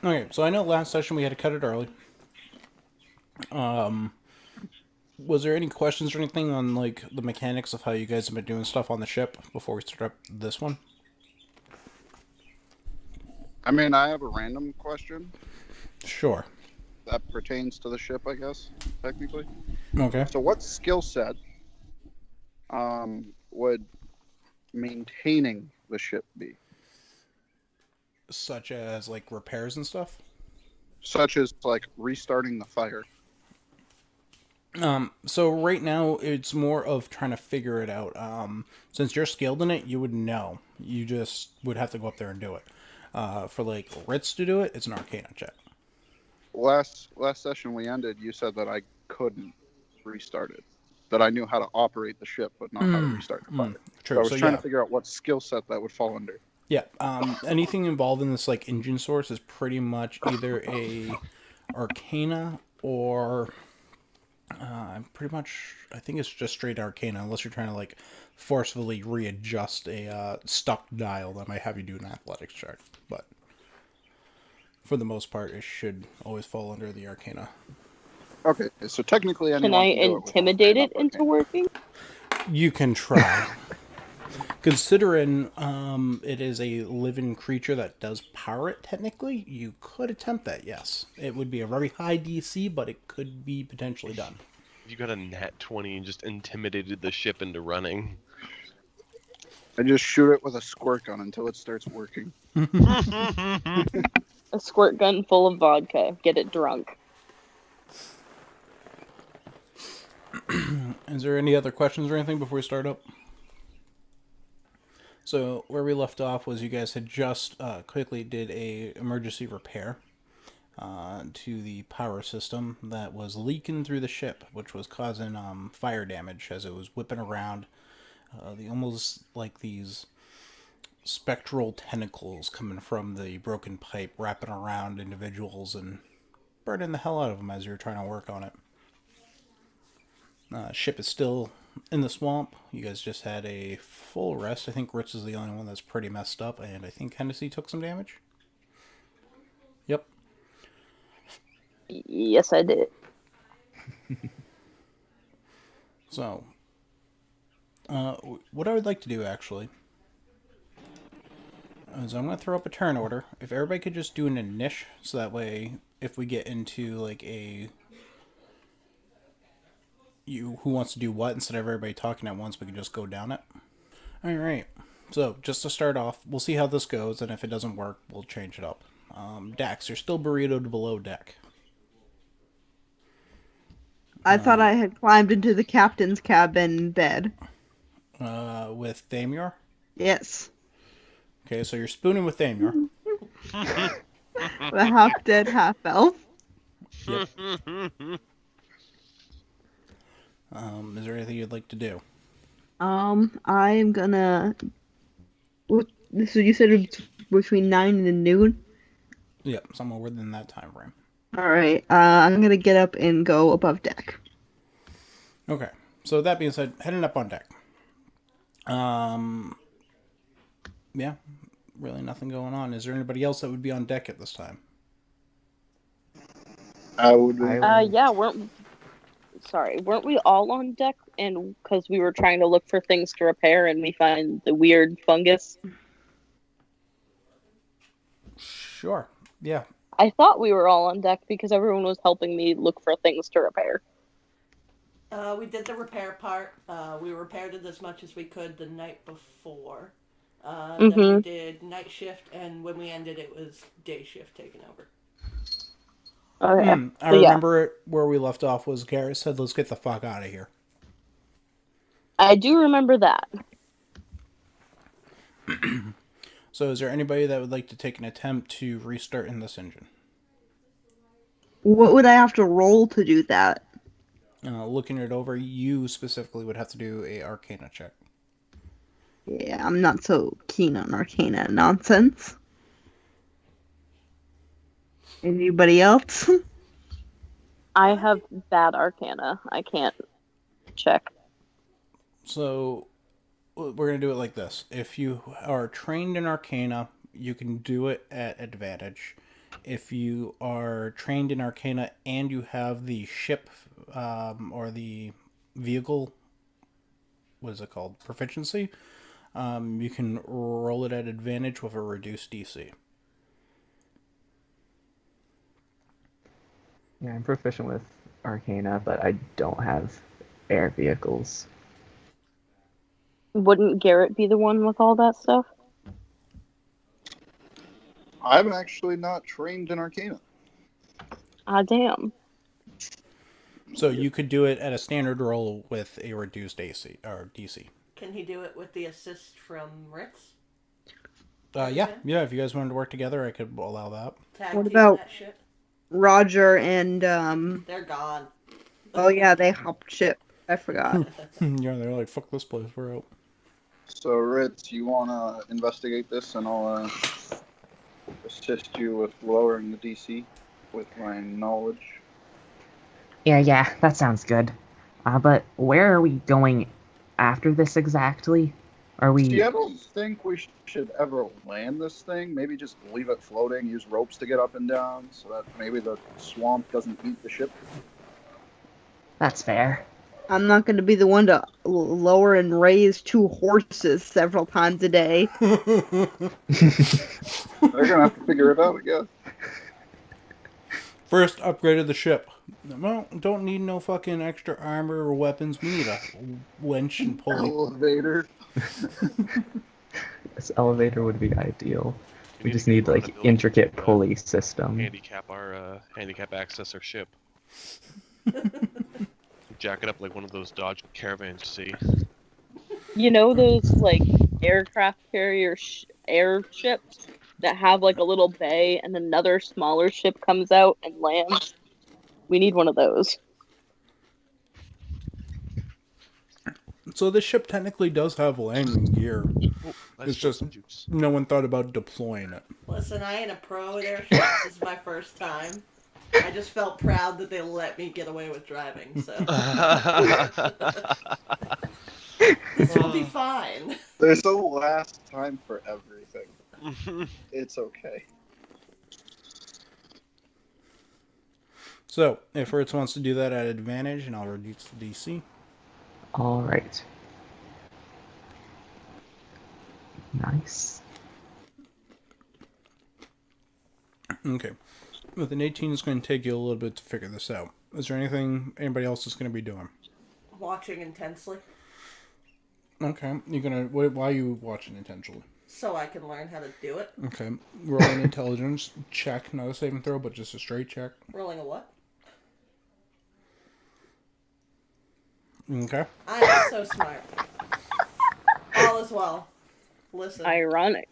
Okay, so I know last session we had to cut it early. Was there any questions or anything on like the mechanics of how you guys have been doing stuff on the ship before we start up this one? I mean, I have a random question Sure. that pertains to the ship, I guess, technically. Okay. So, what skill set would maintaining the ship be? Such as like repairs and stuff. Such as, like, restarting the fire. So right now it's more of trying to figure it out. Since you're skilled in it, you would know. You just would have to go up there and do it. For like Ritz to do it, it's an Arcana check. Last session we ended, you said that I couldn't restart it. That I knew how to operate the ship, but not how to restart the fire. So True. I So was trying to yeah, figure out what skill set that would fall under. yeah. Anything involved in this like engine source is pretty much either a Arcana or pretty much I think it's just straight Arcana, unless you're trying to like forcefully readjust a stuck dial that might have you do an athletics check. But for the most part, it should always fall under the Arcana. Okay, so technically Can anyone I can do it with intimidate it Arcana, into working? You can try. Considering it is a living creature that does power it, technically, you could attempt that, yes. It would be a very high DC, but it could be potentially done. You got a nat 20 and just intimidated the ship into running. I just shoot it with a squirt gun until it starts working. A squirt gun full of vodka. Get it drunk. Is there any other questions or anything before we start up? So where we left off was you guys had just quickly did a emergency repair to the power system that was leaking through the ship, which was causing fire damage as it was whipping around. The almost like these spectral tentacles coming from the broken pipe, wrapping around individuals and burning the hell out of them as you're trying to work on it. Ship is still in the swamp. You guys just had a full rest. I think Ritz is the only one that's pretty messed up, and I think Hennessy took some damage. Yep. Yes, I did. So, what I would like to do actually is I'm going to throw up a turn order. If everybody could just do an initial, so that way, if we get into like a who wants to do what instead of everybody talking at once, we can just go down it. All right. So just to start off, we'll see how this goes, and if it doesn't work, we'll change it up. Dax, you're still burritoed below deck. I thought I had climbed into the captain's cabin bed. With Thamior? Yes. Okay, so you're spooning with Thamior. The half dead, half elf. Yep. Is there anything you'd like to do? I am gonna. This you said it's between 9 and noon. Yep, somewhere within that time frame. All right. I'm gonna get up and go above deck. Okay. So that being said, heading up on deck. Yeah, really nothing going on. Is there anybody else that would be on deck at this time? I would be. Yeah, weren't we all on deck? And because we were trying to look for things to repair, and we find the weird fungus. Sure. Yeah. I thought we were all on deck because everyone was helping me look for things to repair. We did the repair part. We repaired it as much as we could the night before. Then we did night shift, and when we ended, it was day shift taking over. Okay. I remember where we left off was Garrett said, let's get the fuck out of here. I do remember that. So is there anybody that would like to take an attempt to restart in this engine? What would I have to roll to do that? Looking it over, you specifically would have to do a Arcana check. Yeah, I'm not so keen on Arcana nonsense. Anybody else? I have bad Arcana. I can't check. So we're going to do it like this. If you are trained in Arcana, you can do it at advantage. if you are trained in Arcana and you have the ship or the vehicle, what is it called? Proficiency, you can roll it at advantage with a reduced DC. Yeah, I'm proficient with Arcana, but I don't have air vehicles. Wouldn't Garrett be the one with all that stuff? I'm actually not trained in Arcana. Ah, damn. So you could do it at a standard roll with a reduced AC or DC. Can he do it with the assist from Ritz? Yeah. If you guys wanted to work together, I could allow that. Tag What team about- that shit? Roger and They're gone. oh yeah, they hopped ship. I forgot. Yeah, they're like, fuck this place, we're out. So, Ritz, you want to investigate this, and I'll assist you with lowering the DC with my knowledge. Yeah, that sounds good. But where are we going after this exactly? Are we... See, I don't think we should ever land this thing. Maybe just leave it floating, use ropes to get up and down, so that maybe the swamp doesn't eat the ship. That's fair. I'm not going to be the one to lower and raise 2 horses several times a day. They're gonna have to figure it out, I guess. First, upgraded the ship. Well, don't need no fucking extra armor or weapons. We need a winch and pulley. Elevator. This elevator would be ideal. You We to just get need one of like the buildings intricate to, pulley system. handicap access our ship. Jack it up like one of those Dodge Caravans, see? You know those like aircraft carrier airships that have like a little bay and another smaller ship comes out and lands? We need one of those. So this ship technically does have landing gear. Oh, let's It's spill just some juice. no one thought about deploying it. Listen, I ain't a pro at airships. This is my first time. I just felt proud that they let me get away with driving, so. This will be fine. There's a last time for everything. It's okay. So, if Ritz wants to do that at advantage, and I'll reduce the DC. Alright. Nice. Okay. With an 18, it's going to take you a little bit to figure this out. Is there anything anybody else is going to be doing? Watching intensely, Okay. You're gonna. Why are you watching intentionally? so I can learn how to do it. Okay. Roll an intelligence check, not a saving throw, but just a straight check. Rolling a what? Okay. I'm so smart. All is well. Listen. Ironic.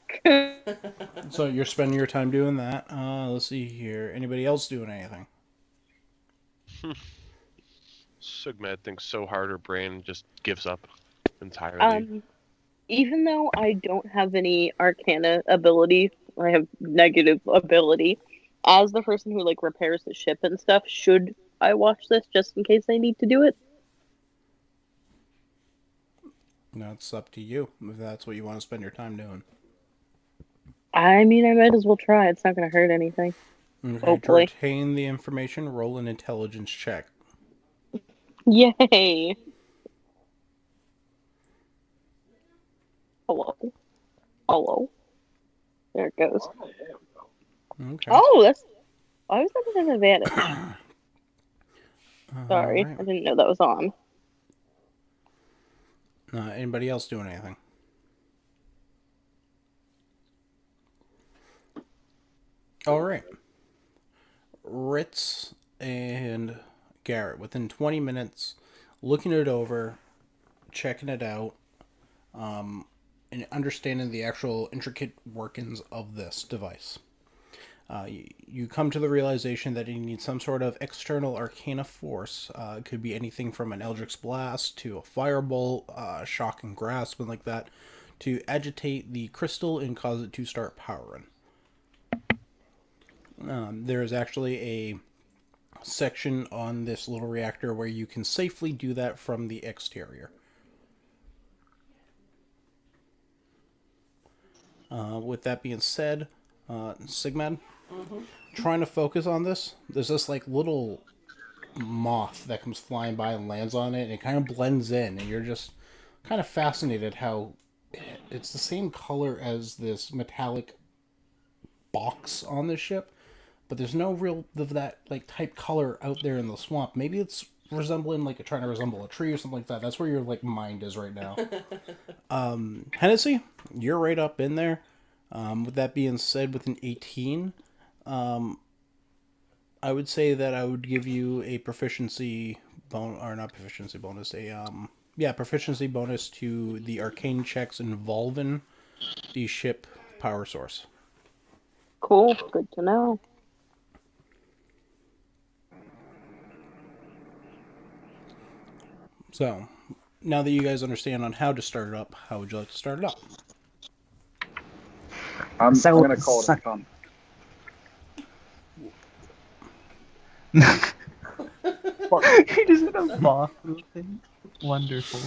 So you're spending your time doing that. Let's see here. Anybody else doing anything? Sugmad thinks so hard her brain just gives up entirely. Even though I don't have any arcana ability, I have negative ability, as the person who like repairs the ship and stuff, should I watch this just in case I need to do it? No, it's up to you if that's what you want to spend your time doing. I mean, I might as well try. It's not going to hurt anything. Okay, Hopefully. to retain the information, roll an intelligence check. Yay! Hello. Hello. There it goes. Okay. Oh, that's... Why was that an advantage? Sorry, Alright. I didn't know that was on. Anybody else doing anything? All right. Ritz and Garrett, within 20 minutes, looking it over, checking it out, and understanding the actual intricate workings of this device. You come to the realization that you need some sort of external arcana force. It could be anything from an Eldritch Blast to a Firebolt, Shock and Grasp, and like that, to agitate the crystal and cause it to start powering. There is actually a section on this little reactor where you can safely do that from the exterior. With that being said, Sigmund, trying to focus on this, there's this like little moth that comes flying by and lands on it, and it kind of blends in, and you're just kind of fascinated how it's the same color as this metallic box on the ship, but there's no real of that like type color out there in the swamp. Maybe it's resembling like trying to resemble a tree or something like that. That's where your like mind is right now. Hennessy, you're right up in there. With that being said, with an 18, I would say that I would give you a proficiency bonus, or not proficiency bonus, proficiency bonus to the arcane checks involving the ship power source. Cool. Good to know. So, now that you guys understand on how to start it up, how would you like to start it up? I'm going to call it a suck- con. He just did a moth thing. Wonderful.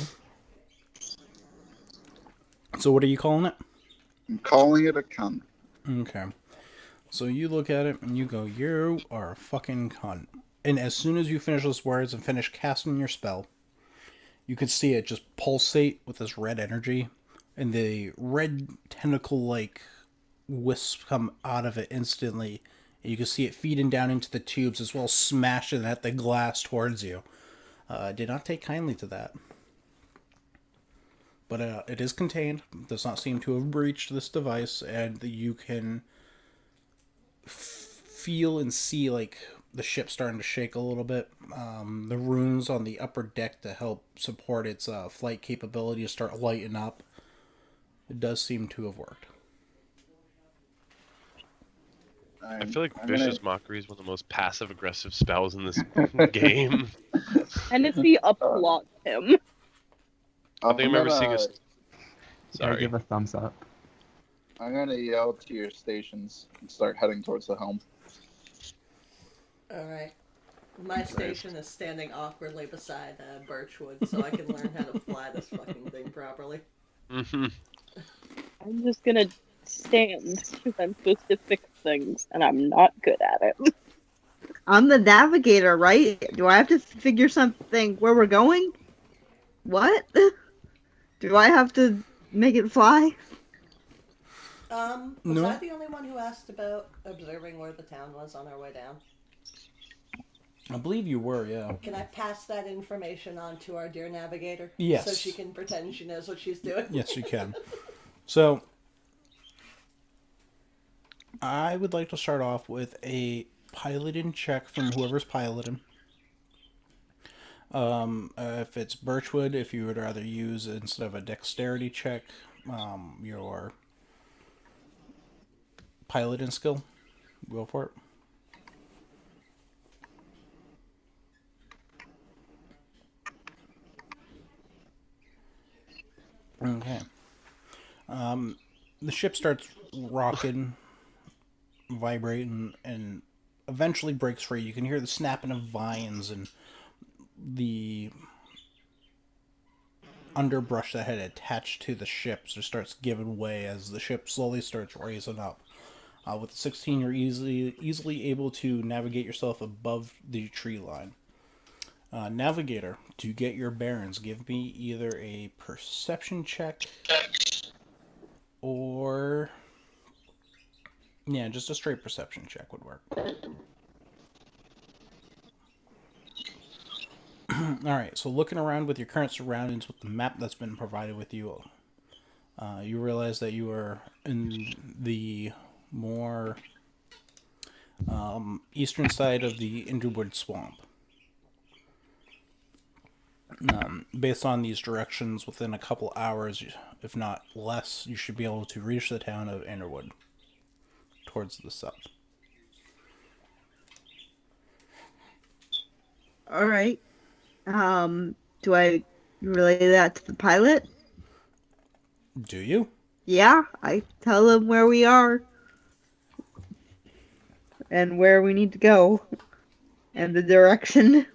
So what are you calling it? I'm calling it a con. Okay. So you look at it and you go, you are a fucking cunt. And as soon as you finish those words and finish casting your spell, you can see it just pulsate with this red energy, and the red tentacle-like wisps come out of it instantly. And you can see it feeding down into the tubes as well as smashing at the glass towards you. Did not take kindly to that. But it is contained. Does not seem to have breached this device, and you can feel and see like the ship starting to shake a little bit. The runes on the upper deck to help support its flight capability to start lighting up. It does seem to have worked. I feel like Vicious Mockery is one of the most passive-aggressive spells in this game. Hennessy applauds him. I think I remember seeing a... I Sorry. give a thumbs up. I'm going to yell to your stations and start heading towards the helm. Alright. My station is standing awkwardly beside Birchwood, so I can learn how to fly this fucking thing properly. Mm-hmm. I'm just gonna stand because I'm supposed to fix things, and I'm not good at it. I'm the navigator, right? Do I have to figure something where we're going? What? Do I have to make it fly? Was No. I the only one who asked about observing where the town was on our way down? I believe you were, yeah. Can I pass that information on to our dear navigator? Yes. So she can pretend she knows what she's doing? Yes, you can. So, I would like to start off with a piloting check from whoever's piloting. If it's Birchwood, if you would rather use, instead of a dexterity check, your piloting skill, go for it. Okay. The ship starts rocking, vibrating, and eventually breaks free. You can hear the snapping of vines and the underbrush that had attached to the ship just starts giving way as the ship slowly starts raising up. With 16, you're easily able to navigate yourself above the tree line. Navigator, to get your bearings, give me either a perception check or... yeah, just a straight perception check would work. Alright, so looking around with your current surroundings with the map that's been provided with you, you realize that you are in the more eastern side of the Andowood swamp. Based on these directions, within a couple hours, if not less, you should be able to reach the town of Andowood towards the south. All right. Do I relay that to the pilot? Do you? Yeah, I tell him where we are and where we need to go and the direction.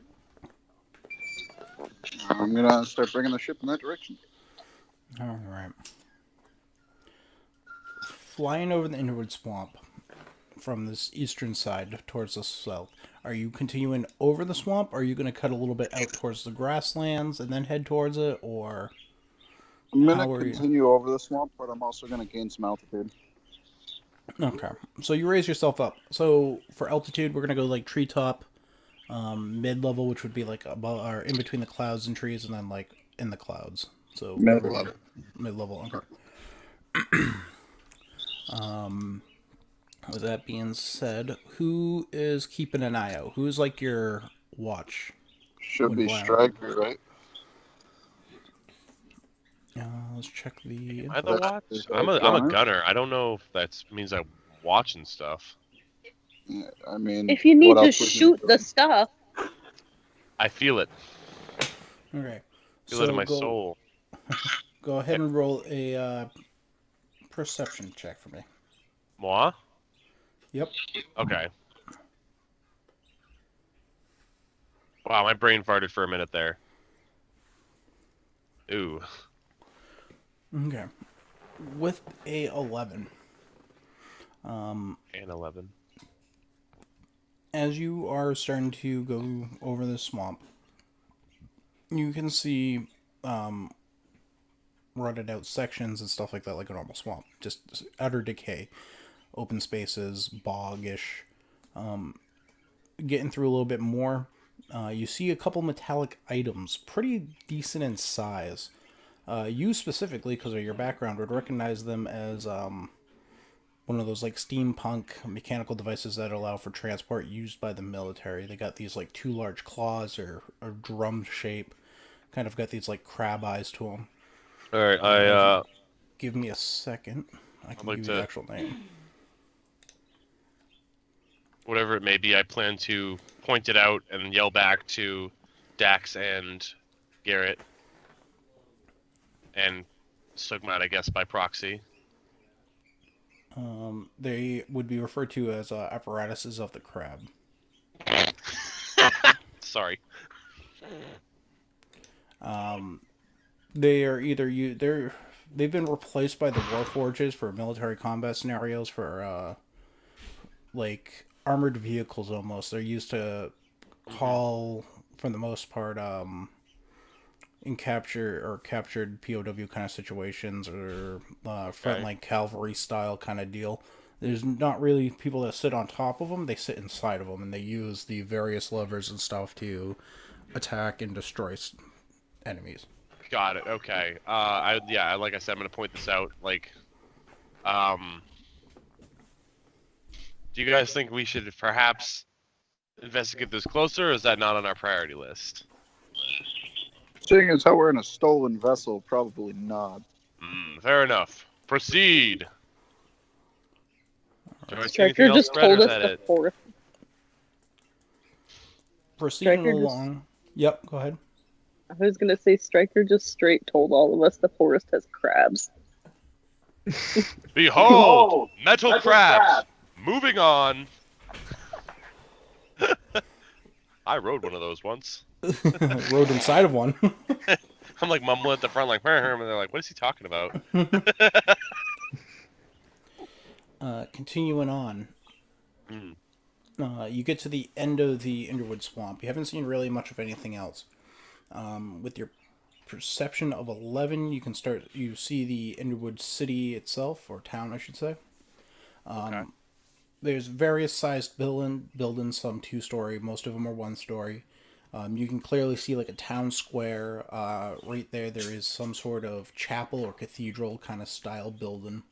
I'm going to start bringing the ship in that direction. Alright. Flying over the Andowood swamp, from this eastern side towards the south. Are you continuing over the swamp? Or are you going to cut a little bit out towards the grasslands and then head towards it? Or I'm gonna how are you? continue over the swamp, but I'm also gonna gain some altitude. Okay. So you raise yourself up. So for altitude, we're going to go like treetop, mid-level, which would be like above or in between the clouds and trees, and then like in the clouds. So Mid wherever level. mid-level. Okay. With that being said, who is keeping an eye out? Who's like your watch? Should When be Vlad- striker, right? Let's check the. Am I the watch? Is I'm that a gunner? gunner. I don't know if that means I'm watching stuff. Yeah, I mean, If you what need to else would you shoot be the doing? stuff, I feel it. Okay. Feel it in So my soul. go ahead and roll a perception check for me. Moi? Yep. Okay. Wow, my brain farted for a minute there. Ooh. Okay. With a 11. And 11. As you are starting to go over the swamp, you can see rutted out sections and stuff like that, like a normal swamp. Just utter decay, open spaces, boggish. Getting through a little bit more, you see a couple metallic items, pretty decent in size. You specifically, because of your background, would recognize them as one of those like steampunk mechanical devices that allow for transport used by the military. They got these like two large claws or drum shape, kind of got these like crab eyes to them. All right, If you give me a second, I can like give you to- the actual name. whatever it may be, I plan to point it out and yell back to Dax and Garrett and Sugmat, I guess, by proxy. They would be referred to as apparatuses of the crab. Sorry. They are either they've been replaced by the warforges for military combat scenarios for like armored vehicles almost. They're used to haul for the most part in captured POW kind of situations or frontline cavalry style kind of deal. There's not really people that sit on top of them. They sit inside of them and they use the various levers and stuff to attack and destroy enemies. Got it. Okay. Like I said, I'm gonna point this out. Like, do you guys think we should perhaps investigate this closer, or is that not on our priority list? Seeing as how we're in a stolen vessel, probably not. Fair enough. Proceed. Do I see Striker anything else, just Brett, or told is us that the it? forest. Proceeding Striker just- along. Yep, go ahead. I was gonna say Striker just straight told all of us the forest has crabs. Behold, metal crabs. Moving on. I rode one of those once. Rode inside of one. I'm like mumbling at the front, like, and they're like, "What is he talking about?" Continuing on. You get to the end of the Underwood Swamp. You haven't seen really much of anything else. With your perception of 11, you see the Underwood city itself, or town, I should say. Okay. There's various sized buildings, some 2-story, most of them are 1-story. You can clearly see like a town square. Right there is some sort of chapel or cathedral kind of style building.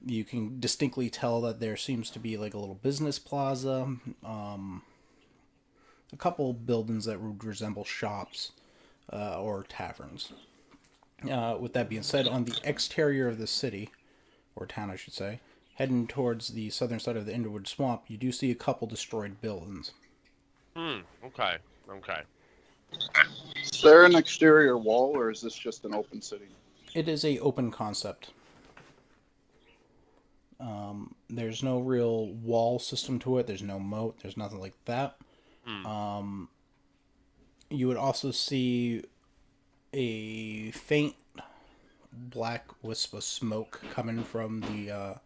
You can distinctly tell that there seems to be like a little business plaza. A couple buildings that would resemble shops or taverns. With that being said, on the exterior of the city, or town I should say, heading towards the southern side of the Underwood Swamp, you do see a couple destroyed buildings. Okay. Is there an exterior wall, or is this just an open city? It is a open concept. There's no real wall system to it. There's no moat. There's nothing like that. You would also see a faint black wisp of smoke coming from the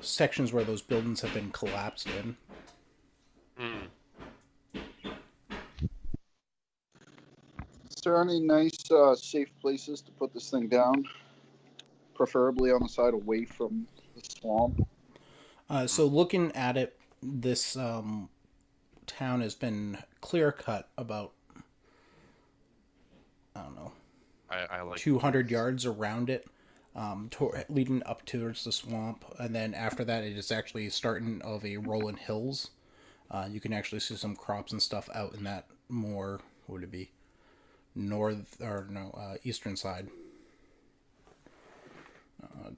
sections where those buildings have been collapsed in. Hmm. Is there any nice, safe places to put this thing down? Preferably on the side away from the swamp. So looking at it, this town has been clear cut about, I don't know, I like 200 yards around it, leading up towards the swamp, and then after that, it is actually starting of a rolling hills. You can actually see some crops and stuff out in that more, what would it be, eastern side.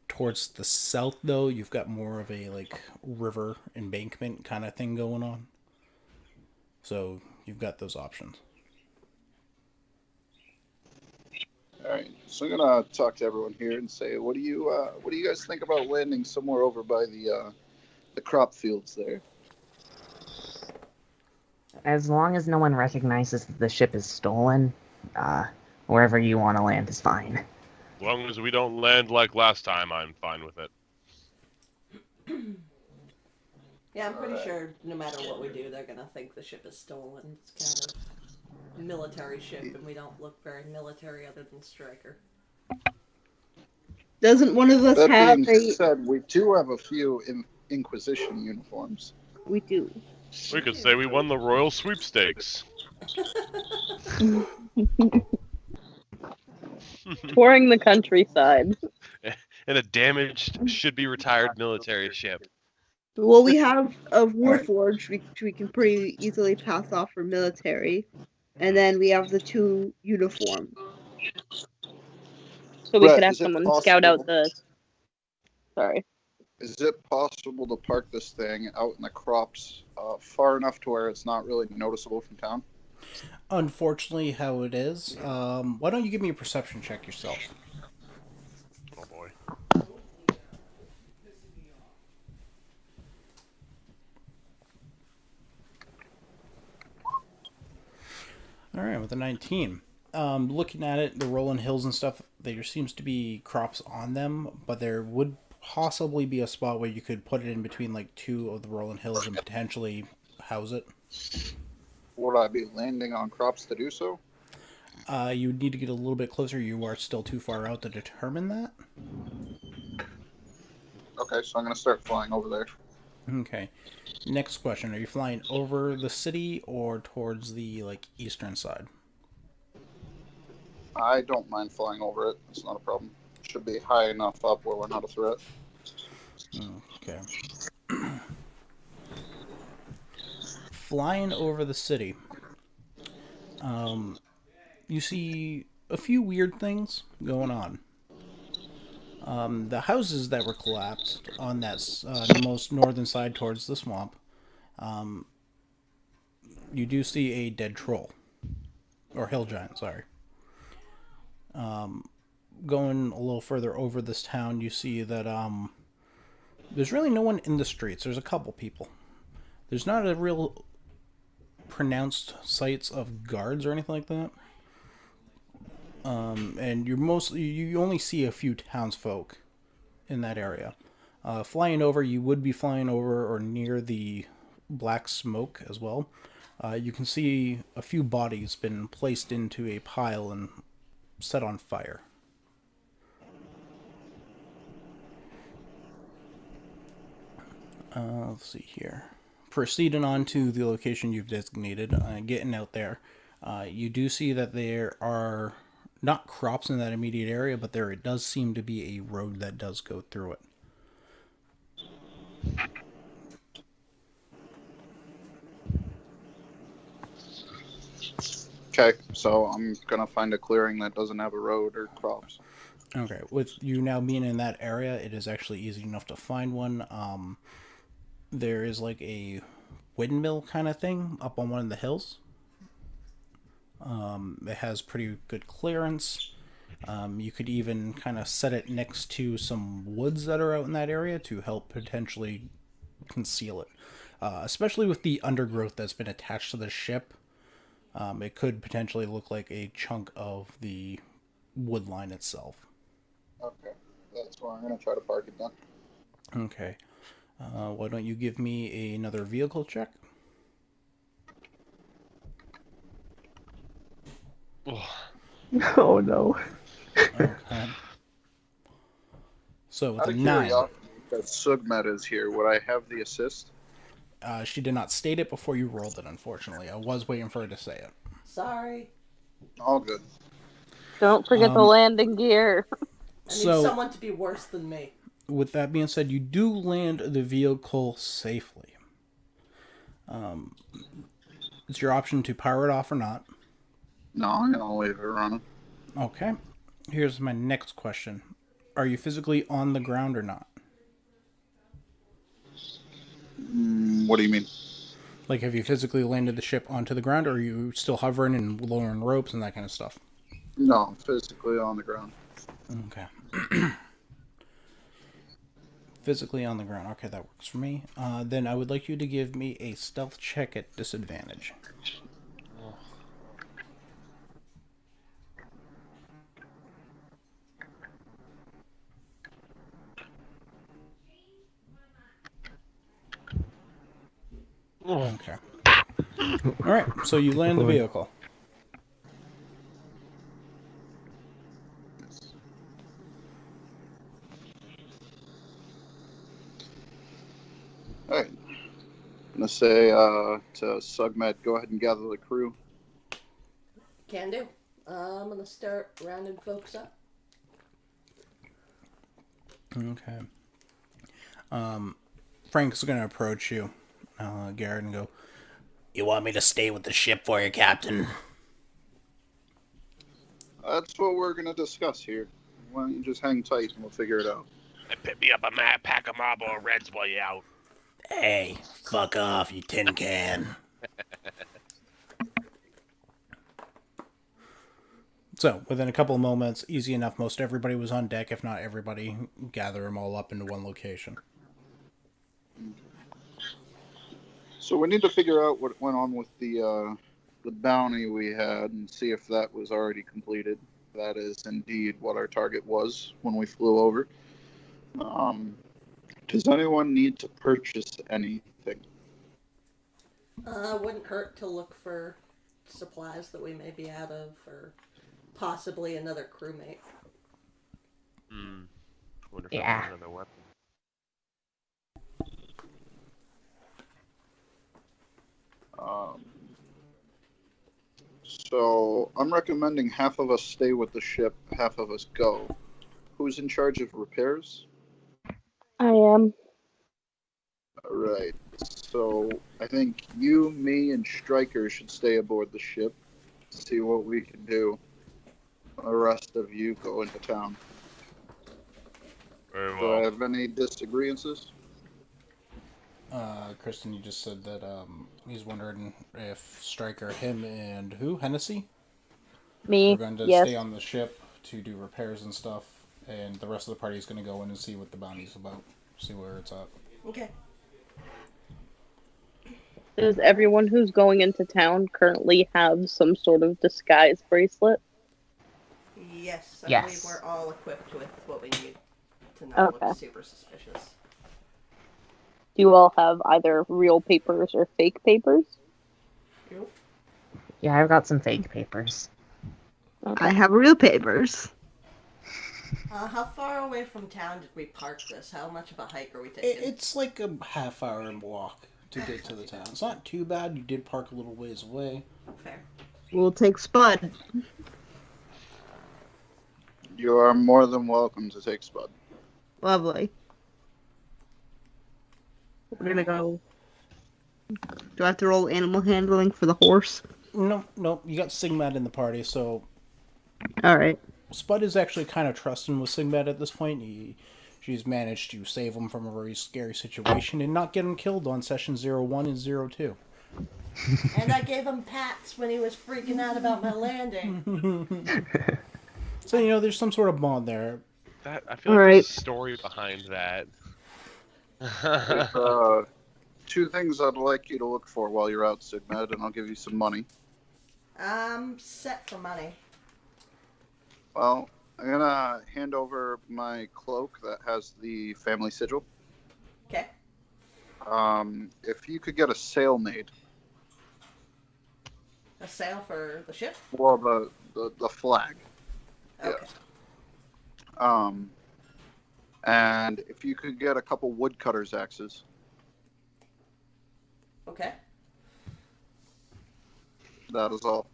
Towards the south, though, you've got more of a like river embankment kind of thing going on. So you've got those options. All right, so I'm gonna talk to everyone here and say, what do you guys think about landing somewhere over by the crop fields there? As long as no one recognizes that the ship is stolen, wherever you want to land is fine. As long as we don't land like last time, I'm fine with it. Yeah, I'm pretty sure no matter what we do, they're gonna think the ship is stolen. It's kind of a military ship, and we don't look very military other than Striker. Doesn't one of us That have being a? said, we do have a few Inquisition uniforms. We do. We could say we won the Royal Sweepstakes. Touring the countryside. In a damaged, should-be-retired military ship. Well, we have a Warforged, which we can pretty easily pass off for military, and then we have the 2 uniforms. So we Brett, could have is it someone scout out the. Sorry. Is it possible to park this thing out in the crops far enough to where it's not really noticeable from town? Unfortunately, how it is. Why don't you give me a perception check yourself? Oh boy. All right, with a 19. Looking at it, the rolling hills and stuff, there seems to be crops on them, but there would possibly be a spot where you could put it in between like 2 of the rolling hills and potentially house it. Would I be landing on crops to do so? You would need to get a little bit closer. You are still too far out to determine that. Okay, so I'm going to start flying over there. Okay. Next question. Are you flying over the city or towards the like eastern side? I don't mind flying over it. It's not a problem. Should be high enough up where we're not a threat. Okay. Flying over the city. You see a few weird things going on. The houses that were collapsed on that most northern side towards the swamp, you do see a dead troll. Or hill giant, sorry. Going a little further over this town, you see that there's really no one in the streets. There's a couple people. There's not a real pronounced sights of guards or anything like that. And you only see a few townsfolk in that area. Flying over, you would be flying over or near the black smoke as well. You can see a few bodies been placed into a pile and set on fire. Let's see here. Proceeding on to the location you've designated, getting out there, you do see that there are not crops in that immediate area, but there does seem to be a road that does go through it. Okay, so I'm going to find a clearing that doesn't have a road or crops. Okay, with you now being in that area, it is actually easy enough to find one. There is like a windmill kind of thing up on one of the hills. It has pretty good clearance. You could even kind of set it next to some woods that are out in that area to help potentially conceal it. Especially with the undergrowth that's been attached to the ship, it could potentially look like a chunk of the wood line itself. Okay, that's where I'm going to try to park it then. Okay. Why don't you give me another vehicle check? Oh no. Okay. So with Out a of 9, curiosity, because Sugmet is here, would I have the assist? she did not state it before you rolled it, unfortunately. I was waiting for her to say it. Sorry. All good. Don't forget the landing gear. I need So- someone to be worse than me. With that being said, you do land the vehicle safely. It's your option to power it off or not. No, I'm gonna leave it running. Okay. Here's my next question. Are you physically on the ground or not? What do you mean? Like, have you physically landed the ship onto the ground, or are you still hovering and lowering ropes and that kind of stuff? No, I'm physically on the ground. Okay. Physically on the ground. Okay, that works for me. Then I would like you to give me a stealth check at disadvantage. Okay. Alright, so you land the vehicle. Alright. I'm gonna say to Sugmet, go ahead and gather the crew. Can do. I'm gonna start rounding folks up. Okay. Frank's gonna approach you, Garrett, and go, "You want me to stay with the ship for you, Captain?" That's what we're gonna discuss here. Why don't you just hang tight and we'll figure it out. And pick me up a pack of Marlboro Reds while you're out. Hey, fuck off, you tin can. So, within a couple of moments, easy enough, most everybody was on deck. If not everybody, gather them all up into one location. So we need to figure out what went on with the bounty we had and see if that was already completed. That is indeed what our target was when we flew over. Does anyone need to purchase anything? Wouldn't hurt to look for supplies that we may be out of, or possibly another crewmate. Wonder if Yeah. I have another weapon. So I'm recommending half of us stay with the ship, half of us go. Who's in charge of repairs? I am. All right. So I think you, me, and Stryker should stay aboard the ship. See what we can do. The rest of you go into town. Very Do I well. have any disagreements? Kristen, you just said that he's wondering if Stryker, him, and who? Hennessy? Me. We're going to Yes. stay on the ship to do repairs and stuff, and the rest of the party is going to go in and see what the bounty's about. See where it's at. Okay. Does everyone who's going into town currently have some sort of disguise bracelet? Yes, I Yes. believe we're all equipped with what we need to not Okay. look super suspicious. Do you all have either real papers or fake papers? Yep. Yeah, I've got some fake papers. Okay. I have real papers. How far away from town did we park this? How much of a hike are we taking? It's like a half-hour walk to get to the town. It's not too bad. You did park a little ways away. Fair. We'll take Spud. You are more than welcome to take Spud. Lovely. We're gonna go. Do I have to roll animal handling for the horse? No. You got Sigmad in the party, so Alright. Spud is actually kind of trusting with Sigmad at this point. She's managed to save him from a very scary situation and not get him killed on session 01 and 02. And I gave him pats when he was freaking out about my landing. So, there's some sort of bond there. That I feel like Alright. there's a story behind that. There's, two things I'd like you to look for while you're out, Sigmed, and I'll give you some money. I'm set for money. Well, I'm gonna hand over my cloak that has the family sigil. Okay. If you could get a sail made, A sail for the ship? well, the flag, Okay. yes. And if you could get a couple woodcutter's axes. Okay. That is all.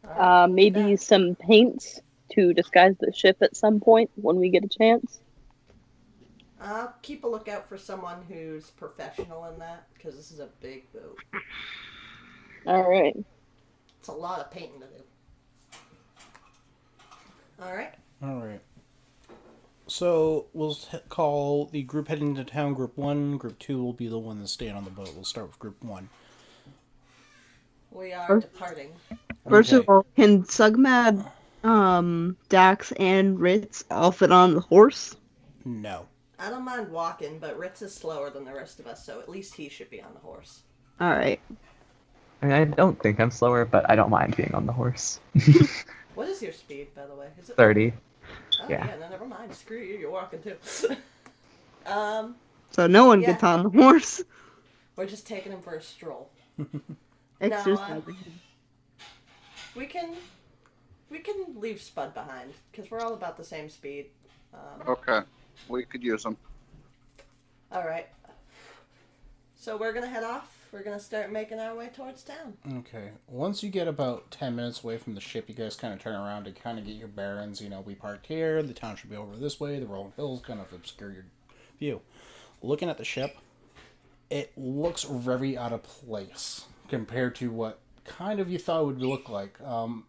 All right, we'll do Maybe that. some paints to disguise the ship at some point when we get a chance. I'll keep a lookout for someone who's professional in that, because this is a big boat. All right. It's a lot of painting to do. All right. All right. So we'll call the group heading into town Group 1. Group 2 will be the one that's staying on the boat. We'll start with Group 1. We are First- departing. First Okay. of all, can Sugmad, Dax, and Ritz all fit on the horse? No. I don't mind walking, but Ritz is slower than the rest of us, so at least he should be on the horse. All right. I mean, I don't think I'm slower, but I don't mind being on the horse. What is your speed, by the way? Is it 30. Oh, yeah. no, never mind. Screw you. You're walking too. So no one Yeah. gets on the horse. We're just taking him for a stroll. Exercising. We can leave Spud behind because we're all about the same speed. Okay. We could use them. All right. So we're gonna head off. We're gonna start making our way towards town. Okay. Once you get about 10 minutes away from the ship, you guys kind of turn around to kind of get your bearings. You know, we parked here. The town should be over this way. The rolling hills kind of obscure your view. Looking at the ship, it looks very out of place compared to what kind of you thought it would look like.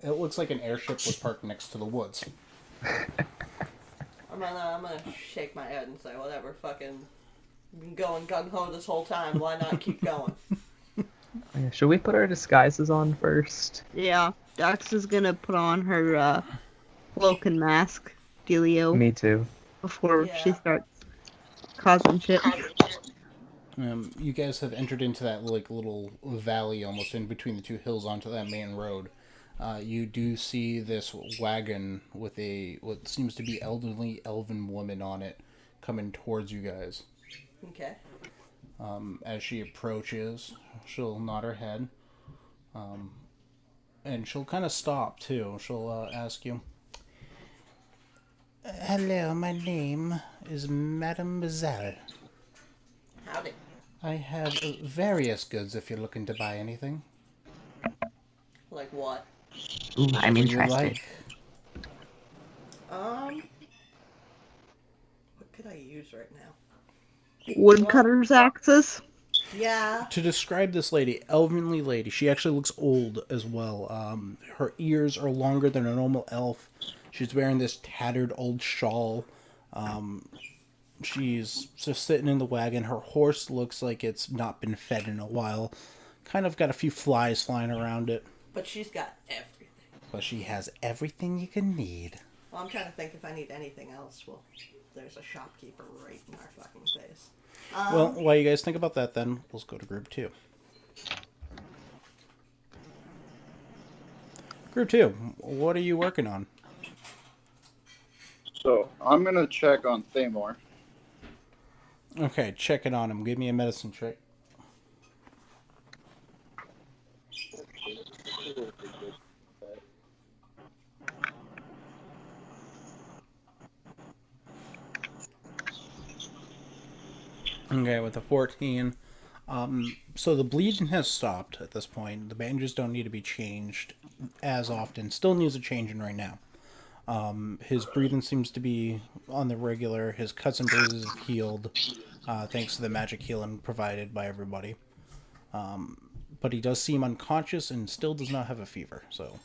It looks like an airship was parked next to the woods. I'm gonna shake my head and say, whatever, fucking been going gung ho this whole time. Why not keep going? Yeah, should we put our disguises on first? Yeah. Dax is gonna put on her cloak and mask, dealio, Me too. before she Yeah. starts causing shit. You guys have entered into that like little valley almost in between the two hills onto that main road. You do see this wagon with what seems to be elderly elven woman on it coming towards you guys. Okay. As she approaches, she'll nod her head. And she'll kind of stop too. She'll ask you, "Hello, my name is Madame Bazelle. Howdy. I have various goods if you're looking to buy anything. Like what? Ooh, I'm Whatever you interested. like." What could I use right now? Woodcutter's axes. Yeah. To describe this lady, elvenly lady, she actually looks old as well. Her ears are longer than a normal elf. She's wearing this tattered old shawl. She's just sitting in the wagon. Her horse looks like it's not been fed in a while. Kind of got a few flies flying around it. But she's got everything. But she has everything you can need. Well, I'm trying to think if I need anything else. Well, there's a shopkeeper right in our fucking face. Well, while you guys think about that, then let's go to Group 2. Group 2, what are you working on? So I'm gonna check on Thamor. Okay, check it on him. Give me a medicine check. Okay, with a 14. So the bleeding has stopped at this point. The bandages don't need to be changed as often. Still needs a changing right now. His breathing seems to be on the regular. His cuts and bruises have healed, thanks to the magic healing provided by everybody. But he does seem unconscious and still does not have a fever. So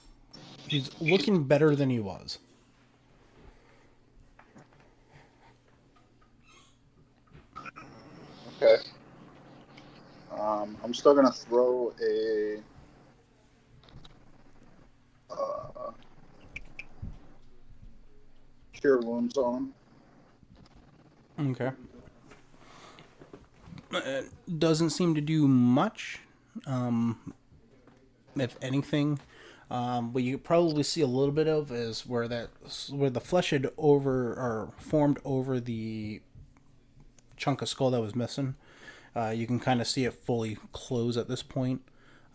he's looking better than he was. Okay. I'm still gonna throw a cure wounds on him. Okay. It doesn't seem to do much, if anything. What you could probably see a little bit of is where the flesh had formed over the chunk of skull that was missing. You can kind of see it fully close at this point.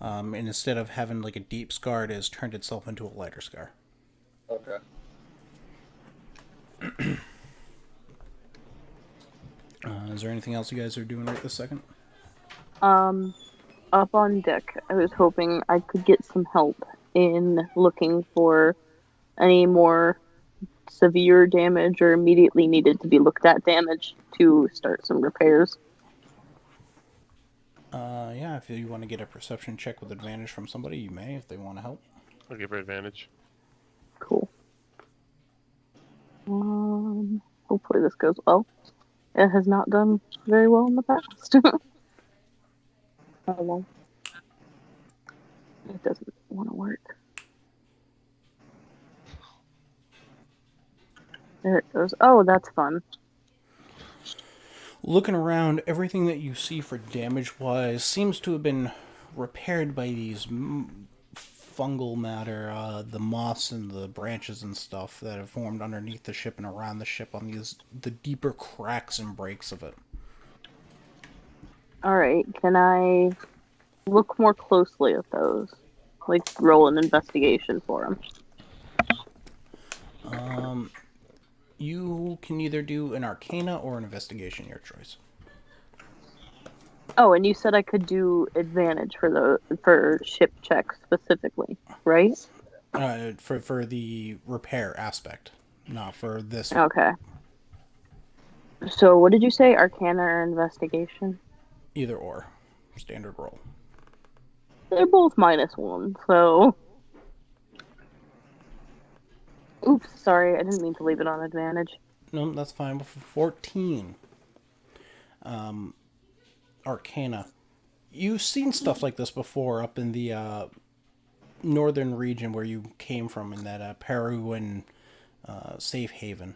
And instead of having like a deep scar, it has turned itself into a lighter scar. Okay. Is there anything else you guys are doing right this second? Up on deck, I was hoping I could get some help in looking for any more severe damage or immediately needed to be looked at damage to start some repairs. Yeah, if you want to get a perception check with advantage from somebody, you may if they want to help. I'll give her advantage. Cool. Hopefully this goes well. It has not done very well in the past. Oh well. It doesn't want to work. There it goes. Oh, that's fun. Looking around, everything that you see for damage-wise seems to have been repaired by these fungal matter, the moss and the branches and stuff that have formed underneath the ship and around the ship on the deeper cracks and breaks of it. Alright, can I look more closely at those? Like, roll an investigation for them. You can either do an arcana or an investigation, your choice. Oh, and you said I could do advantage for ship checks specifically, right? For the repair aspect, not for this. Okay. So what did you say? Arcana or investigation? Either or. Standard roll. They're both -1, so... Oops, sorry, I didn't mean to leave it on advantage. No, that's fine. 14. Arcana. You've seen stuff like this before up in the northern region where you came from, in that Peru and Safe Haven.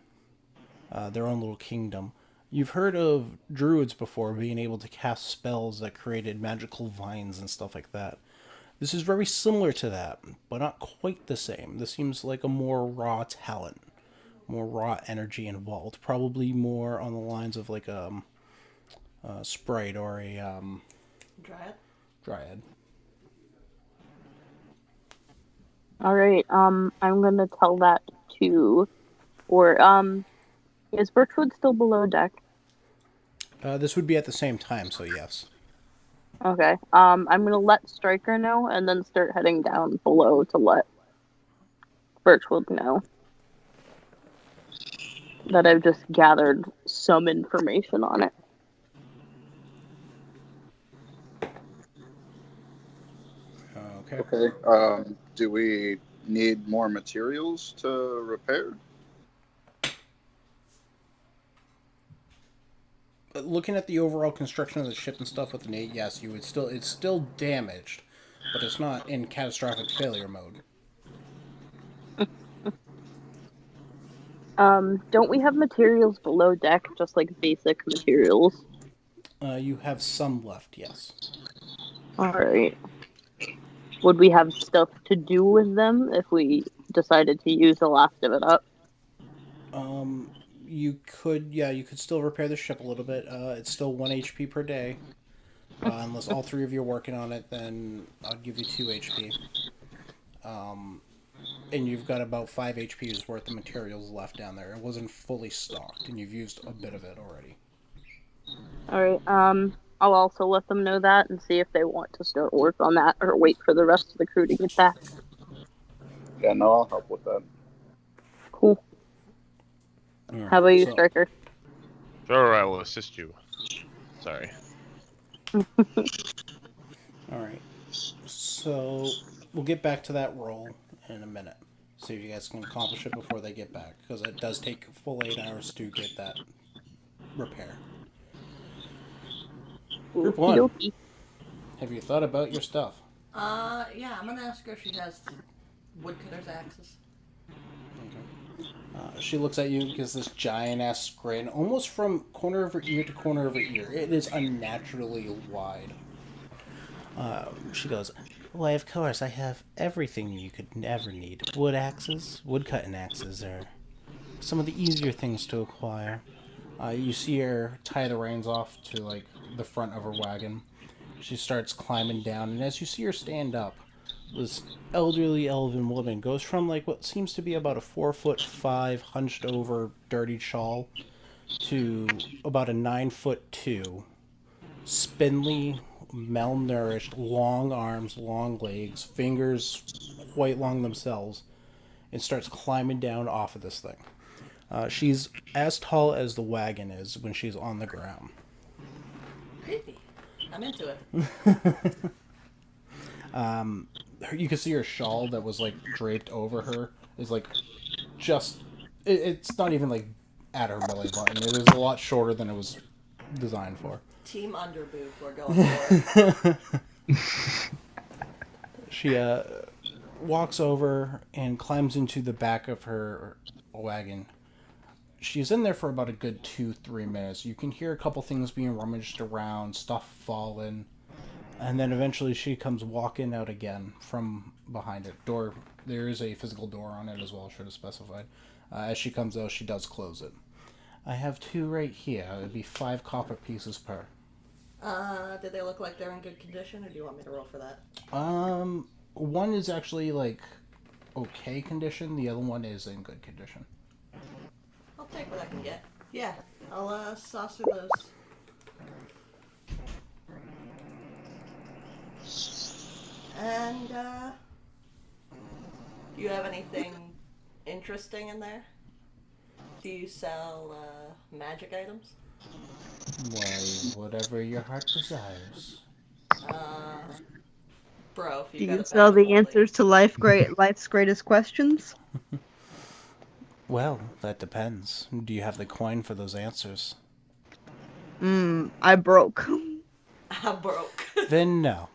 Their own little kingdom. You've heard of druids before being able to cast spells that created magical vines and stuff like that. This is very similar to that, but not quite the same. This seems like a more raw talent, more raw energy involved. Probably more on the lines of like a sprite or a dryad. Alright, I'm gonna tell that to... is Birchwood still below deck? This would be at the same time, so yes. Okay. I'm gonna let Stryker know and then start heading down below to let Birchwood know that I've just gathered some information on it. Okay. Okay. Do we need more materials to repair? Looking at the overall construction of the ship and stuff with an 8, yes, you would still... It's still damaged, but it's not in catastrophic failure mode. Don't we have materials below deck, just like basic materials? You have some left, yes. Alright. Would we have stuff to do with them if we decided to use the last of it up? You could still repair the ship a little bit. It's still 1 HP per day. Unless all 3 of you are working on it, then I'll give you 2 HP. And you've got about 5 HP's worth of materials left down there. It wasn't fully stocked, and you've used a bit of it already. Alright, I'll also let them know that and see if they want to start work on that or wait for the rest of the crew to get back. Yeah, no, I'll help with that. Cool. Right, How about you, Stryker? Sure, I will assist you. Sorry. Alright. So, we'll get back to that roll in a minute. See if you guys can accomplish it before they get back. Because it does take a full 8 hours to get that repair. Group 1. Okey-dokey. Have you thought about your stuff? Yeah, I'm gonna ask her if she has woodcutter's axes. Okay. She looks at you and gives this giant-ass grin, almost from corner of her ear to corner of her ear. It is unnaturally wide. She goes, "Why, of course, I have everything you could ever need. Wood axes, wood-cutting axes are some of the easier things to acquire. You see her tie the reins off to like the front of her wagon. She starts climbing down, and as you see her stand up, this elderly elven woman goes from like what seems to be about a 4'5" hunched over dirty shawl to about a 9'2", spindly, malnourished, long arms, long legs, fingers quite long themselves, and starts climbing down off of this thing. She's as tall as the wagon is when she's on the ground. Creepy. I'm into it. You can see her shawl that was like draped over her is like just it's not even like at her belly button. It is a lot shorter than it was designed for. Team underboob, we're going for it. She walks over and climbs into the back of her wagon. She's in there for about a good 2-3 minutes. You can hear a couple things being rummaged around, stuff falling, and then eventually she comes walking out again from behind it. Door, there is a physical door on it as well, should have specified. As she comes out, she does close it. I have 2 right here. It'd be 5 copper pieces per. Did they look like they're in good condition, or do you want me to roll for that? One is actually like okay condition. The other one is in good condition. I'll take what I can get. Yeah, I'll sauce through those. And do you have anything interesting in there? Do you sell magic items? Why, whatever your heart desires. Bro, if Do you got you a sell bag of the answers to life's greatest questions? Well, that depends. Do you have the coin for those answers? I broke. I'm broke. Then no.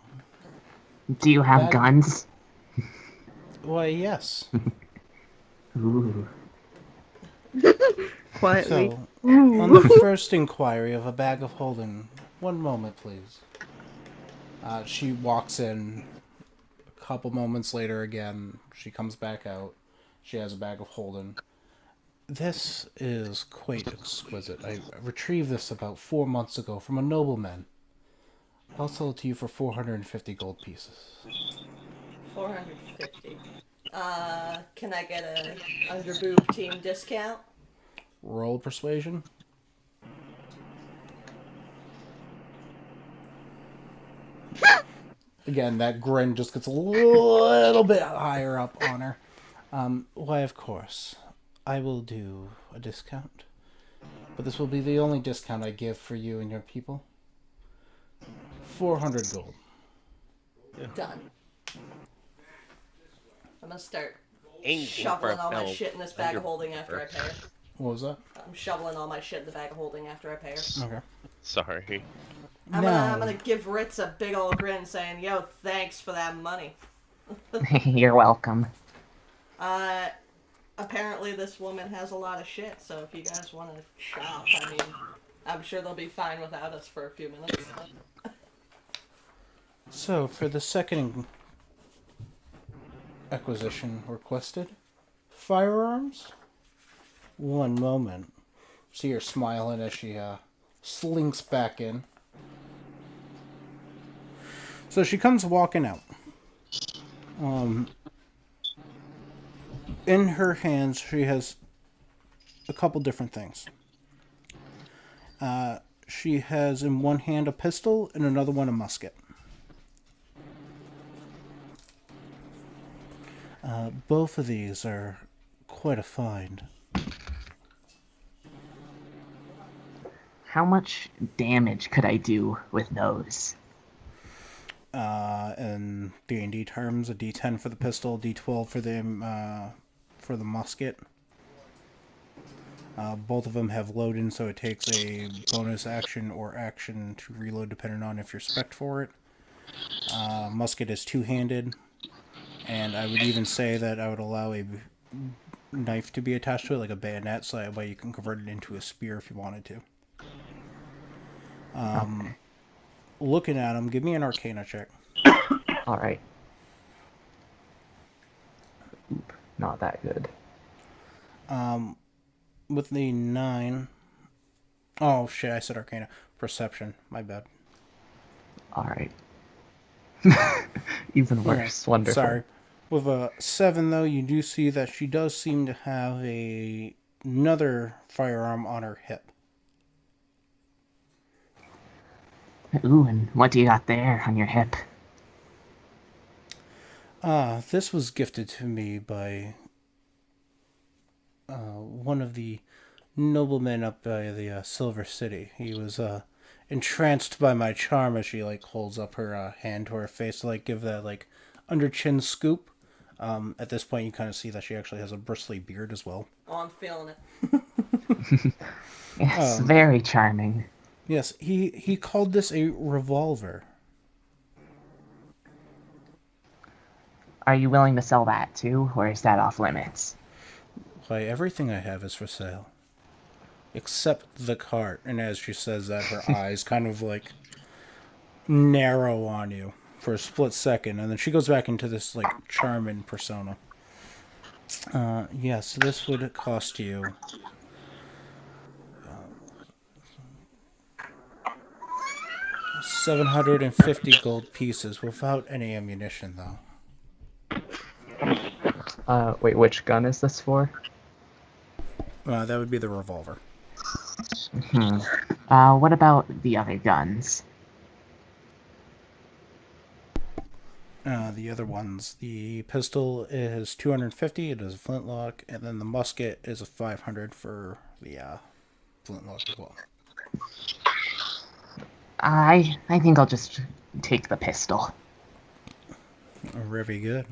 Do you have That- guns? Why, yes. Ooh. Quietly. So, on the first inquiry of a bag of holding, one moment, please. She walks in. A couple moments later, again, she comes back out. She has a bag of holding. This is quite exquisite. I retrieved this about 4 months ago from a nobleman. I'll sell it to you for 450 gold pieces. 450. Can I get a underboob team discount? Roll persuasion. Again, that grin just gets a little bit higher up on her. Why, of course. I will do a discount. But this will be the only discount I give for you and your people. 400 gold. Done. I'm gonna start Ain't shoveling all my bell. shit in this bag of holding after I pay her. What was that? I'm shoveling all my shit in the bag of holding after I pay her. Okay. Sorry. I'm Now, gonna give Ritz a big old grin saying, yo, thanks for that money. You're welcome. Apparently this woman has a lot of shit, so if you guys want to shop, I mean, I'm sure they'll be fine without us for a few minutes. so for the second acquisition requested, firearms? One moment. See her smiling as she slinks back in. So she comes walking out. In her hands, she has a couple different things. She has in one hand a pistol and another one a musket. Both of these are quite a find. How much damage could I do with those? In D&D terms, a D10 for the pistol, D12 for the musket. Both of them have load-in, so it takes a bonus action or action to reload depending on if you're spec'd for it. Musket is two-handed, and I would even say that I would allow a knife to be attached to it, like a bayonet, so that way you can convert it into a spear if you wanted to. Okay. Looking at them, give me an Arcana check. Alright. Oop, not that good. With the 9, Oh shit! I said Arcana. Perception. My bad. All right. Even Yeah. worse. Wonderful. Sorry. With a 7, though, you do see that she does seem to have another firearm on her hip. Ooh, and what do you got there on your hip? This was gifted to me by one of the noblemen up by the Silver City. He was entranced by my charm as she like holds up her hand to her face to like give that like under chin scoop. At this point, you kind of see that she actually has a bristly beard as well. Oh, I'm feeling it. Yes, very charming. Yes, he called this a revolver. Are you willing to sell that too, or is that off limits? Why, everything I have is for sale. Except the cart. And as she says that, her eyes kind of like narrow on you for a split second. And then she goes back into this like charming persona. Yes, this would cost you 750 gold pieces without any ammunition, though. Wait, which gun is this for? That would be the revolver. What about the other guns? The other ones, the pistol is 250. It is a flintlock, and then the musket is a 500 for the flintlock as well. I think I'll just take the pistol. Very good.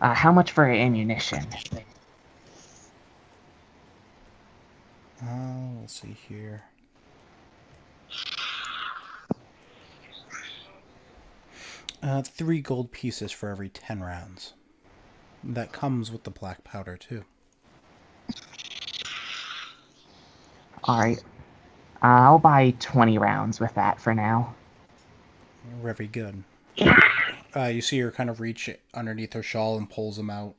How much for ammunition? Let's see here. Three gold pieces for every 10 rounds. That comes with the black powder, too. Alright. I'll buy 20 rounds with that for now. Very good. You see her kind of reach underneath her shawl and pulls them out.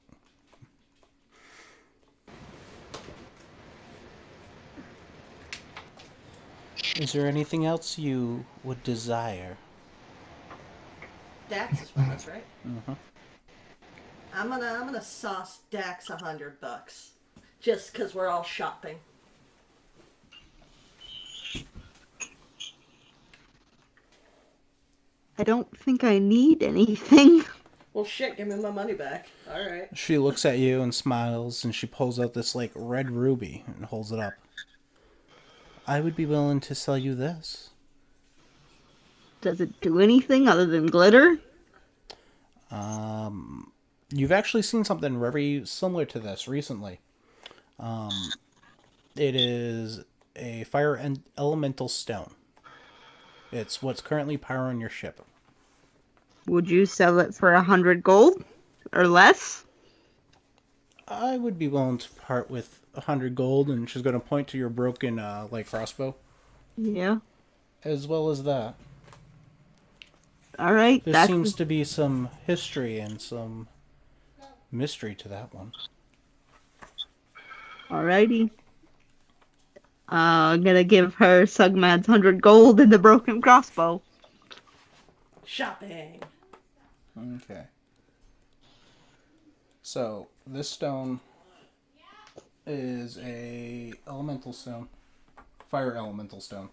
Is there anything else you would desire? Dax is with us, right? Mm-hmm. I'm gonna sauce Dax $100, just because we're all shopping. I don't think I need anything. Well, shit, give me my money back. All right. She looks at you and smiles, and she pulls out this like red ruby and holds it up. I would be willing to sell you this. Does it do anything other than glitter? You've actually seen something very similar to this recently. It is a fire and elemental stone. It's what's currently powering your ship. Would you sell it for 100 gold? Or less? I would be willing to part with 100 gold, and she's going to point to your broken light crossbow. Yeah. As well as that. Alright. There seems to be some history and some mystery to that one. Alrighty. I'm gonna give her Sugmad's 100 gold and the broken crossbow. Shopping. Okay. So, this stone is a elemental stone. Fire elemental stone.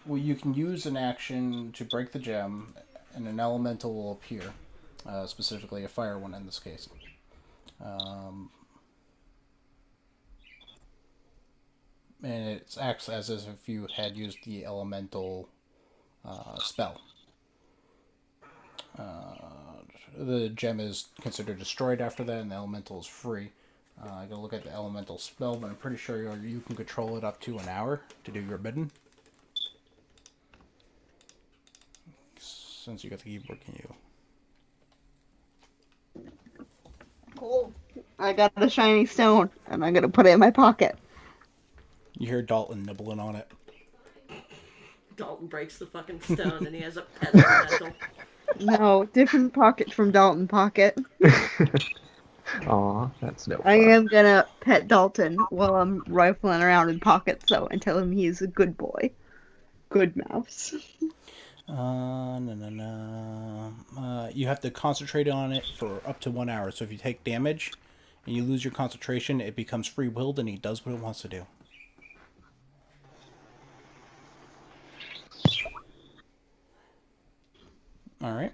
Well, you can use an action to break the gem, and an elemental will appear. Specifically a fire one in this case. And it acts as if you had used the elemental spell. The gem is considered destroyed after that, and the elemental is free. I gotta look at the elemental spell, but I'm pretty sure you can control it up to an hour to do your bidding. Since you got the keyboard, can you? Cool. I got the shiny stone, and I'm gonna put it in my pocket. You hear Dalton nibbling on it. Dalton breaks the fucking stone and he has a pedal metal. No, different pocket from Dalton Pocket. Aw, that's no I fun. am gonna pet Dalton while I'm rifling around in pockets, though, and tell him he's a good boy. Good mouse. No, no, no. You have to concentrate on it for up to 1 hour. So if you take damage and you lose your concentration, it becomes free willed and he does what it wants to do. All right.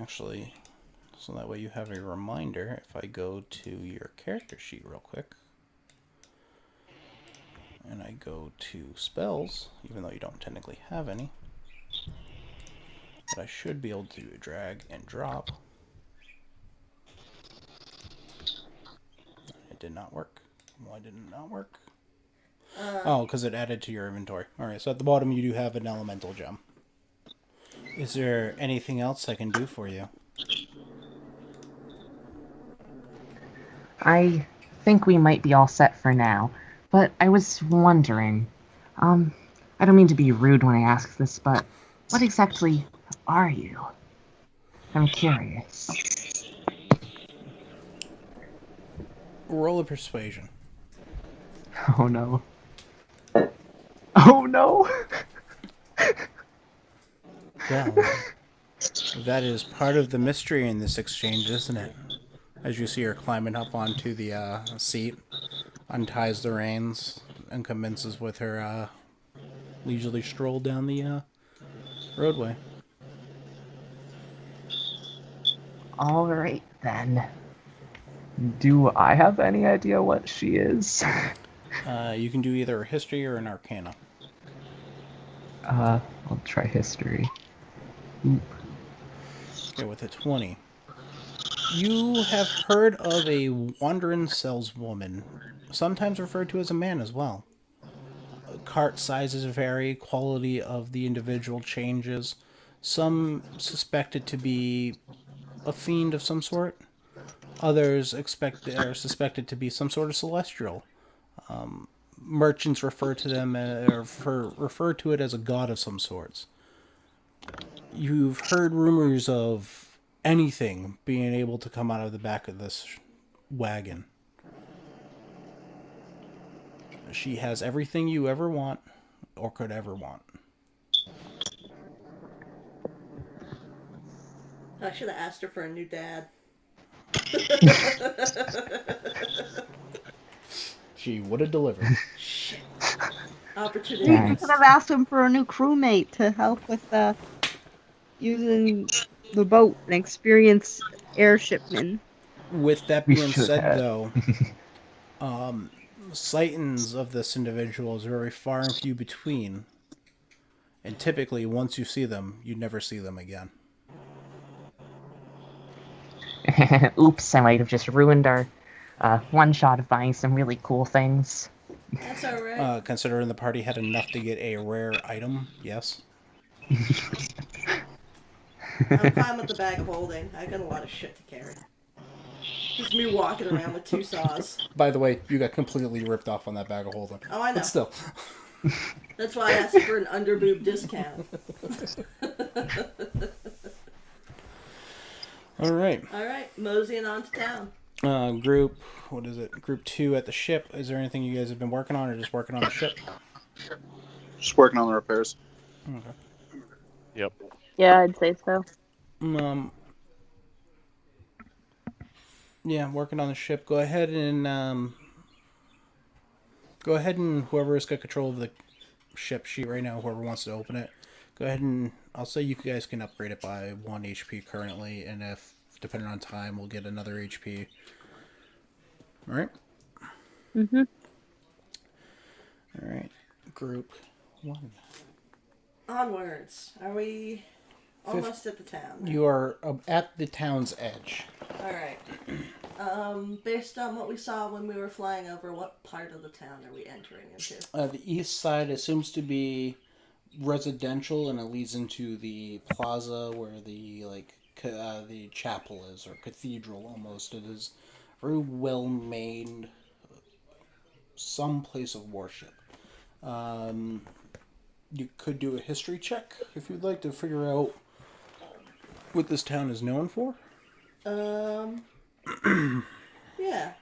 Actually, so that way you have a reminder. If I go to your character sheet real quick, and I go to spells, even though you don't technically have any, but I should be able to drag and drop. It did not work. Why did it not work? Oh, because it added to your inventory. Alright, so at the bottom you do have an elemental gem. Is there anything else I can do for you? I think we might be all set for now, but I was wondering, I don't mean to be rude when I ask this, but what exactly are you? I'm curious. Roll a persuasion. Oh no. Oh no! Well, that is part of the mystery in this exchange, isn't it? As you see her climbing up onto the seat, unties the reins, and commences with her leisurely stroll down the roadway. Alright then. Do I have any idea what she is? You can do either a history or an arcana. I'll try history. Oop. Okay, with a 20. You have heard of a wandering saleswoman, sometimes referred to as a man as well. Cart sizes vary, quality of the individual changes. Some suspect it to be a fiend of some sort. Others are suspected to be some sort of celestial. Merchants refer to them refer to it as a god of some sorts. You've heard rumors of anything being able to come out of the back of this wagon. She has everything you ever want or could ever want. I should have asked her for a new dad. She would have delivered. Opportunity You Thanks. could missed. have asked him for a new crewmate to help with using the boat and experienced airshipmen. With that We being should said, have. though, sightings of this individual is very far and few between. And typically, once you see them, you never see them again. Oops, I might have just ruined our one shot of buying some really cool things. That's alright. Considering the party had enough to get a rare item, yes. I'm fine with the bag of holding. I got a lot of shit to carry. Just me walking around with 2 saws. By the way, you got completely ripped off on that bag of holding. Oh, I know. But still. That's why I asked for an underboob discount. Alright. Alright, moseying on to town. What is it? Group 2 at the ship. Is there anything you guys have been working on or just working on the ship? Just working on the repairs. Okay. Yep. Yeah, I'd say so. Yeah, working on the ship. Go ahead and whoever's got control of the ship sheet right now, whoever wants to open it, go ahead and I'll say you guys can upgrade it by 1 HP currently, and if depending on time, we'll get another HP. All right. Mhm. All right. Group 1. Onwards. Are we almost at the town? You are at the town's edge. Alright. Based on what we saw when we were flying over, what part of the town are we entering into? The east side assumes to be residential, and it leads into the plaza where the chapel is, or cathedral almost. It is very well made, some place of worship. You could do a history check if you'd like to figure out what this town is known for. Yeah.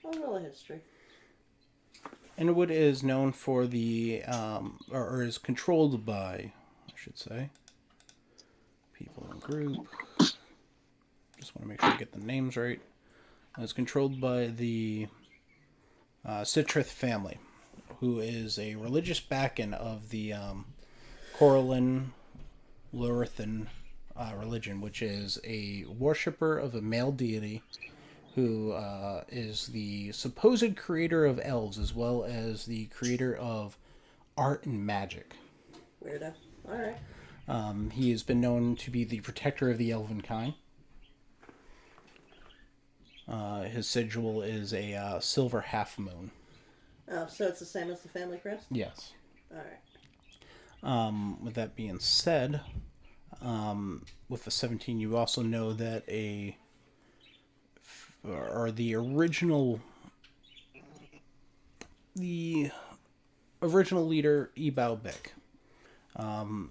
I'll roll a history. Andowood is known for or is controlled by, I should say, people in group. Just want to make sure I get the names right. It's controlled by the Citrith family, who is a religious backend of the Coralin Lurithan religion, which is a worshipper of a male deity who is the supposed creator of elves as well as the creator of art and magic. Weirdo. Alright. He has been known to be the protector of the elven kind. His sigil is a silver half moon. Oh, so it's the same as the family crest? Yes. Alright. With that being said, with the 17, you also know that the original leader, Ebao Bick.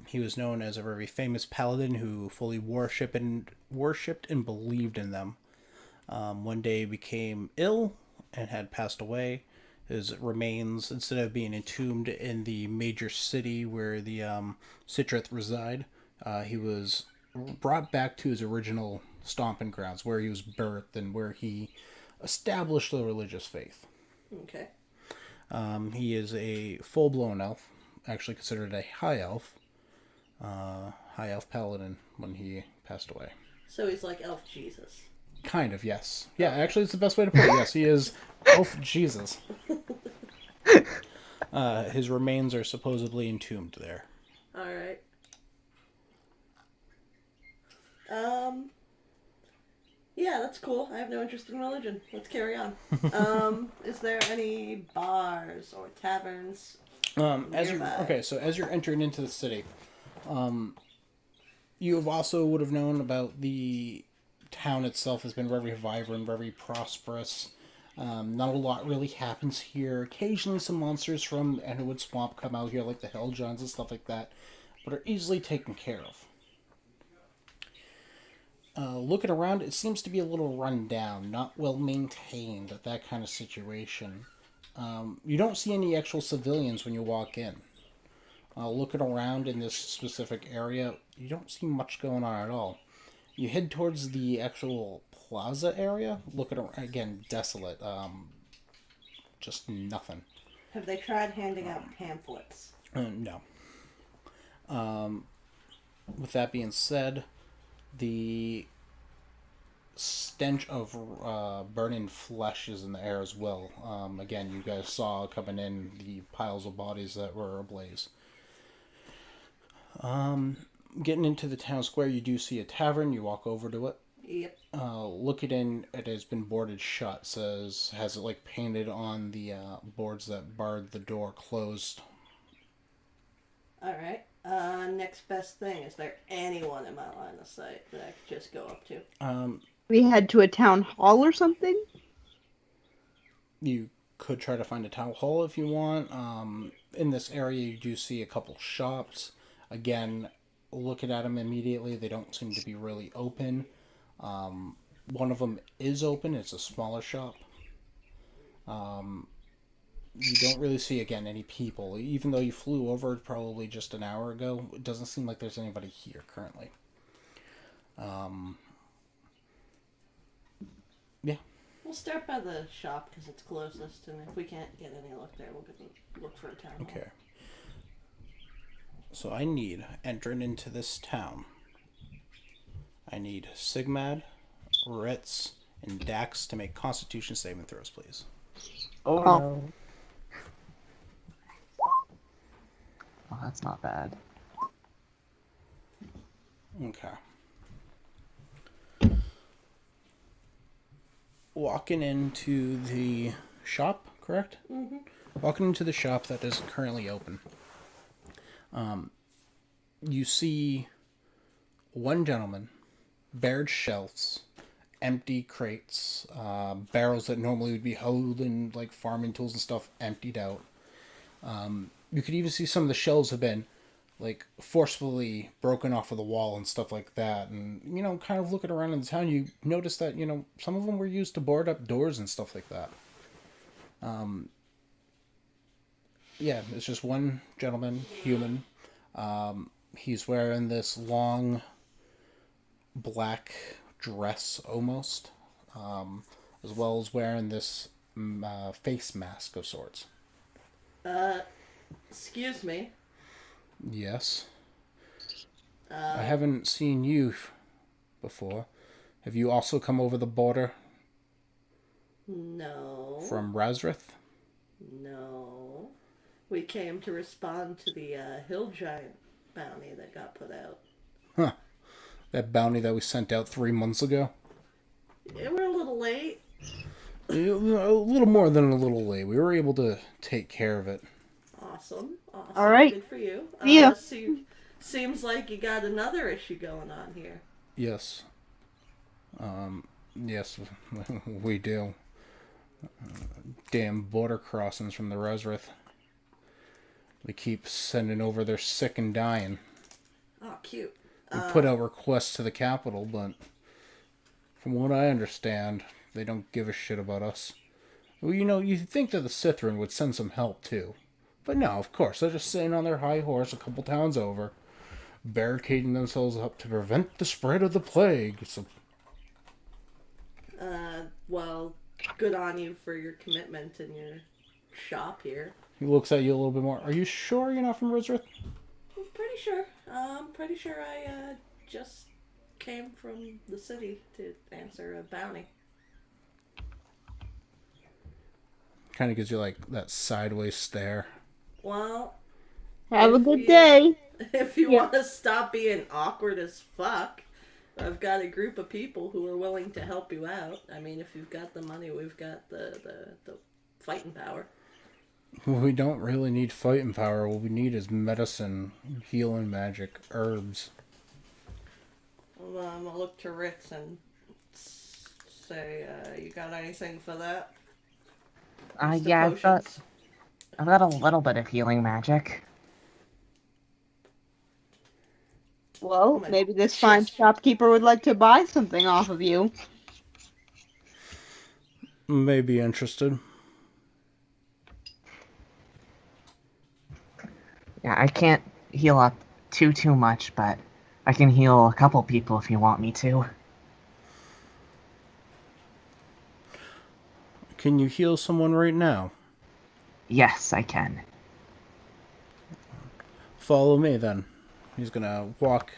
He was known as a very famous paladin who fully worshipped and believed in them. One day became ill and had passed away. His remains, instead of being entombed in the major city where the Citrith reside, he was brought back to his original stomping grounds, where he was birthed and where he established the religious faith. Okay. He is a full-blown elf, actually considered a high elf paladin when he passed away. So he's like Elf Jesus. Kind of, yes. Yeah, actually, it's the best way to put it. Yes, he is Elf Jesus. His remains are supposedly entombed there. Alright. Yeah, that's cool. I have no interest in religion. Let's carry on. Is there any bars or taverns nearby? As you're entering into the city, you would have known about the town itself has been very vibrant, very prosperous. Not a lot really happens here. Occasionally some monsters from Andowood Swamp come out here, like the Hell Johns and stuff like that, but are easily taken care of. Looking around, it seems to be a little run down, not well maintained, that kind of situation. You don't see any actual civilians when you walk in. Looking around in this specific area, you don't see much going on at all. You head towards the actual plaza area, looking around, again, desolate. Just nothing. Have they tried handing out pamphlets? No. With that being said, the stench of burning flesh is in the air as well. Again, you guys saw coming in the piles of bodies that were ablaze. Getting into the town square, you do see a tavern. You walk over to it. Yep. Looking in, it has been boarded shut. Has it like painted on the boards that barred the door closed. Alright. Next best thing. Is there anyone in my line of sight that I could just go up to? We head to a town hall or something? You could try to find a town hall if you want. In this area, you do see a couple shops. Again, looking at them immediately, they don't seem to be really open. One of them is open. It's a smaller shop. You don't really see, again, any people. Even though you flew over it probably just an hour ago, it doesn't seem like there's anybody here currently. Yeah. We'll start by the shop because it's closest, and if we can't get any luck there, we'll look for a town hall. Okay. So I need, entering into this town, I need Sigmad, Ritz, and Dax to make Constitution saving throws, please. Oh no. Oh, that's not bad. Okay. Walking into the shop, correct? Mm-hmm. Walking into the shop that is currently open. You see one gentleman, bared shelves, empty crates, barrels that normally would be holding like farming tools and stuff emptied out. You could even see some of the shells have been like forcefully broken off of the wall and stuff like that. And kind of looking around in the town, you notice that some of them were used to board up doors and stuff like that. Yeah, it's just one gentleman, human. He's wearing this long black dress almost, as well as wearing this face mask of sorts. Excuse me. Yes. I haven't seen you before. Have you also come over the border No. from Razrith? No. We came to respond to the hill giant bounty that got put out. Huh. That bounty that we sent out 3 months ago? Yeah, we're a little late. A little more than a little late. We were able to take care of it. Awesome. All right. Good for you. Yeah. Seems like you got another issue going on here. Yes. Yes, we do. Damn border crossings from the Razrith. They keep sending over their sick and dying. Oh, cute. We put out requests to the capital, but from what I understand, they don't give a shit about us. Well, you'd think that the Sithrin would send some help, too. But no, of course, they're just sitting on their high horse a couple towns over, barricading themselves up to prevent the spread of the plague. So, Well, good on you for your commitment and your shop here. he looks at you a little bit more. Are you sure you're not from Rizrith? I'm pretty sure. Pretty sure I just came from the city to answer a bounty. Kind of gives you, like, that sideways stare. Well, Have a if good you- day. If you want to stop being awkward as fuck, I've got a group of people who are willing to help you out. I mean, if you've got the money, we've got the fighting power. We don't really need fighting power. What we need is medicine, healing magic, herbs. Well, I'm gonna look to Ritz and say, you got anything for that? Mr. Yeah, Potions? I've got a little bit of healing magic. Well, my maybe this fine chest. shopkeeper would like to buy something off of you. May be interested. Yeah, I can't heal up too much, but I can heal a couple people if you want me to. Can you heal someone right now? Yes, I can. Follow me then. He's gonna walk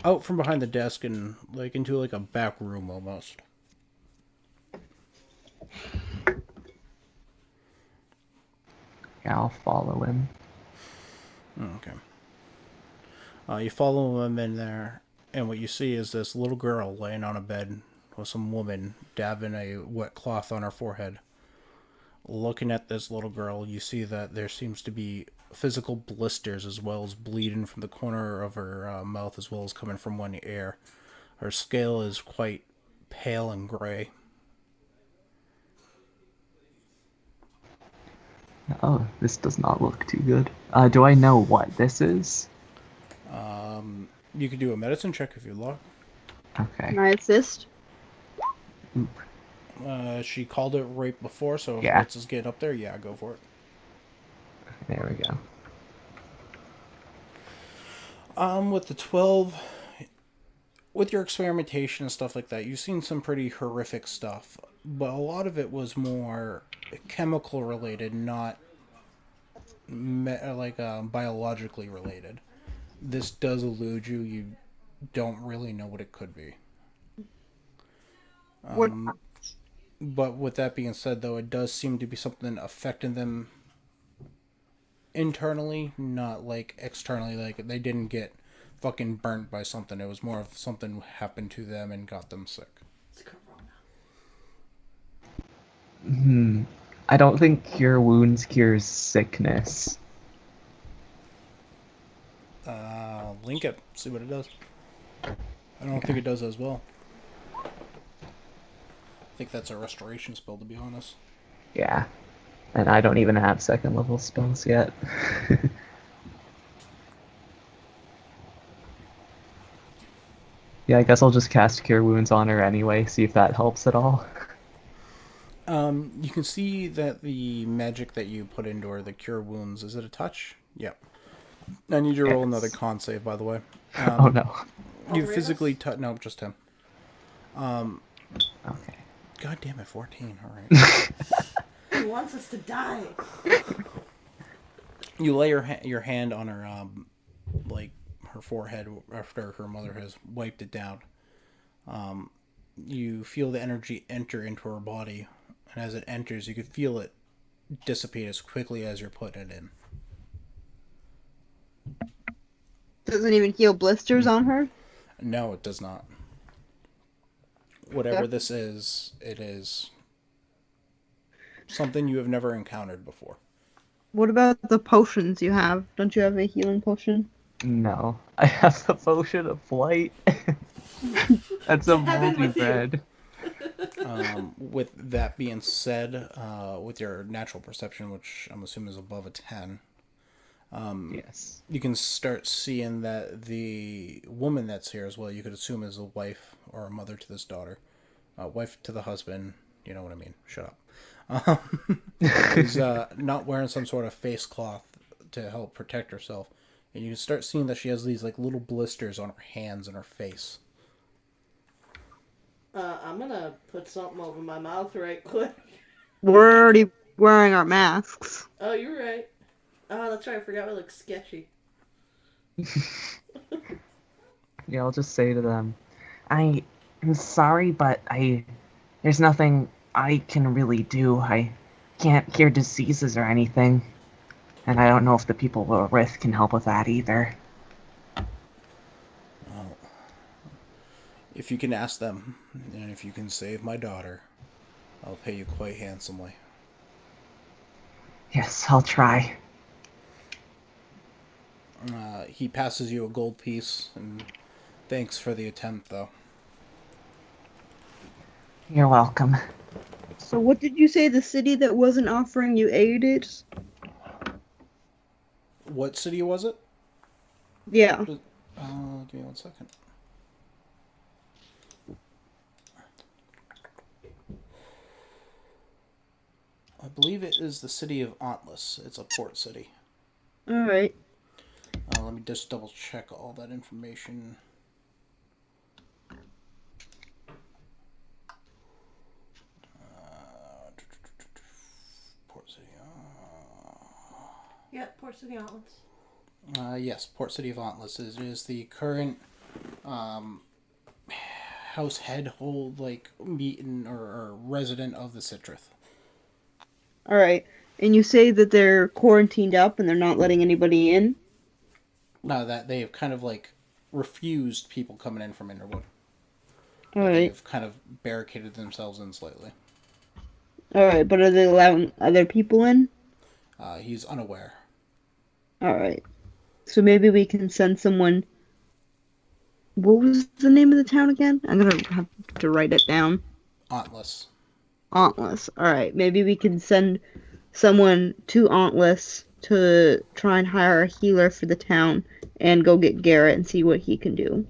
out from behind the desk and into like a back room almost. Yeah, I'll follow him. Okay. You follow him in there, and what you see is this little girl laying on a bed with some woman dabbing a wet cloth on her forehead. Looking at this little girl, you see that there seems to be physical blisters as well as bleeding from the corner of her mouth as well as coming from one ear. Her scale is quite pale and gray. Oh, this does not look too good. Do I know what this is? You could do a medicine check if you like. Okay. Can I assist? She called it right before, so if Yeah. Ritz is getting up there, yeah, go for it. There we go. With the 12, with your experimentation and stuff like that, you've seen some pretty horrific stuff, but a lot of it was more chemical related, not biologically related. This does elude you. You don't really know what it could be. What? But with that being said, though, it does seem to be something affecting them internally, not like externally. Like they didn't get fucking burnt by something. It was more of something happened to them and got them sick. It's Corona. I don't think cure wounds cures sickness. Link it. See what it does. I don't think it does as well. I think that's a restoration spell, to be honest. Yeah. And I don't even have second level spells yet. Yeah, I guess I'll just cast Cure Wounds on her anyway, see if that helps at all. You can see that the magic that you put into her, the cure wounds, is it a touch? Yep. I need you to roll another Yes. con save, by the way. Oh no. All You three of physically us? touch. No, just him. Okay. God damn it, 14. All right. He wants us to die. You lay your hand on her, like her forehead after her mother has wiped it down. You feel the energy enter into her body, and as it enters, you can feel it dissipate as quickly as you're putting it in. Doesn't even heal blisters on her. No, it does not. Whatever this is, it is something you have never encountered before. What about the potions you have? Don't you have a healing potion? No. I have the potion of flight. That's To a heaven moldy with you. bread. With that being said, with your natural perception, which I'm assuming is above a 10, Yes. you can start seeing that the woman that's here as well, you could assume is a wife or a mother to this daughter. Wife to the husband, you know what I mean. Shut up. Is not wearing some sort of face cloth to help protect herself. And you can start seeing that she has these like little blisters on her hands and her face. I'm gonna put something over my mouth right quick. We're already wearing our masks. Oh, you're right. Oh, that's right. I forgot we look sketchy. Yeah, I'll just say to them, I'm sorry, but there's nothing I can really do. I can't cure diseases or anything. And I don't know if the people we're with can help with that either. Well, if you can ask them, and if you can save my daughter, I'll pay you quite handsomely. Yes, I'll try. He passes you a gold piece, and thanks for the attempt, though. You're welcome. So what did you say the city that wasn't offering you aid is? What city was it? Yeah. Give me 1 second. I believe it is the city of Antlus. It's a port city. Alright. Let me just double check all that information. Port City. Yeah, Port City Outlets. Yes, Port City of Antlus is the current house head hold like meeting or resident of the Citrus. Alright. And you say that they're quarantined up and they're not letting anybody in? That they have kind of like refused people coming in from Underwood. Alright. They've kind of barricaded themselves in slightly. Alright, but are they allowing other people in? He's unaware. Alright. So maybe we can send someone. What was the name of the town again? I'm gonna have to write it down. Antlus. Auntless. Alright, maybe we can send someone to Auntless to try and hire a healer for the town and go get Garrett and see what he can do.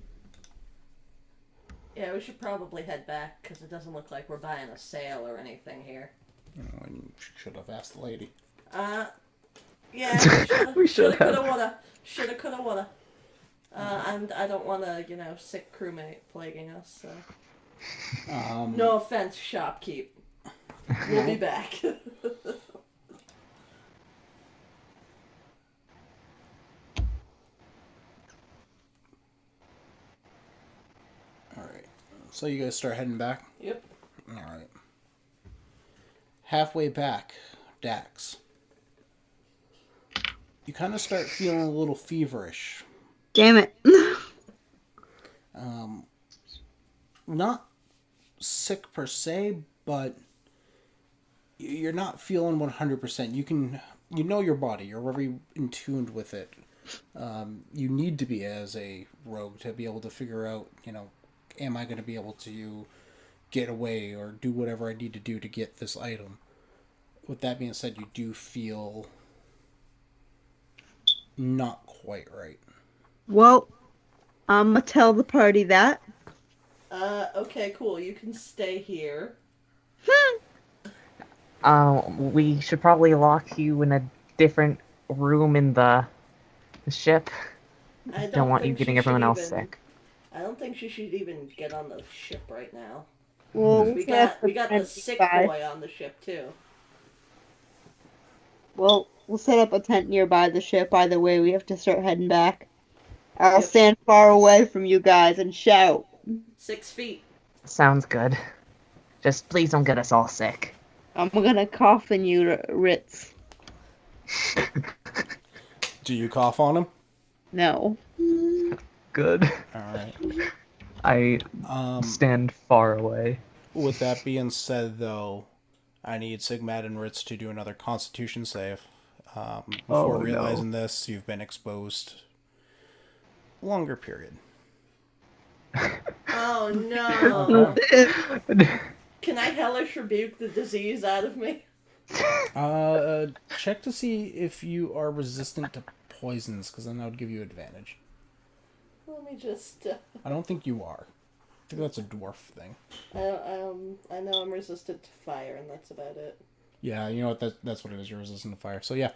Yeah, we should probably head back because it doesn't look like we're buying a sale or anything here. And should have asked the lady. Yeah, We shoulda, should coulda, have. woulda. Shoulda, coulda, woulda. And I don't want a, sick crewmate plaguing us, so. No offense, shopkeep. We'll be back. Alright. So you guys start heading back? Yep. Alright. Halfway back, Dax. You kind of start feeling a little feverish. Damn it. Not sick per se, but you're not feeling 100%. You know your body. You're very in tune with it. You need to be as a rogue to be able to figure out, am I going to be able to get away or do whatever I need to do to get this item. with that being said, you do feel not quite right. Well, I'm gonna tell the party that. Okay, cool. You can stay here. We should probably lock you in a different room in the ship. I Don't want you think getting she should everyone else even. sick. I don't think she should even get on the ship right now. Well, We got the tent sick nearby. boy on the ship too. Well, we'll set up a tent nearby the ship. Either way, we have to start heading back. I'll Yep. stand far away from you guys and shout. 6 feet. Sounds good. Just please don't get us all sick. I'm gonna cough in you, Ritz. Do you cough on him? No. Good. All right. I Um, stand far away. with that being said, though, I need Sigmad and Ritz to do another Constitution save. Before Oh, realizing this, you've been exposed a longer period. Oh no! Can I hellish rebuke the disease out of me? Check to see if you are resistant to poisons, because then that would give you advantage. Let me just. I don't think you are. I think that's a dwarf thing. I know I'm resistant to fire, and that's about it. Yeah, you know what? That's what it is. You're resistant to fire. So yeah.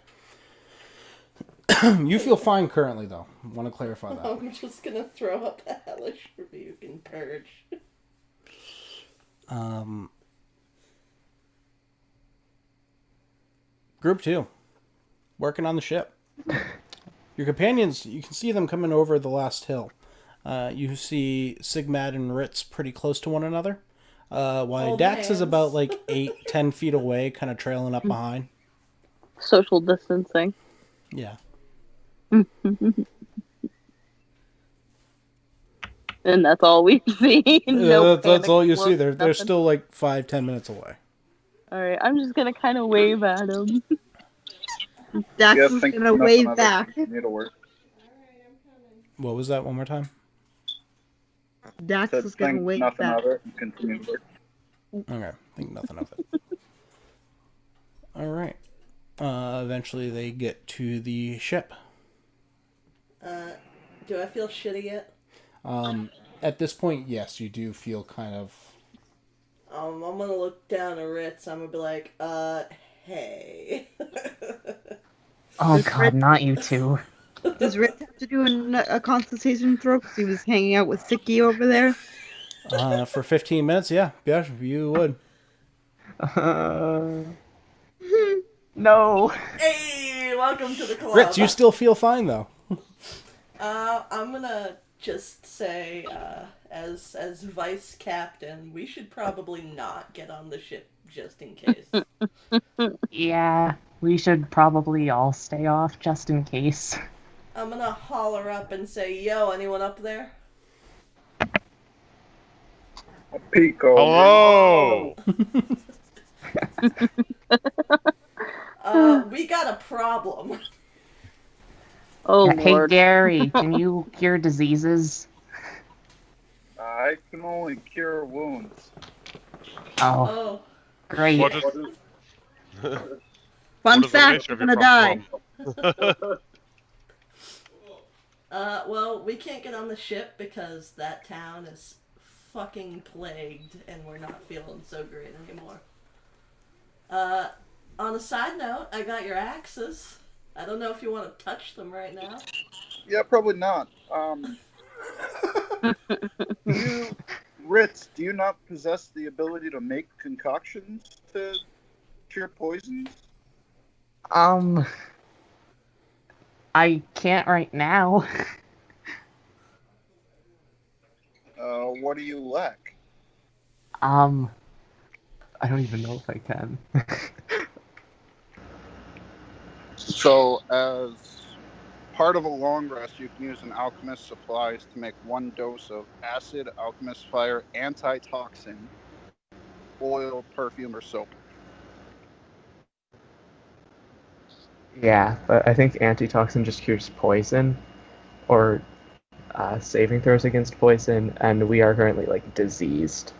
You feel fine currently, though. I want to clarify that. I'm just gonna throw up a hellish rebuke and purge. Group 2. Working on the ship. Your companions, you can see them coming over the last hill. You see Sigmad and Ritz pretty close to one another. While Hold Dax is hands. about like 8-10 feet away, kind of trailing up behind. Social distancing. Yeah. And that's all we see. No That's panic all you float, see. They're nothing. still like 5-10 minutes away. Alright, I'm just gonna kind of wave at him. Dax Yeah, is think gonna nothing wave of it. back. It'll work. What was that? One more time. Dax Said is gonna think wave nothing back. of it and continue to work. Okay. Think nothing of it. All right. Eventually, they get to the ship. Do I feel shitty yet? At this point, yes, you do feel kind of. I'm gonna look down at Ritz. I'm gonna be like, hey. Oh Does god, Ritz- not you two. Does Ritz have to do a constitution throw because he was hanging out with Sicky over there? For 15 minutes, yeah, you would. No. Hey, welcome to the club. Ritz, you still feel fine though. I'm gonna just say, as vice captain, we should probably not get on the ship just in case. Yeah, we should probably all stay off just in case. I'm gonna holler up and say, "Yo, anyone up there?" Pico. Hello. We got a problem. Oh, Hey Lord. Gary, can you cure diseases? I can only cure wounds. Oh, Oh, great. What is, Fun what is the fact, nature we're of your gonna die. problem? well, we can't get on the ship because that town is fucking plagued and we're not feeling so great anymore. On a side note, I got your axes. I don't know if you want to touch them right now. Yeah, probably not. Ritz, do you not possess the ability to make concoctions to cure poisons? I can't right now. What do you lack? I don't even know if I can. So, as part of a long rest, you can use an alchemist's supplies to make 1 dose of acid, alchemist fire, antitoxin, oil, perfume, or soap. Yeah, but I think antitoxin just cures poison, or saving throws against poison, and we are currently like diseased.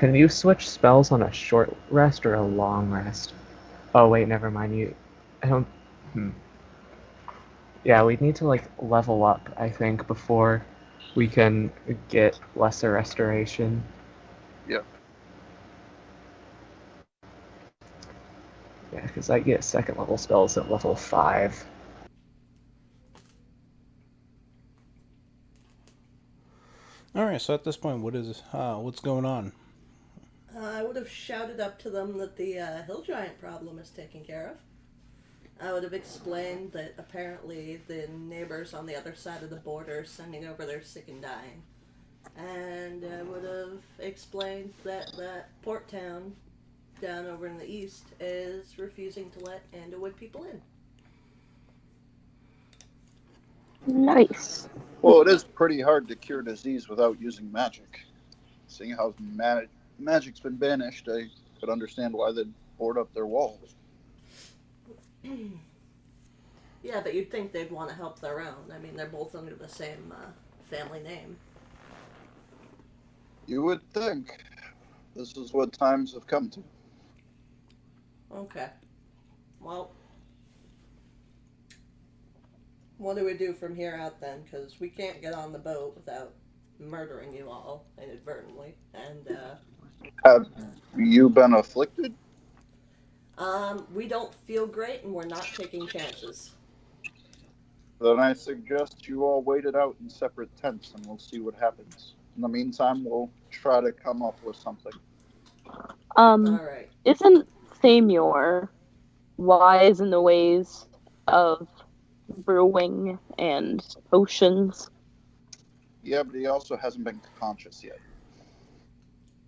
Can you switch spells on a short rest or a long rest? Oh wait, never mind. I don't. Yeah, we need to like level up, I think, before we can get lesser restoration. Yeah. Yeah, because I get second level spells at level 5. All right. So at this point, what's going on? I would have shouted up to them that the hill giant problem is taken care of. I would have explained that apparently the neighbors on the other side of the border are sending over their sick and dying. And I would have explained that port town down over in the east is refusing to let Andowood people in. Nice. Well, it is pretty hard to cure disease without using magic. Seeing how magic's been banished, I could understand why they'd board up their walls. Yeah, but you'd think they'd want to help their own. I mean, they're both under the same family name. You would think. This is what times have come to. Okay. Well, what do we do from here out then? Because we can't get on the boat without murdering you all inadvertently. And, Have you been afflicted? we don't feel great and we're not taking chances. Then I suggest you all wait it out in separate tents and we'll see what happens. In the meantime, we'll try to come up with something. Alright. Isn't Thamur wise in the ways of brewing and potions? Yeah, but he also hasn't been conscious yet.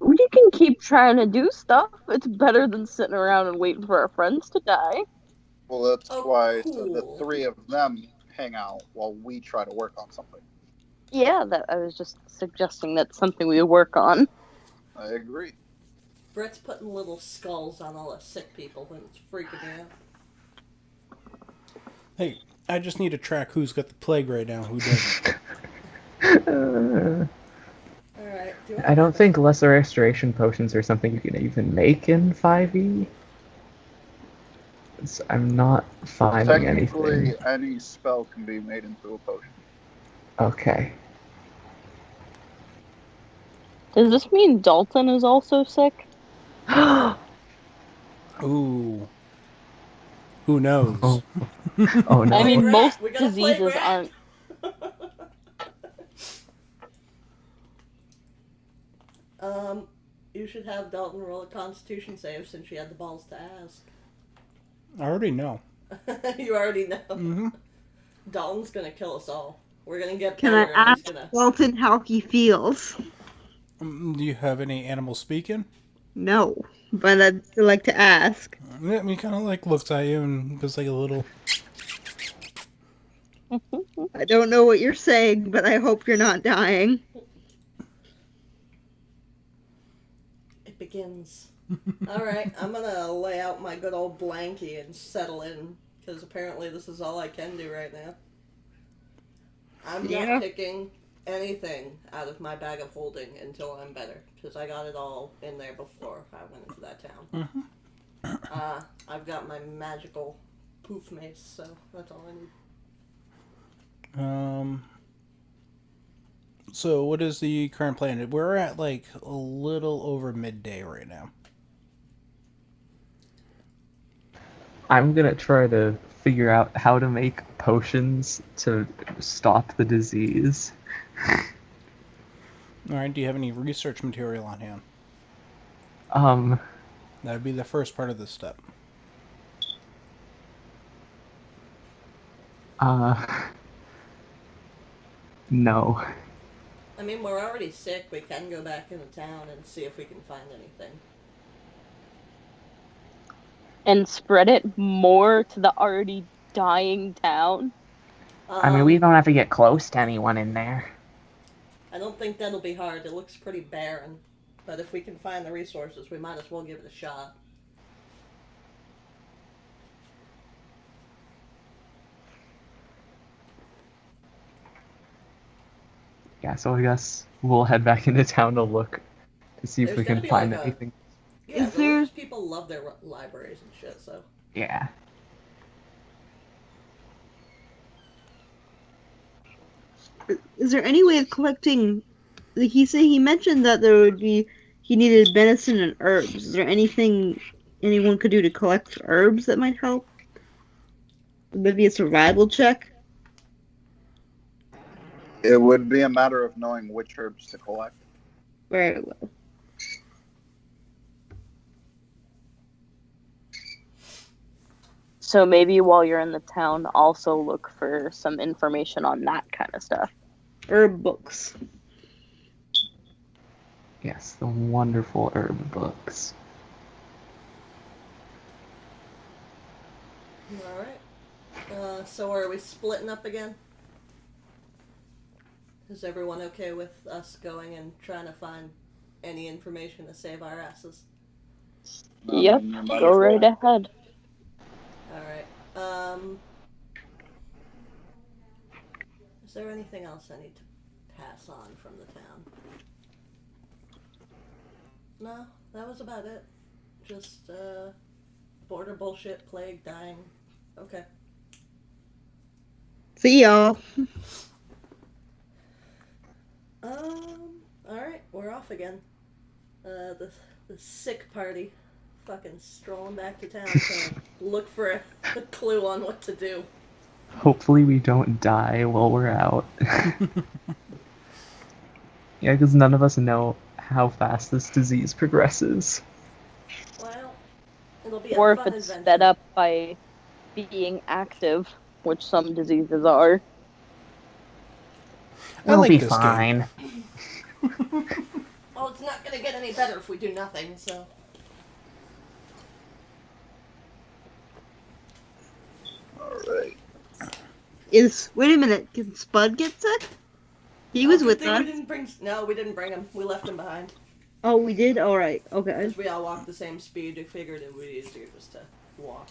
We can keep trying to do stuff. It's better than sitting around and waiting for our friends to die. Well, that's Oh, why I said cool. the three of them hang out while we try to work on something. Yeah, that I was just suggesting that's something we work on. I agree. Brett's putting little skulls on all the sick people and it's freaking me out. Hey, I just need to track who's got the plague right now. Who doesn't? Alright. I don't think lesser restoration potions are something you can even make in 5e. I'm not finding Technically, anything. any spell can be made into a potion. Okay. Does this mean Dalton is also sick? Ooh. Who knows? Oh no. I mean, Rat, most we got a plague diseases rat. aren't. You should have Dalton roll a Constitution save since she had the balls to ask. I already know. You already know. Mm-hmm. Dalton's gonna kill us all. We're gonna get Can I better and he's ask gonna. Walton how he feels? Do you have any animal speaking? No, but I'd still like to ask. Yeah, he kind of like looks at you and goes like a little. I don't know what you're saying, but I hope you're not dying. It begins. Alright, I'm gonna lay out my good old blankie and settle in, because apparently this is all I can do right now. I'm Yeah. not picking anything out of my bag of holding until I'm better, because I got it all in there before I went into that town. I've got my magical poof mace, so that's all I need. So what is the current plan? We're at like a little over midday right now. I'm gonna try to figure out how to make potions to stop the disease. All right. Do you have any research material on hand? That would be the first part of this step. No. I mean, we're already sick. We can go back into town and see if we can find anything. And spread it more to the already dying town. I mean, we don't have to get close to anyone in there. I don't think that'll be hard. It looks pretty barren. But if we can find the resources, we might as well give it a shot. Yeah, so I guess we'll head back into town to look to see if There's we gotta can be find like a anything. yeah. Is The there- religious people love their libraries and shit. So Yeah. Is there any way of collecting? He mentioned that he needed medicine and herbs. Is there anything anyone could do to collect herbs that might help? Maybe a survival check. It would be a matter of knowing which herbs to collect. Very well. So maybe while you're in the town, also look for some information on that kind of stuff. Herb books. Yes, the wonderful herb books. all right. So are we splitting up again? Is everyone okay with us going and trying to find any information to save our asses? Yep, You might go as well. right ahead. All right. Is there anything else I need to pass on from the town? No, that was about it. Just border bullshit, plague, dying. Okay. See y'all. All right, we're off again. The sick party, fucking strolling back to town to look for a clue on what to do. Hopefully we don't die while we're out. Yeah, because none of us know how fast this disease progresses. Well, it'll be Or a if fun it's adventure. sped up by being active, which some diseases are. We'll like be this game. fine. Well, it's not gonna get any better if we do nothing. So. All right. Wait a minute, can Spud get sick? He was good with thing us. we didn't bring him. We left him behind. Oh, we did? Alright, okay. Because we all walked the same speed, we figured it would be easier just to walk.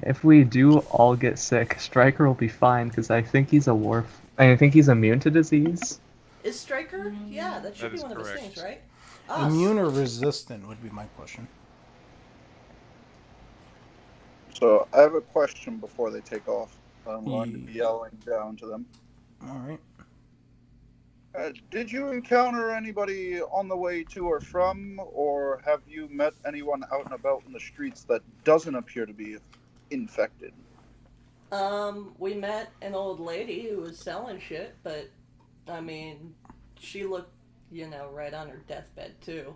If we do all get sick, Stryker will be fine because I think he's I think he's immune to disease. Is Stryker? Yeah, that should That be is one of his correct. things, right? Immune or resistant would be my question. So I have a question before they take off. I'm going to be Yeah. yelling down to them. All right. Did you encounter anybody on the way to or from, or have you met anyone out and about in the streets that doesn't appear to be infected? We met an old lady who was selling shit, but, I mean, she looked, right on her deathbed, too.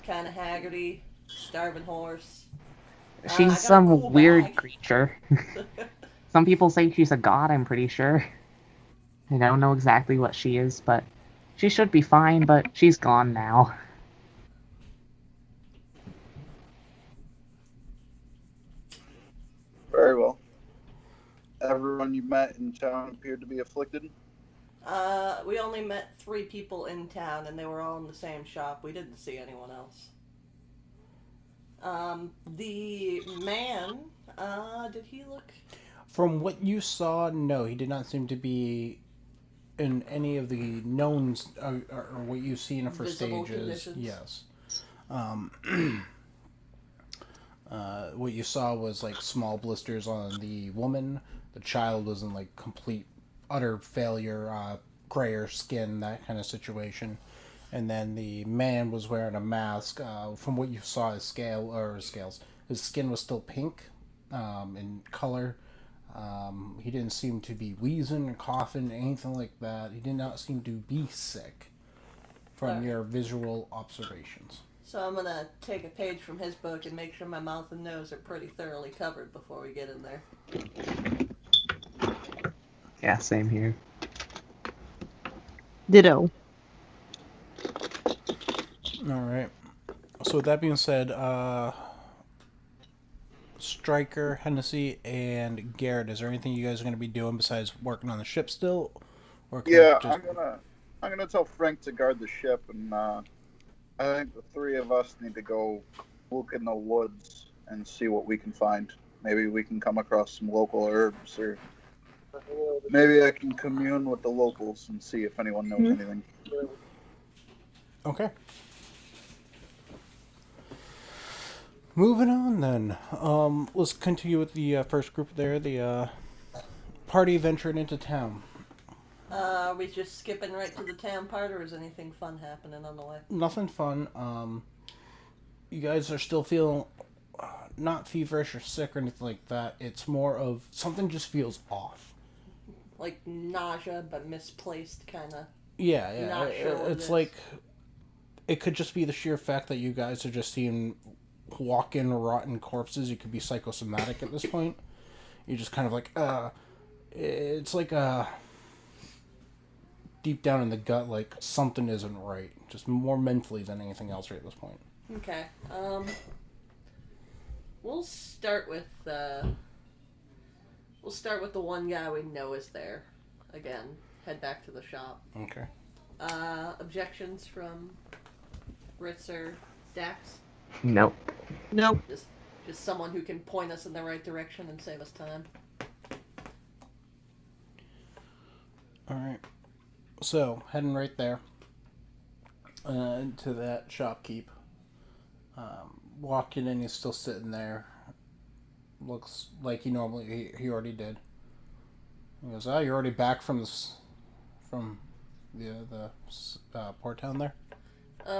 Kind of haggarty, starving horse. I She's got a some cool weird bag. creature. Some people say she's a god, I'm pretty sure. I don't know exactly what she is, but she should be fine, but she's gone now. Very well. Everyone you met in town appeared to be afflicted? We only met 3 people in town, and they were all in the same shop. We didn't see anyone else. The man, did he look? From what you saw, no, he did not seem to be in any of the known or what you've seen for Visible stages. conditions? Yes. What you saw was like small blisters on the woman. The child was in like complete, utter failure, grayer skin, that kind of situation. And then the man was wearing a mask. From what you saw, his scales, his skin was still pink in color. He didn't seem to be wheezing or coughing, anything like that. He did not seem to be sick from your visual observations. So I'm gonna take a page from his book and make sure my mouth and nose are pretty thoroughly covered before we get in there. Yeah, same here. Ditto. All right. So with that being said, Stryker, Hennessy, and Garrett, is there anything you guys are going to be doing besides working on the ship still? Or Yeah, I'm gonna tell Frank to guard the ship, and I think the 3 of us need to go look in the woods and see what we can find. Maybe we can come across some local herbs or Maybe I can commune with the locals and see if anyone knows anything. Okay. Moving on then. Let's continue with the first group there. The party ventured into town. Are we just skipping right to the town part, or is anything fun happening on the way? Nothing fun. You guys are still feeling not feverish or sick or anything like that. It's more of something just feels off. Like nausea, but misplaced, kind of. Yeah. Not sure what It's it is. like it could just be the sheer fact that you guys are just seeing walk-in rotten corpses. You could be psychosomatic at this point. You're just kind of like, it's like deep down in the gut, like something isn't right. Just more mentally than anything else right at this point. Okay. We'll start with the one guy we know is there. Again, head back to the shop. Okay. Objections from Ritz or Dax? Nope. Nope. Just someone who can point us in the right direction and save us time. All right. So heading right there to that shopkeep. Walking in, he's still sitting there. Looks like he already did. He goes, "Oh, you're already back from the port town there."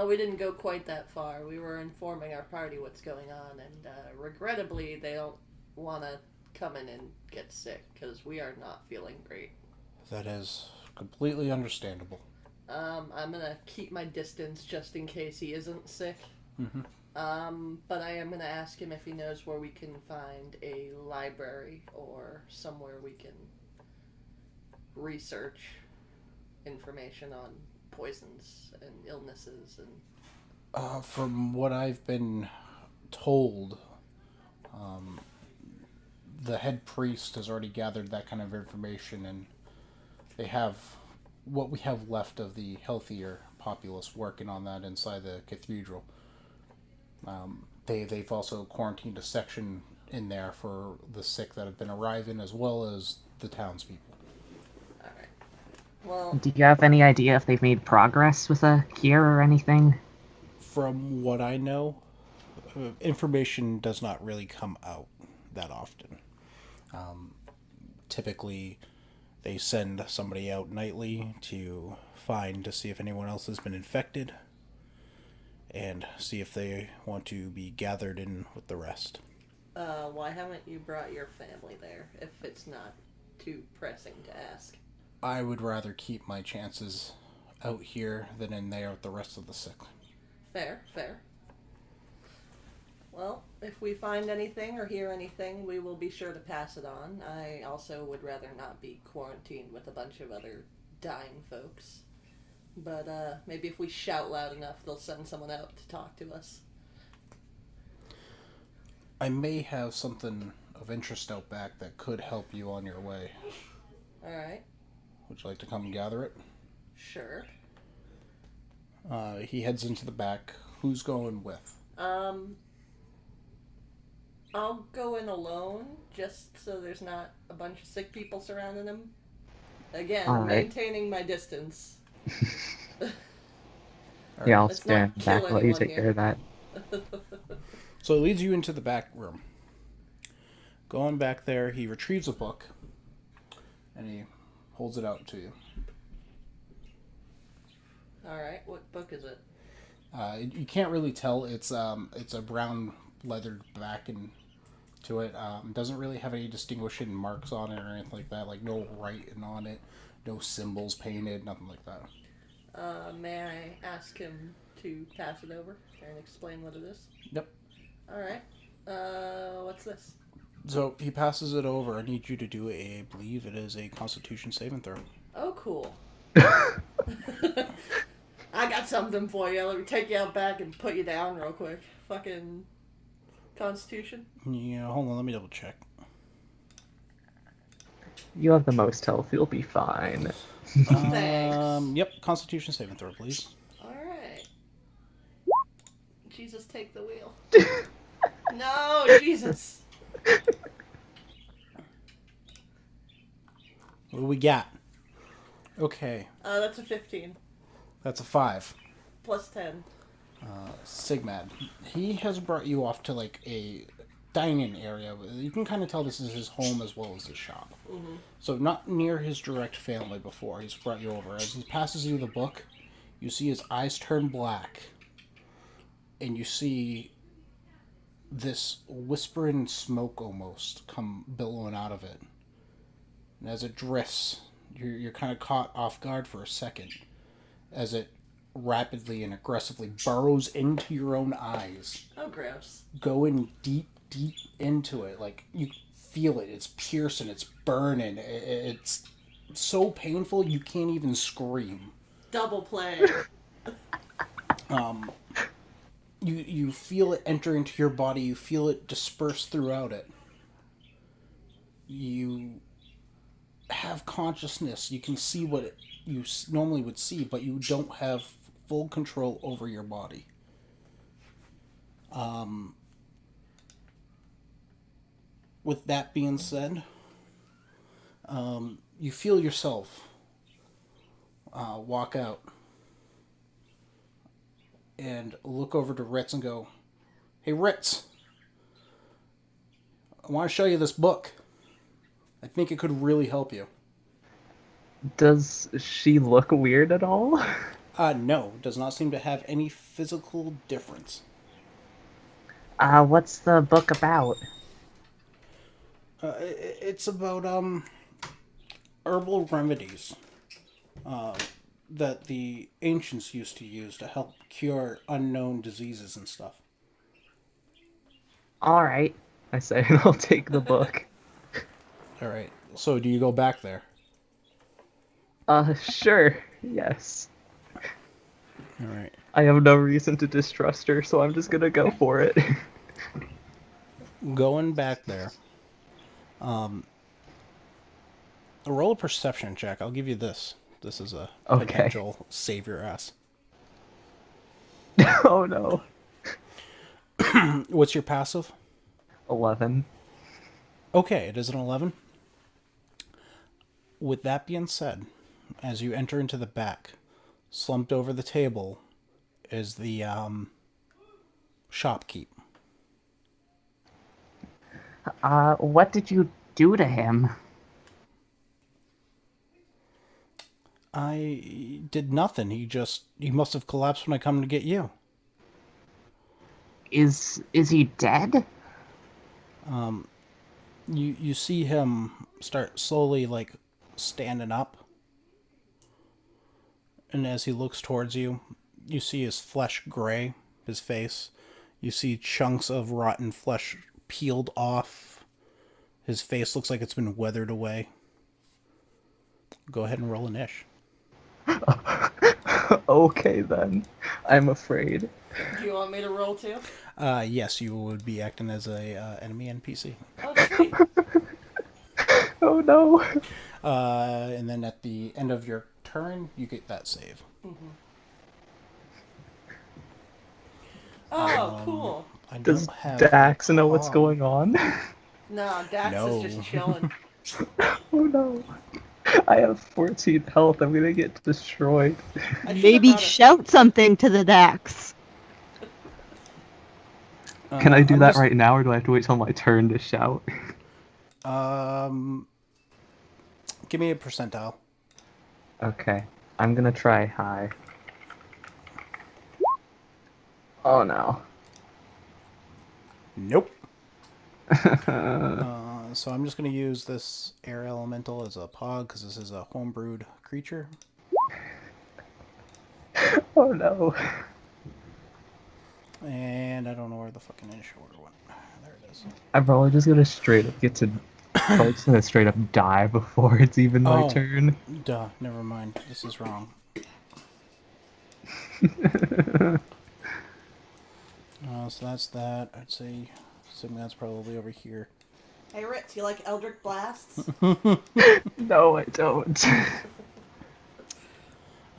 We didn't go quite that far. We were informing our party what's going on, and regrettably, they don't want to come in and get sick because we are not feeling great. That is completely understandable. I'm gonna keep my distance just in case he isn't sick. Mm-hmm. But I am gonna ask him if he knows where we can find a library or somewhere we can research information on poisons and illnesses and From what I've been told, the head priest has already gathered that kind of information, and they have what we have left of the healthier populace working on that inside the cathedral. They've also quarantined a section in there for the sick that have been arriving, as well as the townspeople. all right. Well, Do you have any idea if they've made progress with a cure or anything? From what I know, information does not really come out that often. Typically, they send somebody out nightly to see if anyone else has been infected and see if they want to be gathered in with the rest. why haven't you brought your family there if it's not too pressing to ask? I would rather keep my chances out here than in there with the rest of the sick. Fair. Well, if we find anything or hear anything, we will be sure to pass it on. I also would rather not be quarantined with a bunch of other dying folks. But maybe if we shout loud enough, they'll send someone out to talk to us. I may have something of interest out back that could help you on your way. Alright, Would you like to come and gather it? sure. He heads into the back. Who's going with? I'll go in alone, just so there's not a bunch of sick people surrounding him. Again, All right. maintaining my distance. Yeah, I'll Let's stand not kill back while you anyone take here. care of that. So it leads you into the back room. Going back there, he retrieves a book and he holds it out to you. Alright, what book is it? You can't really tell. It's a brown leathered back and to it. Doesn't really have any distinguishing marks on it or anything like that. Like no writing on it, no symbols painted, nothing like that. May I ask him to pass it over and explain what it is? Yep. Alright. What's this? So he passes it over. I need you to do I believe it is a Constitution saving throw. Oh, cool. I got something for you. Let me take you out back and put you down real quick. Fucking Constitution. Yeah, hold on. Let me double check. You have the most health, you'll be fine. Thanks. Yep. Constitution saving throw, please. Alright. Jesus, take the wheel. No, Jesus. What do we got? Okay, That's a 15 that's a 5. plus 10. Sigmad. He has brought you off to like a dining area. You can kind of tell this is his home as well as his shop. So not near his direct family before. He's brought you over. As he passes you the book, you see his eyes turn black. And you see this whispering smoke almost come billowing out of it. And as it drifts, you're kind of caught off guard for a second. As it rapidly and aggressively burrows into your own eyes. Oh, gross. Going deep into it. Like, you feel it. It's piercing. It's burning. It's so painful you can't even scream. Double play. You feel it enter into your body. You feel it disperse throughout it. You have consciousness. You can see what you normally would see, but you don't have full control over your body. With that being said, you feel yourself walk out and look over to Ritz and go, "Hey, Ritz, I want to show you this book. I think it could really help you." Does she look weird at all? No, does not seem to have any physical difference. What's the book about? It's about herbal remedies that the ancients used to use to help cure unknown diseases and stuff. All right, I say, and I'll take the book. All right. So, do you go back there? Sure, yes. All right. I have no reason to distrust her, so I'm just gonna go for it. Going back there. Roll a perception check. I'll give you this. This is a Okay. potential save your ass. Oh no. What's your passive? 11. Okay, it is an 11. With that being said, as you enter into the back, slumped over the table is the shopkeep. What did you do to him? I did nothing. He must have collapsed when I come to get you. Is he dead? You see him start slowly like standing up. And as he looks towards you, you see his flesh gray, his face. You see chunks of rotten flesh peeled off. His face looks like it's been weathered away. Go ahead and roll an ish. Okay then. I'm afraid. Do you want me to roll too? Yes, you would be acting as a enemy NPC. Oh, sweet. Oh no. And then at the end of your turn, you get that save. Oh, cool. I don't Does have Dax a know what's cog. going on? No, Dax No. is just chilling. Oh no. I have 14 health. I'm gonna get destroyed. I should've Maybe brought a- shout something to the Dax. Can I do I'm that just- right now, or do I have to wait till my turn to shout? Give me a percentile. Okay. I'm gonna try high. Oh no. Nope. So I'm just going to use this air elemental as a pog because this is a homebrewed creature. Oh no. And I don't know where the fucking initial order went. There it is. I'm probably just gonna straight up get to. Probably just gonna straight up die before it's even my Oh. turn. Duh, never mind. This is wrong. So that's that. I'd say Sigmad's probably over here. Hey, Ritz, you like Eldritch Blasts? No, I don't.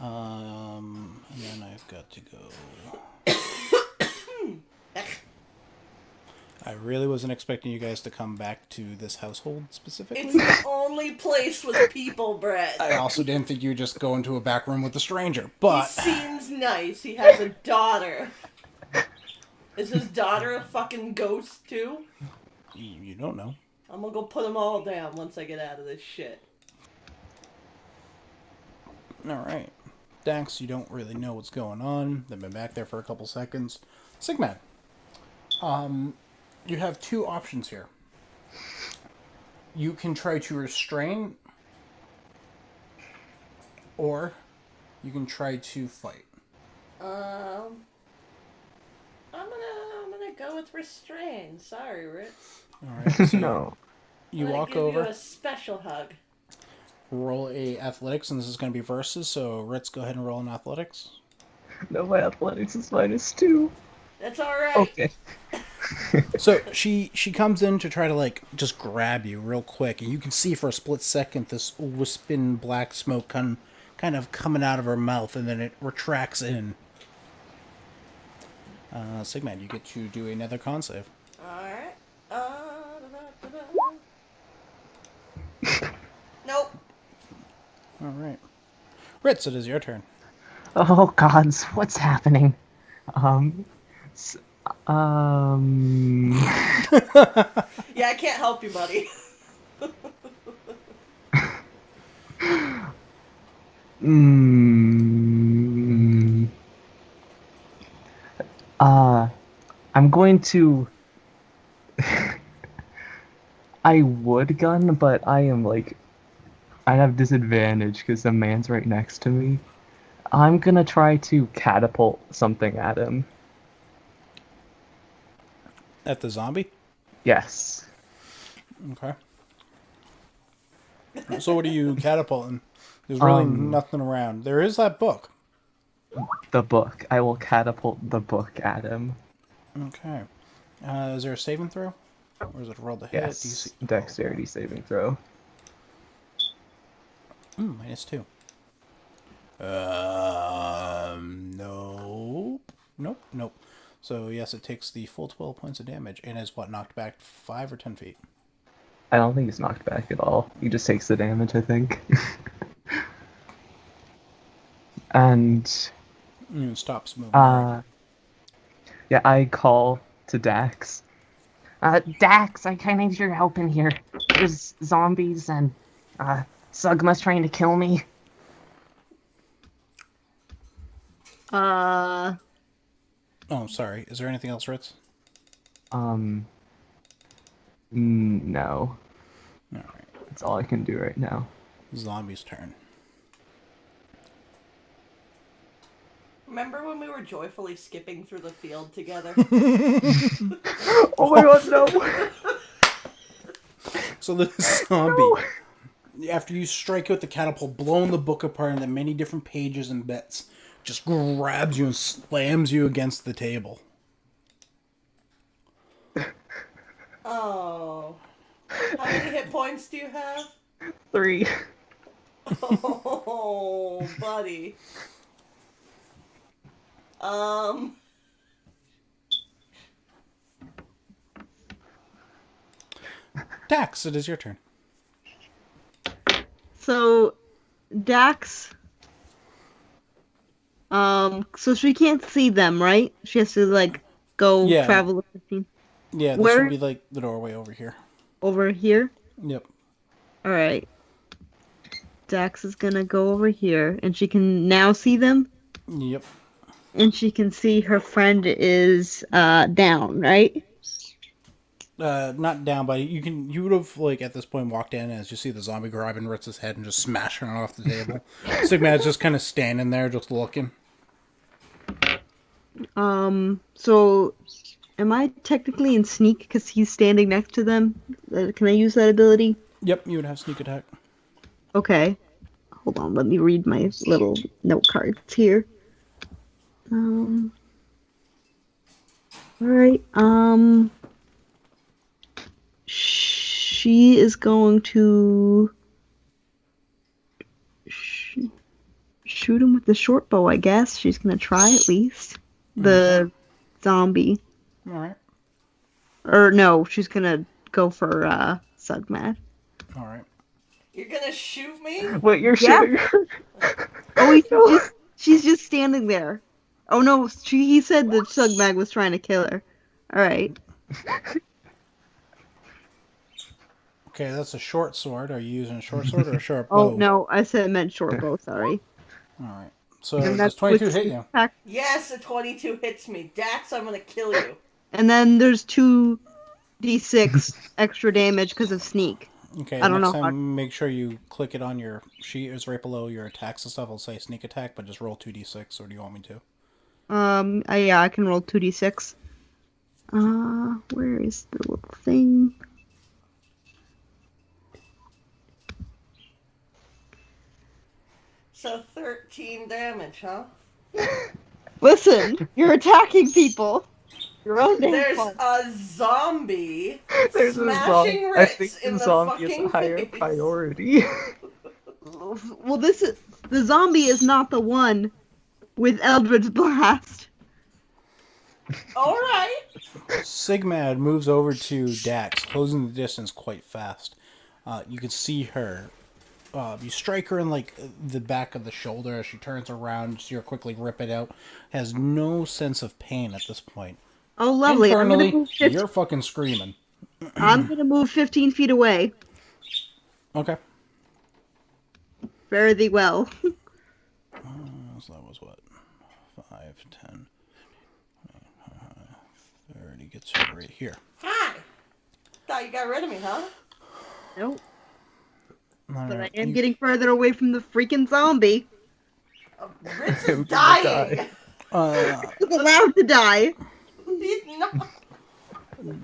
And then I've got to go. I really wasn't expecting you guys to come back to this household specifically. It's the only place with people, Brett. I also didn't think you would just go into a back room with a stranger, He but seems nice. He has a daughter. Is his daughter a fucking ghost too? you don't know. I'm gonna go put them all down once I get out of this shit. Alright. Dax, you don't really know what's going on. They've been back there for a couple seconds. Sigmad, you have two options here. You can try to restrain, or you can try to fight. I'm gonna go with restrain. Sorry, Ritz. Alright, so No. you I'm gonna walk give over, you a special hug. roll a athletics, and this is going to be versus, so Ritz, go ahead and roll an athletics. No, my athletics is -2. That's all right. Okay. So she comes in to try to like just grab you real quick, and you can see for a split second this wisping black smoke kind of coming out of her mouth, and then it retracts in. Sigmad, you get to do another con save. All right. Nope. All right, Ritz, it is your turn. Oh gods, what's happening? S- Yeah, I can't help you, buddy. mm, I'm going to. I would gun, but I am like. I have disadvantage because the man's right next to me. I'm gonna try to catapult something at him. At the zombie? Yes. Okay. So what are you catapulting? There's really Um, nothing around. There is that book. The book. I will catapult the book at him. Okay. Is there a saving throw? Or is it roll to hit? Yes. DC? Dexterity saving throw. -2. Nope. So yes, it takes the full 12 points of damage and is knocked back 5 or 10 feet. I don't think he's knocked back at all. He just takes the damage, I think. And Stops moving. Right? yeah, I call to Dax. Dax, I kinda need your help in here. There's zombies and, Sugma's trying to kill me. Oh, sorry. Is there anything else, Ritz? No. Alright. That's all I can do right now. Zombie's turn. Remember when we were joyfully skipping through the field together? Oh my god, no! So the zombie, after you strike out the catapult, blowing the book apart into many different pages and bits, just grabs you and slams you against the table. Oh. How many hit points do you have? 3. Oh, buddy. Dax, it is your turn. So, Dax. So she can't see them, right? She has to like go Yeah. travel 15 Yeah, this Where- would be like the doorway over here. over here. Yep. All right. Dax is gonna go over here, and she can now see them, Yep. and she can see her friend is down, right? Not down, but you would have like at this point walked in as you see the zombie grabbing Ritz's head and just smashing it off the table. Sigmad's just kind of standing there, just looking. So am I technically in sneak because he's standing next to them? Can I use that ability? Yep, you would have sneak attack. Okay. Hold on, let me read my little note cards here. Alright, she is going to shoot him with the short bow, I guess. She's gonna try at least. The zombie. All right. Or no, she's gonna go for Sugmad. All right. You're gonna shoot me? Wait, you're Yeah. shooting her? Oh, No. she's just standing there. Oh no, he said that Sugmag was trying to kill her. Alright. Okay, that's a short sword. Are you using a short sword or a short Oh bow? no, I said meant short bow, sorry. All right. So And does that's 22 with hit sneak you? attack. Yes, a 22 hits me. Dax, I'm gonna kill you. And then there's 2d6 extra damage because of sneak. Okay, I don't next know time make sure you click it on your sheet. It's right below your attacks and stuff. It'll say sneak attack, but just roll 2d6, or do you want me to? Yeah, I can roll 2d6. Where is the little thing? So 13 damage, huh? Listen, you're attacking people. Your own damn There's fault. a zombie There's a smashing zombie. I think Ritz in the the zombie is a fucking higher face. priority. Well, the zombie is not the one with Eldritch Blast. Alright. Sigmad moves over to Dax, closing the distance quite fast. You can see her. You strike her in like the back of the shoulder as she turns around. So you quickly rip it out. Has no sense of pain at this point. Oh, lovely. Internally, you're fucking screaming. I'm gonna move 15 feet away. Okay. Fare thee well. So that was what? 5, 10, 30 gets her right here. Hi. Thought you got rid of me, huh? Nope. All But I right, am getting further away from the freaking zombie. Ritz I'm is gonna dying. die. He's allowed to die. He's not.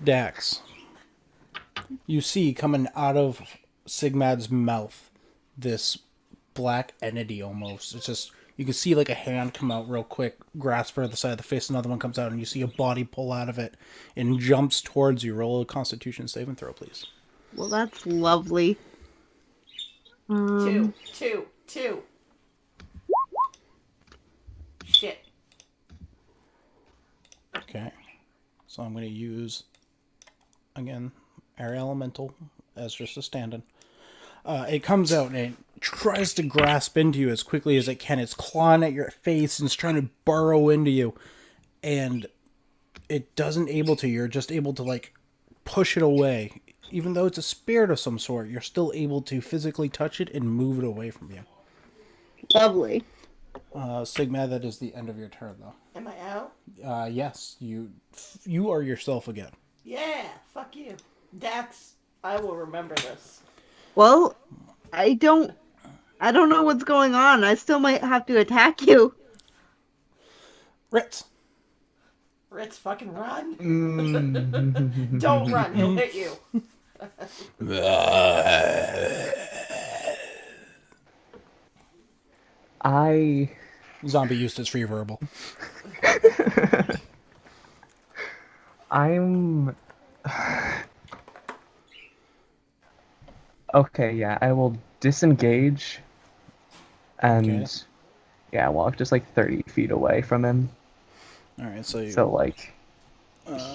Dax. You see coming out of Sigmad's mouth this black entity almost. It's just, you can see like a hand come out real quick, grasp her at the side of the face, another one comes out, and you see a body pull out of it and jumps towards you. Roll a Constitution saving throw, please. Well, that's lovely. Two. Shit. Okay. So I'm going to use, again, Air Elemental as just a stand-in. It comes out and it tries to grasp into you as quickly as it can. It's clawing at your face and it's trying to burrow into you. And it doesn't able to. You're just able to, like, push it away. Even though it's a spirit of some sort, you're still able to physically touch it and move it away from you. Lovely. Sigma, that is the end of your turn, though. Am I out? Yes, you are yourself again. Yeah, fuck you. Dax, I will remember this. Well, I don't know what's going on. I still might have to attack you. Ritz. Ritz, fucking run. Mm. Don't run, he'll hit you. Zombie used its free verbal. I'm... Okay, yeah, I will disengage and Okay. yeah, walk just like 30 feet away from him. Alright, so you... So like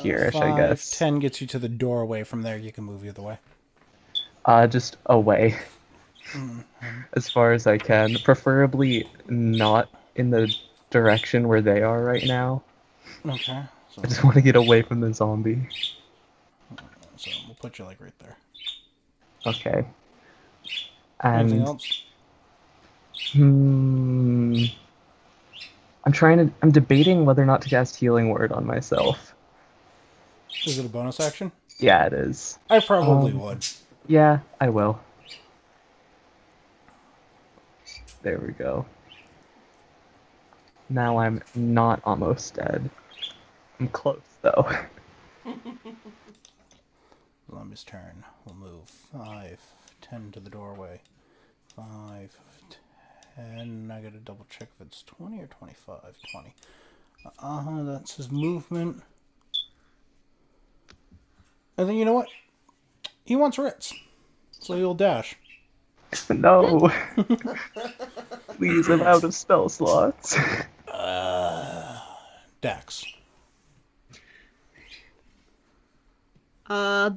here-ish, I 5, guess. 10 gets you to the doorway. From there, you can move either way. Just away. As far as I can. Preferably not in the direction where they are right now. Okay. So, I just want to get away from the zombie. so we'll put you, like, right there. Okay. Anything And else? I'm debating whether or not to cast Healing Word on myself. Is it a bonus action? Yeah, it is. I probably would. Yeah, I will. There we go. Now I'm not almost dead. I'm close, though. Zombie's turn. We'll move 5, 10 to the doorway. 5, 10. I gotta double check if it's 20 or 25. 20. That's his movement. And then, you know what? He wants Ritz. So he'll dash. No! Please, I'm out of spell slots. Dax.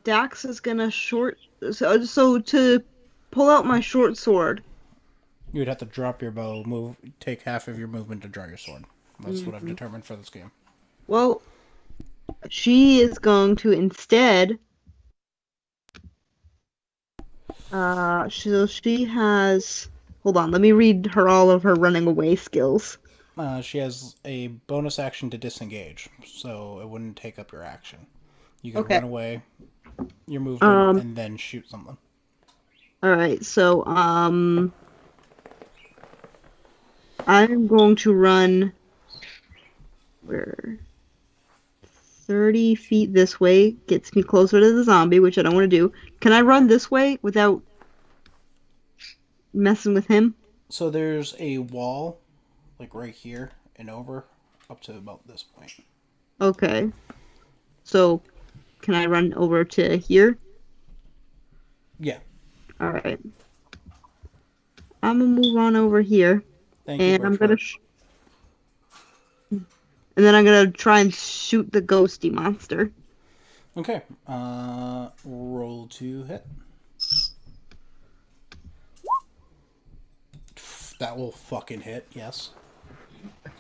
Dax is gonna so to pull out my short sword. You would have to drop your bow, take half of your movement to draw your sword. That's what I've Mhm. determined for this game. Well, she is going to instead. She has. Hold on, let me read her all of her running away skills. She has a bonus action to disengage, so it wouldn't take up your action. You could Okay. run away, your movement, Um. and then shoot something. All right. So I'm going to run. Where? 30 feet this way gets me closer to the zombie, which I don't want to do. Can I run this way without messing with him? So there's a wall, like right here and over, up to about this point. Okay. So, can I run over to here? Yeah. Alright. I'm gonna move on over here. Thank you, And I'm gonna. Birchbark. And then I'm gonna try and shoot the ghosty monster. Okay. Roll to hit. That will fucking hit, yes.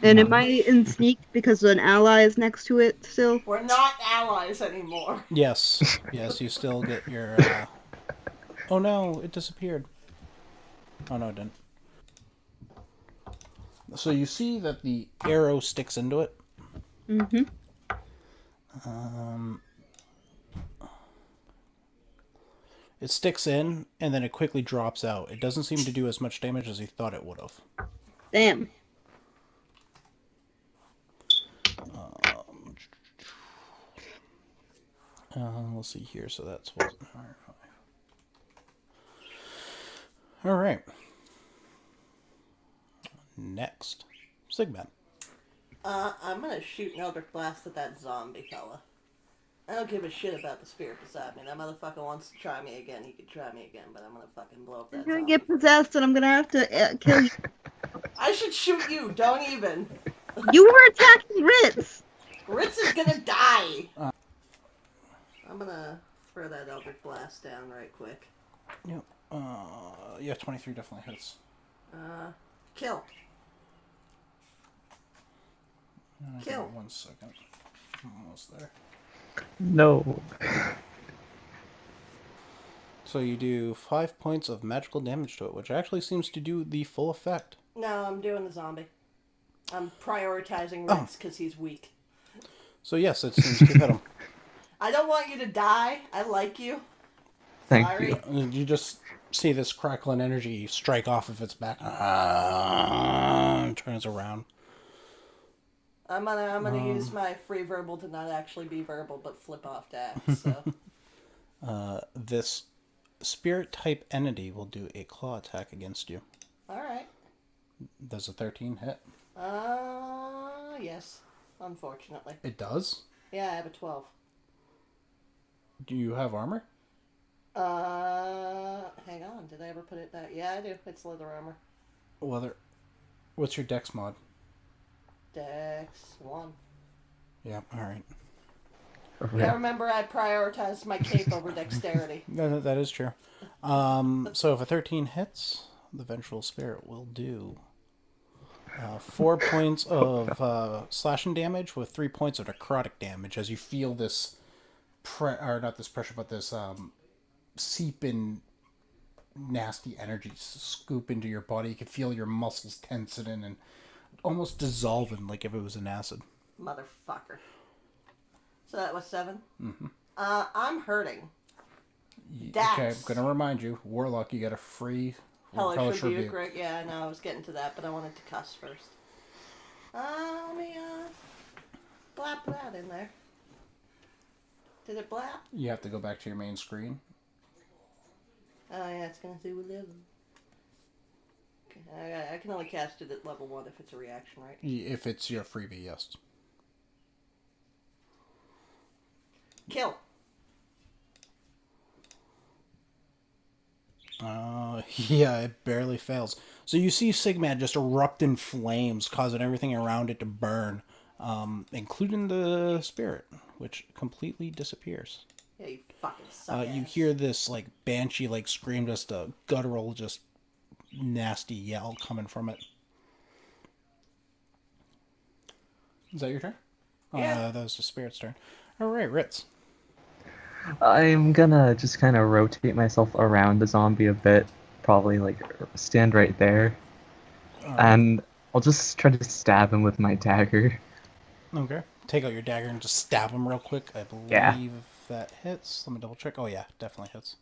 And am I in sneak because an ally is next to it still? We're not allies anymore. Yes. Yes, you still get your, Oh no, it disappeared. Oh no, it didn't. So you see that the arrow sticks into it. Mm-hmm. It sticks in, and then it quickly drops out. It doesn't seem to do as much damage as he thought it would have. Damn. Let's see here. So that's what. All right. Next, Sigmund. I'm gonna shoot an Eldritch Blast at that zombie fella. I don't give a shit about the spirit beside me. That motherfucker wants to try me again. He can try me again, but I'm gonna fucking blow up that I'm gonna zombie. get possessed and I'm gonna have to kill you. I should shoot you. Don't even. You were attacking Ritz! Ritz is gonna die. I'm gonna throw that Eldritch Blast down right quick. Yep. Yeah, 23 definitely hits. Kill. Give Kill. it 1 second. I'm almost there. No. So you do 5 points of magical damage to it, which actually seems to do the full effect. No, I'm doing the zombie. I'm prioritizing Ritz because he's weak. So yes, it seems to hit him. I don't want you to die. I like you. Thank Sorry. you. And you just see this crackling energy strike off of its back. Turns around. I'm gonna use my free verbal to not actually be verbal, but flip off Dax. So. This spirit type entity will do a claw attack against you. All right. Does a 13 hit? Yes. Unfortunately. It does? Yeah, I have a 12. Do you have armor? Hang on. Did I ever put it back? Yeah, I do. It's leather armor. What's your dex mod? Dex 1. Yeah, alright. Yeah, remember I prioritized my cape over dexterity. That is true. So if a 13 hits, the vengeful spirit will do 4 points of slashing damage with 3 points of necrotic damage as you feel this, not this pressure, but this seep in nasty energy scoop into your body. You can feel your muscles tensing and almost dissolving like if it was an acid. Motherfucker. So that was 7? Mm-hmm. I'm hurting. Dax. Okay, I'm going to remind you, Warlock, you got a free Hellish Rebuke, right? Yeah, I know, I was getting to that, but I wanted to cuss first. Let me, blap that in there. Did it blap? You have to go back to your main screen. Oh, yeah, it's gonna do 11. Okay, I can only cast it at level 1 if it's a reaction, right? If it's your freebie, yes. Kill. Yeah, it barely fails. So you see Sigmad just erupt in flames, causing everything around it to burn, including the spirit, which completely disappears. Yeah, you fucking suck You ass. hear this like banshee like scream, just a guttural, just nasty yell coming from it. Is that your turn? Yeah. That was the spirit's turn. All right, Ritz. I'm gonna just kind of rotate myself around the zombie a bit, probably like stand right there, All right. and I'll just try to stab him with my dagger. Okay. Take out your dagger and just stab him real quick. I Yeah. believe that hits. Let me double check. Oh yeah, definitely hits.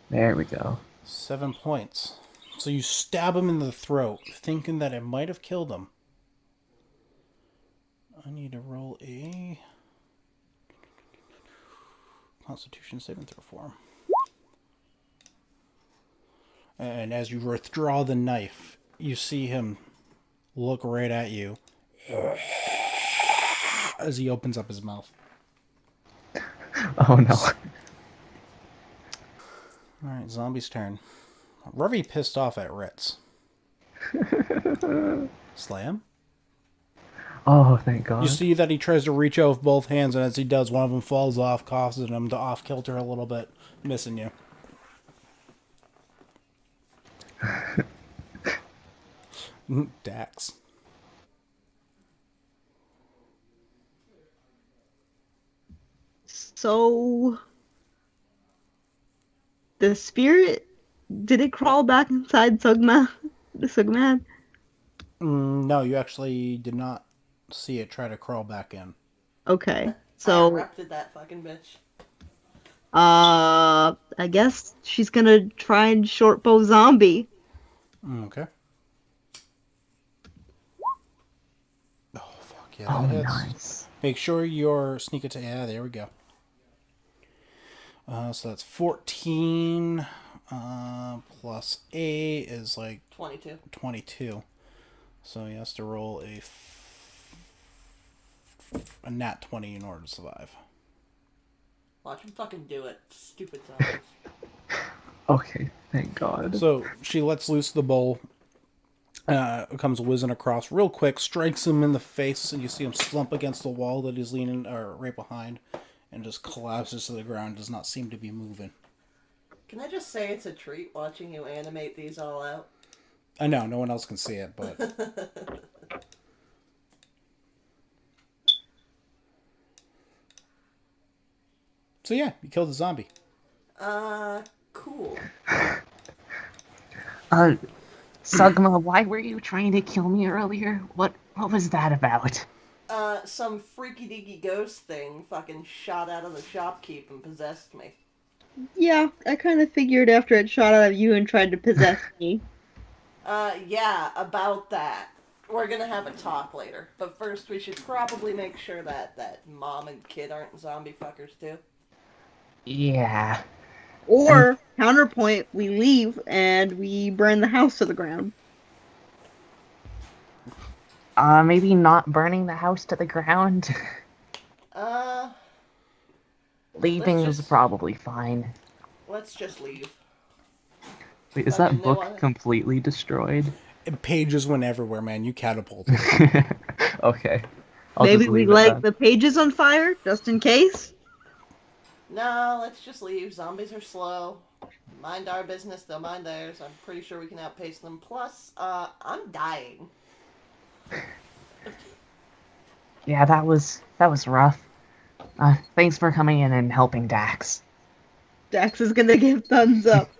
There we go. 7 points. So you stab him in the throat, thinking that it might have killed him. I need to roll a Constitution saving throw for him. And as you withdraw the knife, you see him look right at you as he opens up his mouth. Oh no. Alright, zombie's turn. Revy pissed off at Ritz. Slam? Oh, thank God. You see that he tries to reach out with both hands, and as he does, one of them falls off, causing him to off-kilter a little bit, missing you. Dax. So, the spirit, did it crawl back inside Sugma? Sugman? No, you actually did not see it try to crawl back in. Okay, I so, erupted that fucking bitch. I guess she's gonna try and short bow zombie. Okay. Oh, fuck yeah, Oh, that hits. nice. Make sure your sneak attack. Yeah, there we go. So that's 14 plus 8 is like 22. 22. So he has to roll a nat 20 in order to survive. Watch him fucking do it. Stupid zombies. Okay, thank God. So she lets loose the bowl. Comes whizzing across real quick, strikes him in the face, and you see him slump against the wall that he's leaning right behind, and just collapses to the ground. Does not seem to be moving. Can I just say it's a treat watching you animate these all out? I know no one else can see it, but so yeah, you killed the zombie. Cool. Sugma, why were you trying to kill me earlier? What was that about? Some freaky deaky ghost thing fucking shot out of the shopkeep and possessed me. Yeah, I kind of figured after it shot out of you and tried to possess me. Yeah, about that. We're gonna have a talk later, but first we should probably make sure that mom and kid aren't zombie fuckers too. Yeah. Or, counterpoint, we leave and we burn the house to the ground. Maybe not burning the house to the ground. Leaving is just- probably fine. Let's just leave. Wait, is Fucking that they book wanna- completely destroyed? And pages went everywhere, man. You catapulted. Okay. I'll Maybe just we leave it light then. the pages on fire, just in case. No, let's just leave. Zombies are slow. Mind our business, they'll mind theirs. I'm pretty sure we can outpace them. Plus, I'm dying. Yeah, that was rough. Thanks for coming in and helping Dax. Dax is gonna give thumbs up.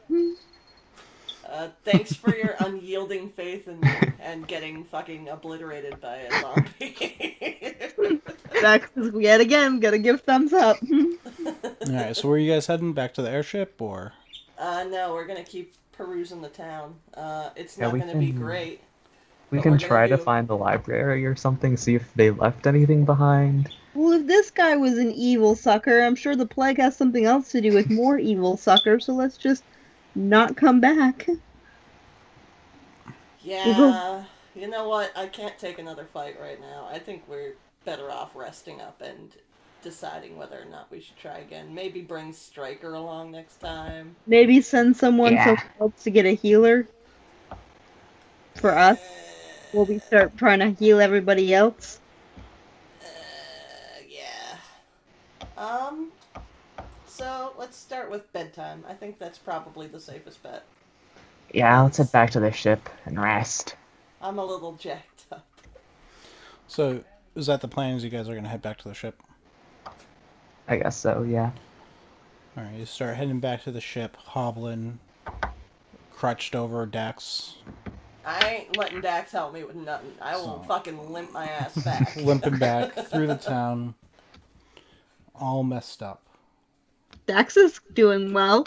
Thanks for your unyielding faith in me and getting fucking obliterated by a zombie. Dax is yet again gonna give thumbs up. All right, so where are you guys heading? Back to the airship, or? No, we're gonna keep perusing the town. It's Yeah, not we gonna be can- great. We But can we're gonna try to do- find the library or something, see if they left anything behind. Well, if this guy was an evil sucker, I'm sure the plague has something else to do with more evil suckers, so let's just not come back. Yeah, you know what? I can't take another fight right now. I think we're better off resting up and deciding whether or not we should try again. Maybe bring Striker along next time. Maybe send someone Yeah. somewhere else to get a healer for us while we start trying to heal everybody else. Yeah. So let's start with bedtime. I think that's probably the safest bet. Yeah, let's head back to the ship and rest. I'm a little jacked up. So, is that the plan? Is you guys are going to head back to the ship? I guess so, yeah. Alright, you start heading back to the ship, hobbling, crutched over Dax, I ain't letting Dax help me with nothing. I will fucking limp my ass back. limping back through the town, all messed up. Dax is doing well.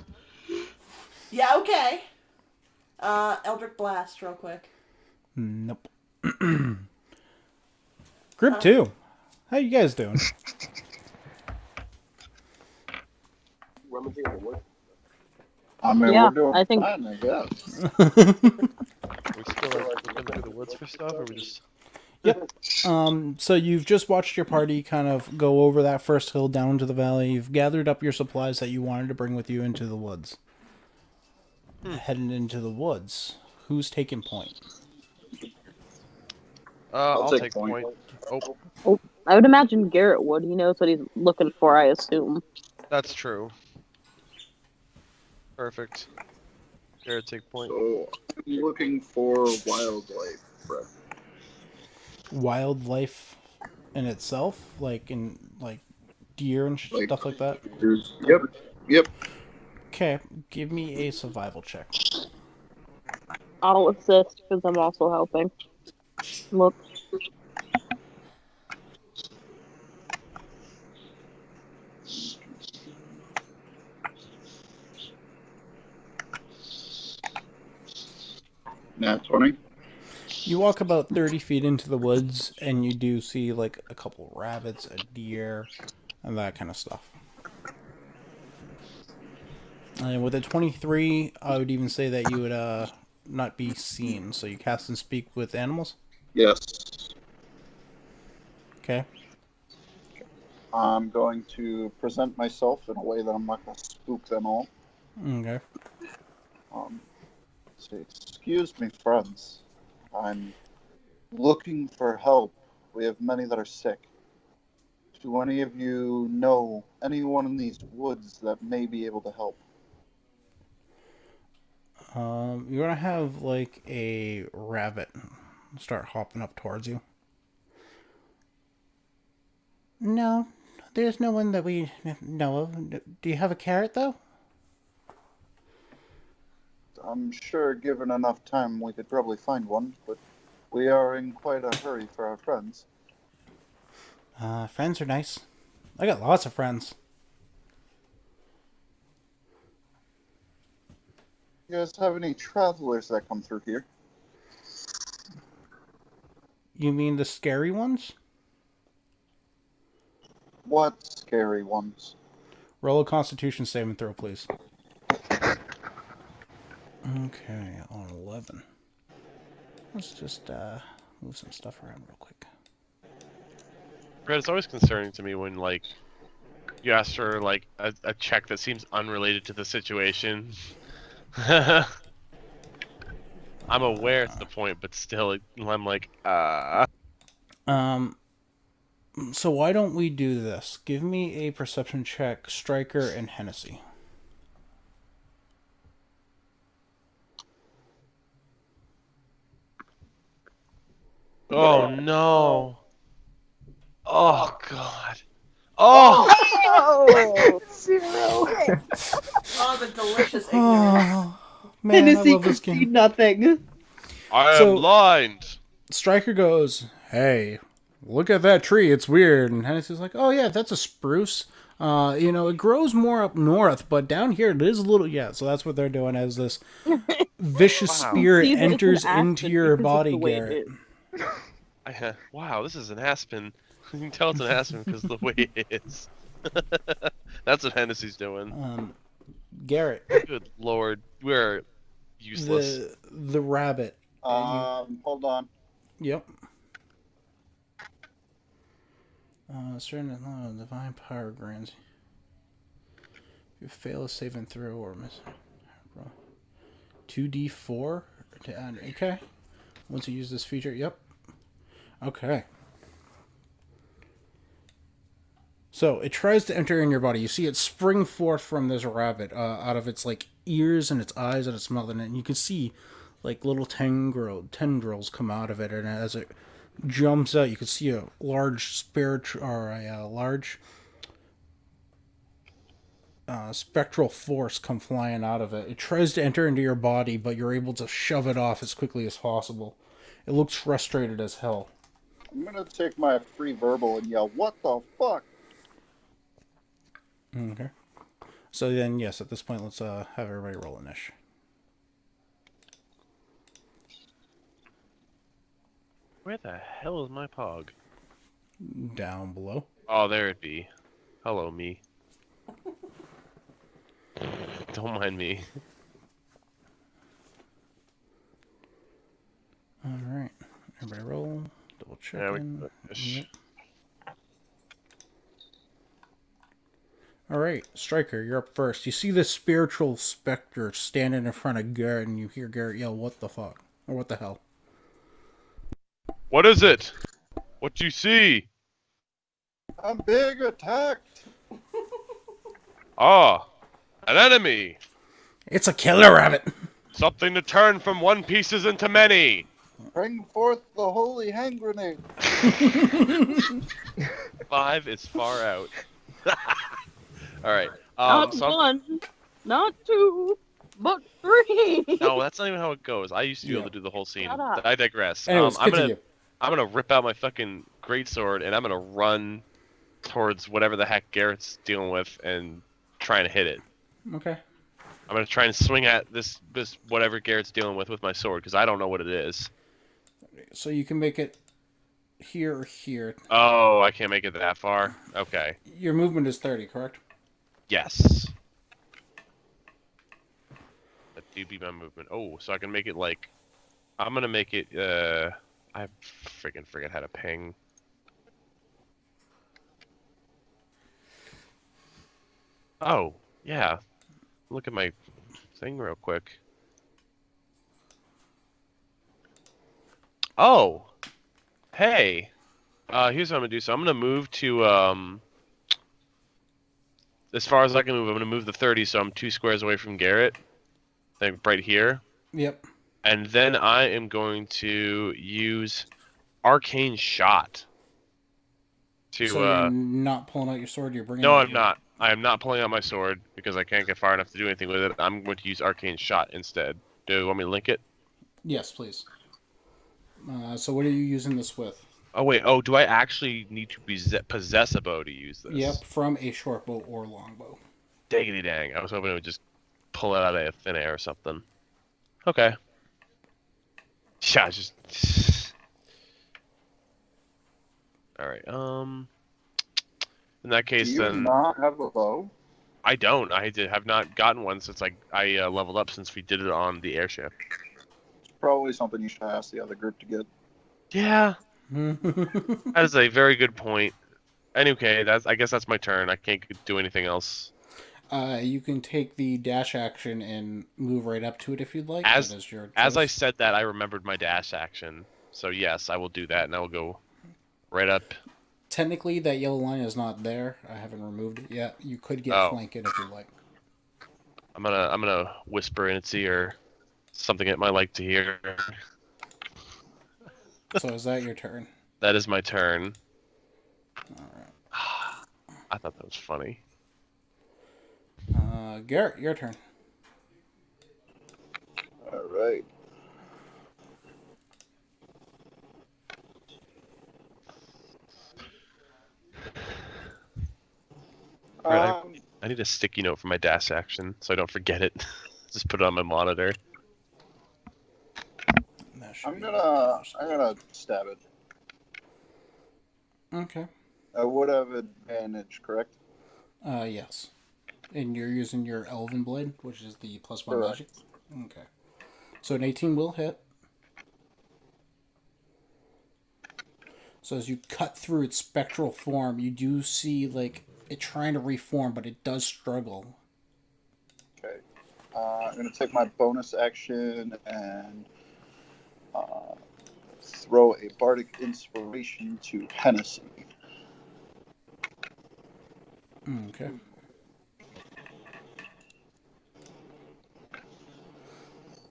Yeah, okay. Eldritch Blast, real quick. Nope. Group 2. How you guys doing? Rummaging in the wood. I mean, Yeah, we're doing I think- fine, I guess. We still like looking through the woods for stuff, or we just? Yep. So you've just watched your party kind of go over that first hill down into the valley. You've gathered up your supplies that you wanted to bring with you into the woods. Heading into the woods. Who's taking point? I'll take take point. point. Oh, I would imagine Garrett would. He knows what he's looking for, I assume. that's true. Perfect. Garrett, take point. So, I'm looking for wildlife, Brett. Wildlife in itself? Like deer and Like- stuff like that? Yep. Okay, give me a survival check. I'll assist because I'm also helping. Look. Nat 20. You walk about 30 feet into the woods, and you do see, like, a couple rabbits, a deer, and that kind of stuff. And with a 23, I would even say that you would not be seen. So you cast and speak with animals? Yes. Okay. I'm going to present myself in a way that I'm not going to spook them all. Okay. Say, excuse me, friends. I'm looking for help. We have many that are sick. Do any of you know anyone in these woods that may be able to help? You're gonna have, like, a rabbit start hopping up towards you. No, there's no one that we know of. Do you have a carrot, though? I'm sure given enough time we could probably find one, but we are in quite a hurry for our friends. Friends are nice. I got lots of friends. You guys have any travelers that come through here? You mean the scary ones? What scary ones? Roll a Constitution saving throw, please. Okay, on 11. Let's just move some stuff around real quick. Brett, it's always concerning to me when, like, you ask for, like, a check that seems unrelated to the situation. I'm aware it's the point, but still, I'm like, So why don't we do this? Give me a perception check, Striker and Hennessy. Oh no! Oh god! Oh! Oh, the delicious ignorance. Oh, man, I Hennessy love this could see game. nothing. I So- am blind! Striker goes, "Hey, look at that tree. It's weird." And Hennessy's like, "Oh yeah, that's a spruce. It grows more up north, but down here it is a little So that's what they're doing as this vicious Wow. spirit See, but it's an enters into aspen your because of body, the way it Garrett. is. Wow, this is an aspen. You can tell it's an aspen because of the way it is. That's what Hennessy's doing. Garrett, Good lord, we're useless. the rabbit. Hold on. Yep. Certain divine power grants. If you fail a saving throw or miss, 2d4 to add. Okay. Once you use this feature, yep. Okay. So it tries to enter in your body. You see it spring forth from this rabbit out of its like ears and its eyes and its mouth, and you can see like little tendrils come out of it. And as it jumps out, you can see a large spectral force come flying out of it. It tries to enter into your body, but you're able to shove it off as quickly as possible. It looks frustrated as hell. I'm gonna take my free verbal and yell, "What the fuck?" Okay. So then, yes, at this point, let's have everybody roll a niche. Where the hell is my pog? Down below. Oh, there it be. Hello, me. Don't mind me. All right. Everybody roll. Double check. Yeah, Yep. All right, Striker, you're up first. You see this spiritual specter standing in front of Garrett, and you hear Garrett yell, "What the fuck?" Or "What the hell?" What is it? What do you see? I'm being attacked. Ah, an enemy. It's a killer rabbit. Something to turn from one pieces into many. Bring forth the holy hand grenade. 5 is far out. All right. Not one, not two, but three. No, that's not even how it goes. I used to be able to do the whole scene. Shut up. I digress. Anyways, continue. I'm gonna rip out my fucking greatsword and I'm gonna run towards whatever the heck Garrett's dealing with and trying to hit it. Okay. I'm gonna try and swing at this whatever Garrett's dealing with my sword because I don't know what it is. So you can make it here or here. Oh, I can't make it that far. Okay. Your movement is 30, correct? Yes. That do be my movement. Oh, so I can make it like... I'm gonna make it, I freaking forget how to ping. Oh, yeah. Look at my thing real quick. Oh! Hey! Here's what I'm gonna do. So I'm gonna move to, as far as I can move, I'm gonna move the 30 so I'm 2 squares away from Garrett. Like right here. Yep. And then I am going to use Arcane Shot. To, so you're not pulling out your sword, you're bringing No, out I'm not. I am not pulling out my sword because I can't get far enough to do anything with it. I'm going to use Arcane Shot instead. Do you want me to link it? Yes, please. So what are you using this with? Oh, wait. Oh, do I actually need to possess a bow to use this? Yep, from a short bow or long bow. Diggity dang. I was hoping it would just pull it out of thin air or something. Okay. Yeah, just... Alright, in that case, Do you then... not have a bow? I don't. I have not gotten one since I leveled up since we did it on the airship. It's probably something you should ask the other group to get. Yeah. That is a very good point. Anyway, I guess that's my turn. I can't do anything else. You can take the dash action and move right up to it if you'd like. As your as I choice. said that, I remembered my dash action. So yes, I will do that, and I will go right up. Technically, that yellow line is not there. I haven't removed it yet. You could get flank it if you like. I'm gonna whisper in its ear something it might like to hear. So is that your turn? That is my turn. Alright. I thought that was funny. Garrett, your turn. Alright. I need a sticky note for my dash action so I don't forget it. Just put it on my monitor. I'm gonna stab it. Okay. I would have advantage, correct? Yes. And you're using your Elven Blade, which is the +1 Correct. magic? Okay. So an 18 will hit. So as you cut through its spectral form, you do see, like, it trying to reform, but it does struggle. Okay. I'm gonna take my bonus action and throw a bardic inspiration to Hennessy. Okay.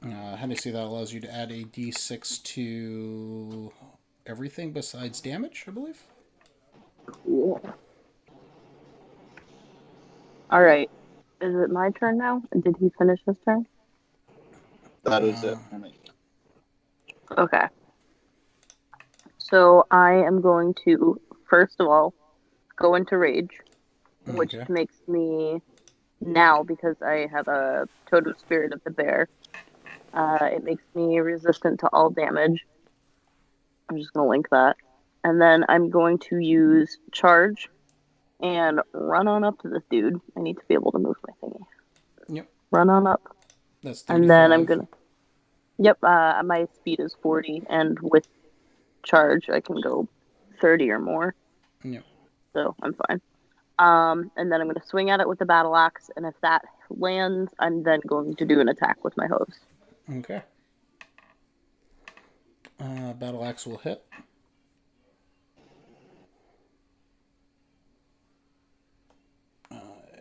Hennessy, that allows you to add a d6 to everything besides damage, I believe. Cool. All right. Is it my turn now? Did he finish his turn? That is it for me. Okay. So I am going to, first of all, go into rage, which Okay. makes me now, because I have a totem spirit of the bear, it makes me resistant to all damage. I'm just going to link that. And then I'm going to use charge and run on up to this dude. I need to be able to move my thingy. Yep. Run on up. That's 35. And then I'm going to. Yep, my speed is 40, and with charge, I can go 30 or more. Yep. So I'm fine. And then I'm going to swing at it with the battle axe, and if that lands, I'm then going to do an attack with my hooves. Okay. Battle axe will hit.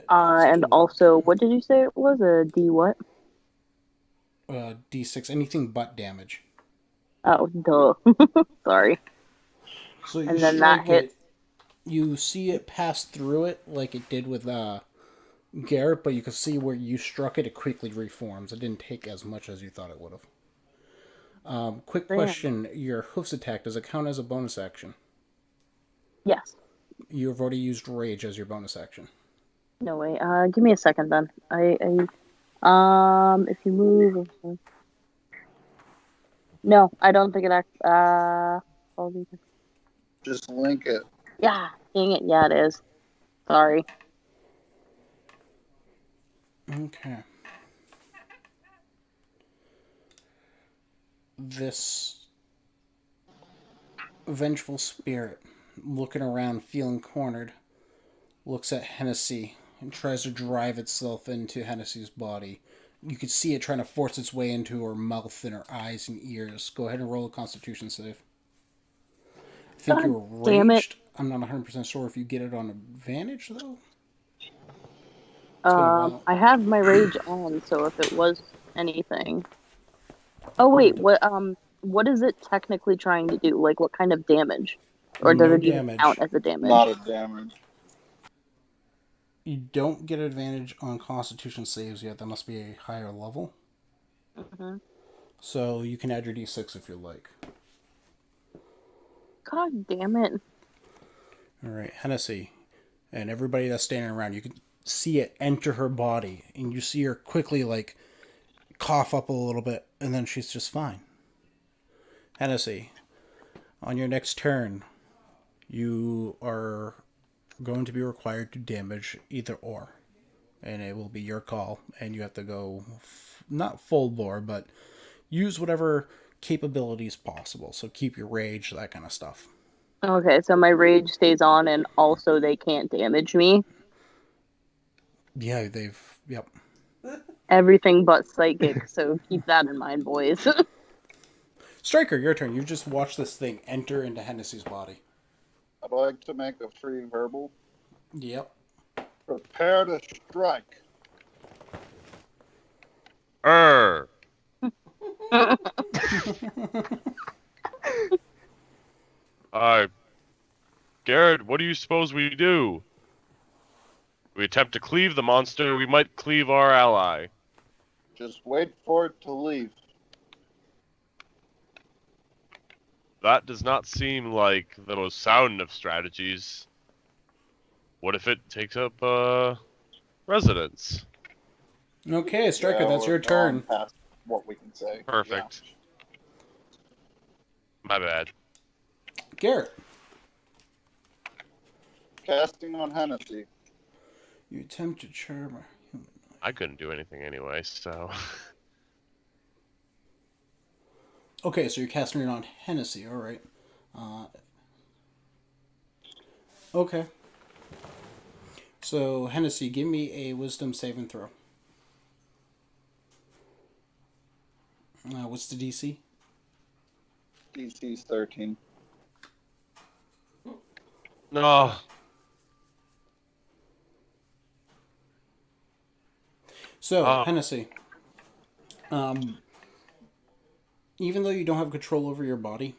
And also, what did you say it was? A D what? D6, anything but damage. Oh, duh. Sorry. So you And then that strike hits. it. You see it pass through it like it did with Garrett, but you can see where you struck it, it quickly reforms. It didn't take as much as you thought it would have. Quick Damn. question. Your hoofs attack, does it count as a bonus action? Yes. You've already used rage as your bonus action. No way. Give me a second then. If you move. No, I don't think it Just link it. Yeah, dang it. Yeah, it is. Sorry. Okay. This vengeful spirit, looking around, feeling cornered, looks at Hennessy and tries to drive itself into Hennessy's body. You can see it trying to force its way into her mouth and her eyes and ears. Go ahead and roll a Constitution save. I think you were Damn it. raged. I'm not 100% sure if you get it on advantage, though. It's been a while. I have my rage on, so if it was anything. Oh wait, what is it technically trying to do? Like what kind of damage? Or does No it even damage. count as a damage? Not a damage. You don't get advantage on Constitution saves yet. That must be a higher level. Mm-hmm. So you can add your d6 if you like. God damn it. All right, Hennessy, and everybody that's standing around, you can see it enter her body, and you see her quickly like cough up a little bit, and then she's just fine. Hennessy, on your next turn, you are going to be required to damage either or, and it will be your call, and you have to go not full bore, but use whatever capabilities possible. So keep your rage, that kind of stuff. Okay, so my rage stays on and also they can't damage me. Yeah, yep. Everything but psychic, so keep that in mind, boys. Striker, your turn. You just watched this thing enter into Hennessy's body. I'd like to make a free verbal. Yep. Prepare to strike. Garrett, what do you suppose we do? We attempt to cleave the monster, we might cleave our ally. Just wait for it to leave. That does not seem like the most sound of strategies. What if it takes up, residence? Okay, Striker, Yeah, that's we're your turn. gone past what we can say. Perfect. My bad. Garrett, Yeah. Casting on Hennessy. you attempt to charm a human. I couldn't do anything anyway, so... Okay, so you're casting it on Hennessy, alright. Okay. So, Hennessy, give me a wisdom saving throw. What's the DC? DC's 13. No. So, Oh, Hennessy, even though you don't have control over your body,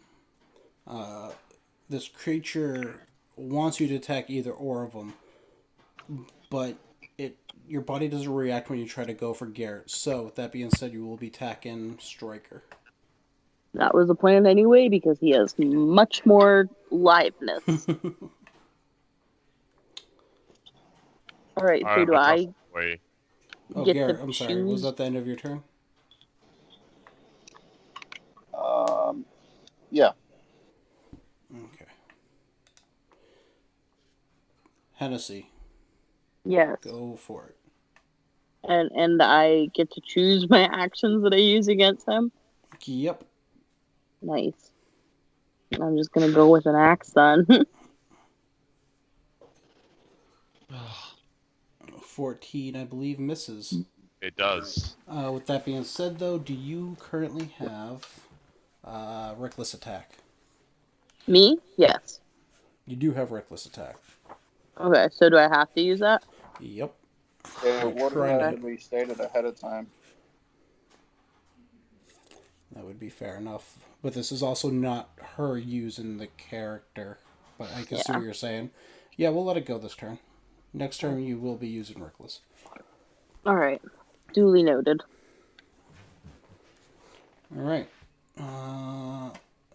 this creature wants you to attack either or of them, but your body doesn't react when you try to go for Garrett. So, with that being said, you will be attacking Striker. That was the plan anyway because he has much more liveness. All right, all so right, do I'm across I the way. Oh, get to Garrett, I'm sorry. Was choose? that the end of your turn? Yeah. Okay. Hennessy, Yes, go for it. and I get to choose my actions that I use against him. Yep. Nice. I'm just gonna go with an axe then. 14, I believe, misses. It does. With that being said, though, do you currently have reckless attack? Me? Yes. You do have reckless attack. Okay, so do I have to use that? Yep. It You're would trying to have hit. to be stated ahead of time. That would be fair enough. But this is also not her using the character. But I can see Yeah. what you're saying. Yeah, we'll let it go this turn. Next turn, you will be using reckless. All right. Duly noted. All right.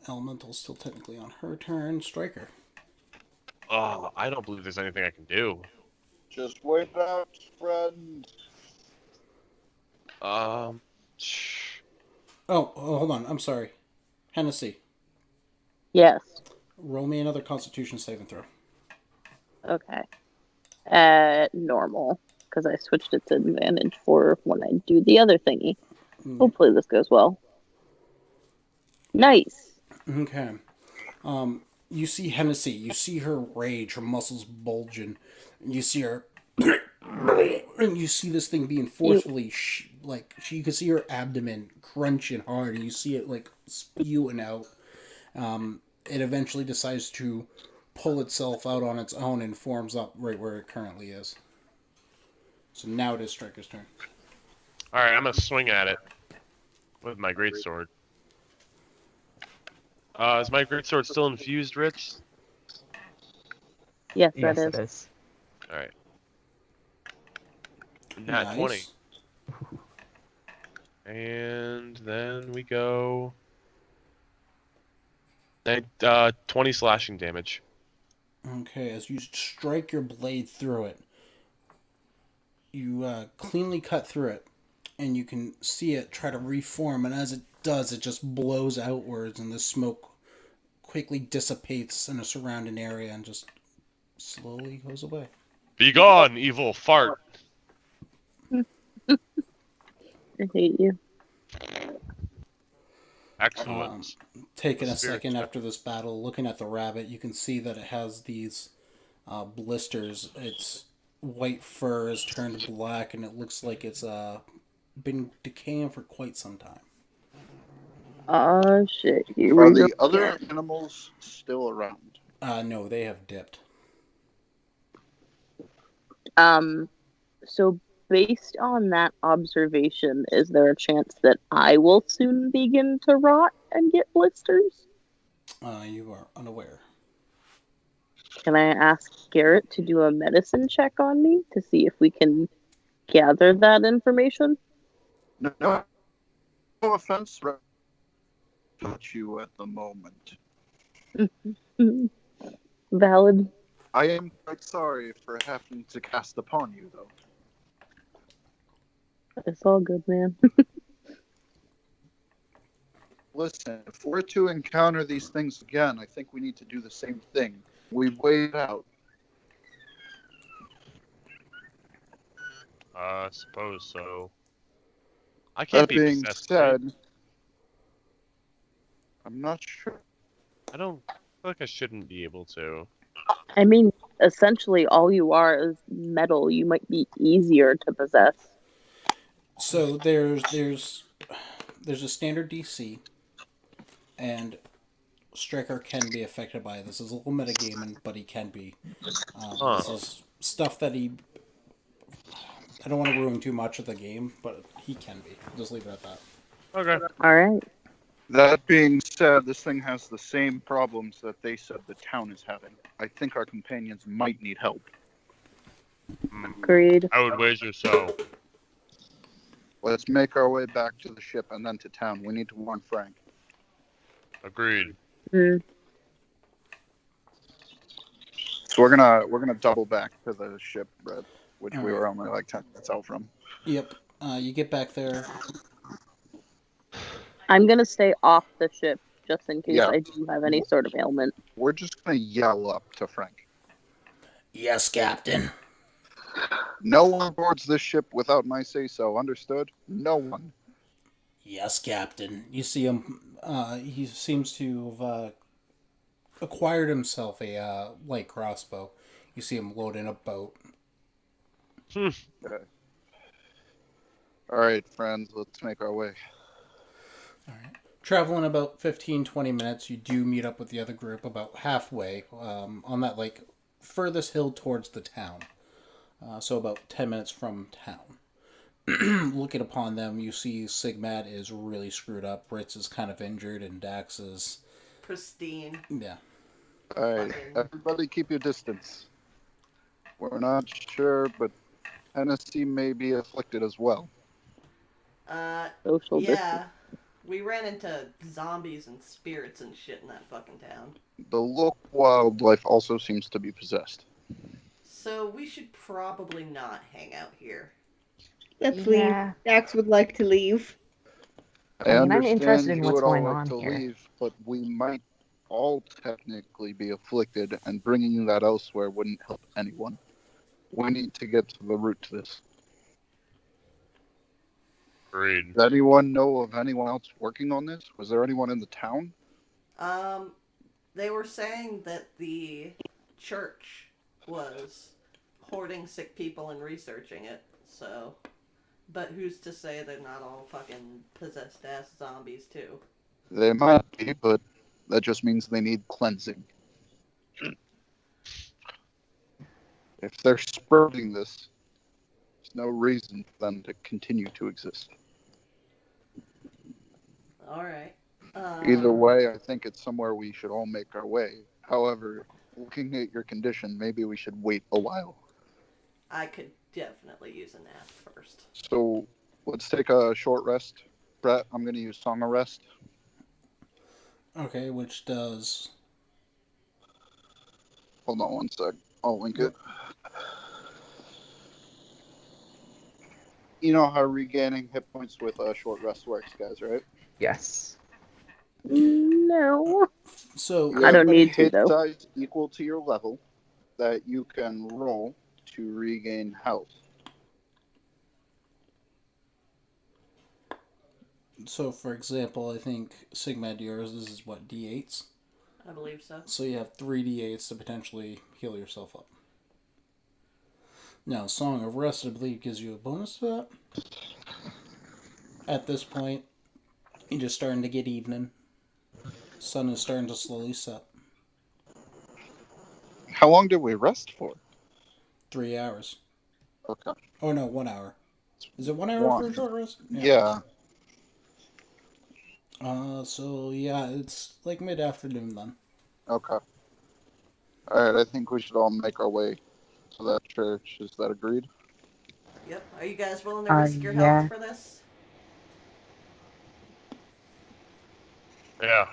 Elemental's still technically on her turn. Striker. Oh, I don't believe there's anything I can do. Just wait out, friend. Shh. Oh, hold on. I'm sorry. Hennessy. Yes. Roll me another Constitution saving throw. Okay. Normal, because I switched it to advantage for when I do the other thingy. Hopefully this goes well. Nice. Okay. You see Hennessy. You see her rage. Her muscles bulging. And you see her. And you see this thing being forcefully, you can see her abdomen crunching hard. And you see it, like, spewing out. It eventually decides to pull itself out on its own and forms up right where it currently is. So now it is Striker's turn. All right, I'm gonna swing at it with my greatsword. Is my greatsword still infused, Rich? Yes, Yes, that it is. is. All right. Nat 20. And then we go. 20 slashing damage. Okay, as you strike your blade through it, you cleanly cut through it, and you can see it try to reform, and as it does, it just blows outwards, and the smoke quickly dissipates in a surrounding area and just slowly goes away. Be gone, evil fart! I hate you. Excellent. Taking a Spirit second check. after this battle, looking at the rabbit, you can see that it has these blisters. Its white fur is turned black, and it looks like it's been decaying for quite some time. Oh shit! Here Are we go. the other animals still around? No, they have dipped. So based on that observation, is there a chance that I will soon begin to rot and get blisters? You are unaware. Can I ask Garrett to do a medicine check on me to see if we can gather that information? No, no offense, but you at the moment. Valid. I am quite sorry for having to cast upon you, though. It's all good, man. Listen, if we're to encounter these things again, I think we need to do the same thing. We wait out. I suppose so. I can't That be being possessed, right? said, I'm not sure. I don't feel like I shouldn't be able to. I mean, essentially, all you are is metal. You might be easier to possess. So there's a standard DC, and Striker can be affected by it. This is a little metagaming, but he can be. Huh. This is stuff that he. I don't want to ruin too much of the game, but he can be. I'll just leave it at that. Okay. All right. That being said, this thing has the same problems that they said the town is having. I think our companions might need help. Agreed. I would wager so. Let's make our way back to the ship and then to town. We need to warn Frank. Agreed. Mm. So we're gonna double back to the ship, Brett, which All we right. were only like 10 minutes out from. Yep. You get back there. I'm gonna stay off the ship just in case Yeah. I do have any sort of ailment. We're just gonna yell up to Frank. Yes, Captain. No one boards this ship without my say-so. Understood? No one. Yes, Captain. You see him. He seems to have acquired himself a light crossbow. You see him load in a boat. Okay. All right, friends. Let's make our way. All right. Traveling about 15-20 minutes, you do meet up with the other group about halfway on that like furthest hill towards the town. So about 10 minutes from town. Looking upon them, you see Sigmad is really screwed up. Ritz is kind of injured, and Dax is Pristine. yeah. All right, everybody, keep your distance. We're not sure, but Tennessee may be afflicted as well. Social distance. Yeah. We ran into zombies and spirits and shit in that fucking town. The local wildlife also seems to be possessed. So we should probably not hang out here. Let's Yeah. leave. Dax would like to leave. I I mean, I'm understand interested in you what's would all going like on to here. leave, but we might all technically be afflicted, and bringing that elsewhere wouldn't help anyone. We need to get to the root to this. Agreed. Does anyone know of anyone else working on this? Was there anyone in the town? They were saying that the church was hoarding sick people and researching it, so. But who's to say they're not all fucking possessed ass zombies, too? They might be, but that just means they need cleansing. If they're spreading this, there's no reason for them to continue to exist. Alright. Either way, I think it's somewhere we should all make our way. However, looking at your condition, maybe we should wait a while. I could definitely use a nap first. So let's take a short rest. Brett, I'm going to use Song of Rest. Okay, which does Hold on one sec. I'll link it. You know how regaining hit points with a short rest works, guys, right? Yes. No. so. You I don't have need to, hit though. dice equal to your level that you can roll to regain health. So, for example, I think Sigmad yours is what D8s. I believe so. So you have 3 D8s to potentially heal yourself up. Now, Song of Rest, I believe, gives you a bonus to that. At this point, you're just starting to get evening. Sun is starting to slowly set. How long did we rest for? 3 hours. Okay. Oh no, 1 hour. Is it 1 hour for a short rest? Yeah. So yeah, it's like mid-afternoon then. Okay. Alright, I think we should all make our way to that church. Is that agreed? Yep. Are you guys willing to risk your yeah. health for this? Yeah.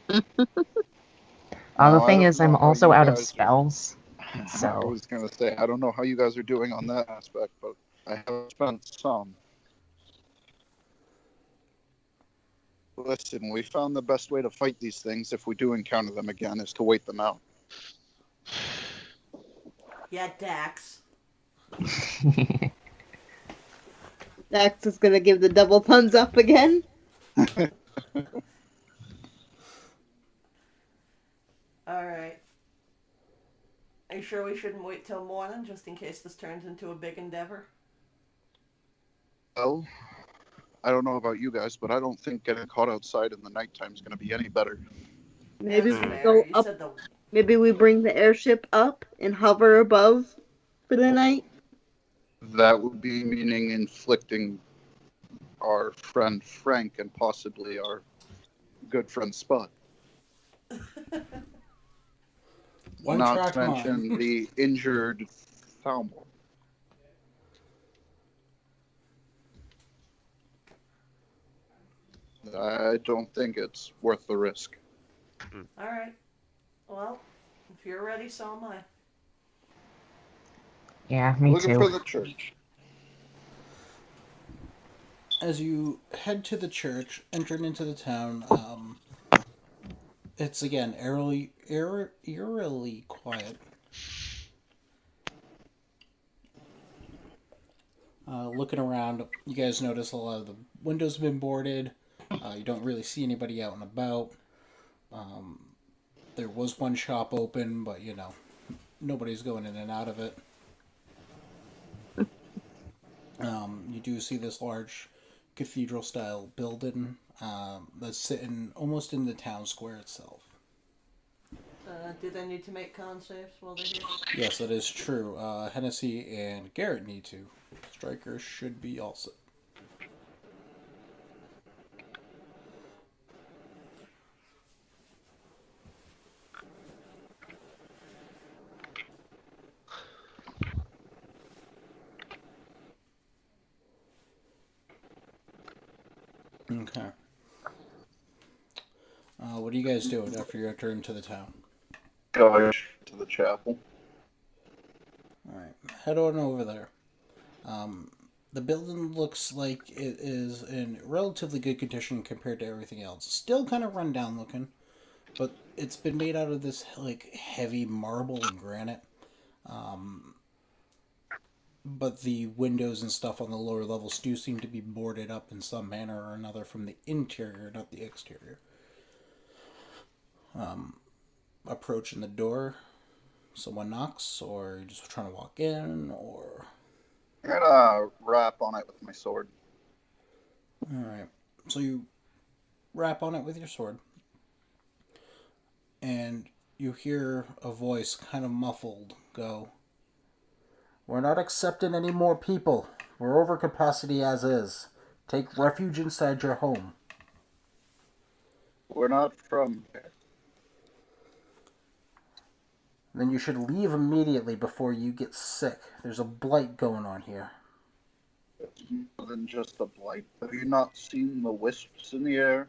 The No, I thing don't is, I'm know how also you out of guys are- spells. I So, was going to say, I don't know how you guys are doing on that aspect, but I have spent some. Listen, we found the best way to fight these things, if we do encounter them again, is to wait them out. Yeah, Dax. Dax is gonna give the double thumbs up again. Alright. Are you sure we shouldn't wait till morning just in case this turns into a big endeavor? Well, I don't know about you guys, but I don't think getting caught outside in the nighttime is going to be any better. Maybe That's we fair. go You up. said the Maybe we bring the airship up and hover above for the night. That would be meaning inflicting our friend Frank and possibly our good friend Spud. One Not track to mention mind. the injured Falmor. I don't think it's worth the risk. All right. Well, if you're ready, so am I. Yeah, me Looking too. for the church. As you head to the church, entering into the town, it's again eerily quiet. Looking around, you guys notice a lot of the windows have been boarded. You don't really see anybody out and about. There was one shop open, but nobody's going in and out of it. You do see this large cathedral-style building that's sitting almost in the town square itself. Do they need to make con saves while they're here? Yes, that is true. Hennessy and Garrett need to. Striker should be all set. Okay. What are you guys doing after you enter into the town? Going to the chapel. Alright, head on over there. The building looks like it is in relatively good condition compared to everything else. Still kind of run down looking, but it's been made out of this heavy marble and granite. But the windows and stuff on the lower levels do seem to be boarded up in some manner or another from the interior, not the exterior. Approaching the door, someone knocks, or you're just trying to walk in, or... I'm gonna rap on it with my sword. Alright, so you rap on it with your sword, and you hear a voice, kind of muffled, go, "We're not accepting any more people. We're over capacity as is. Take refuge inside your home." We're not from here. Then you should leave immediately before you get sick. There's a blight going on here. It's more than just a blight. Have you not seen the wisps in the air?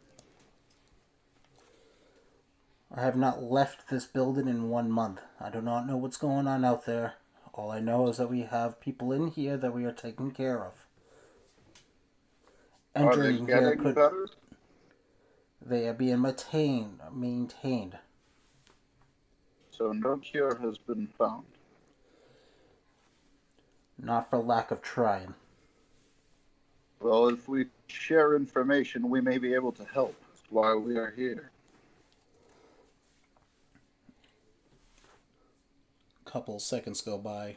I have not left this building in 1 month. I do not know what's going on out there. All I know is that we have people in here that we are taking care of. Are they Entering here getting better? They are being maintained. So no cure has been found. Not for lack of trying. Well, if we share information, we may be able to help while we are here. Couple seconds go by.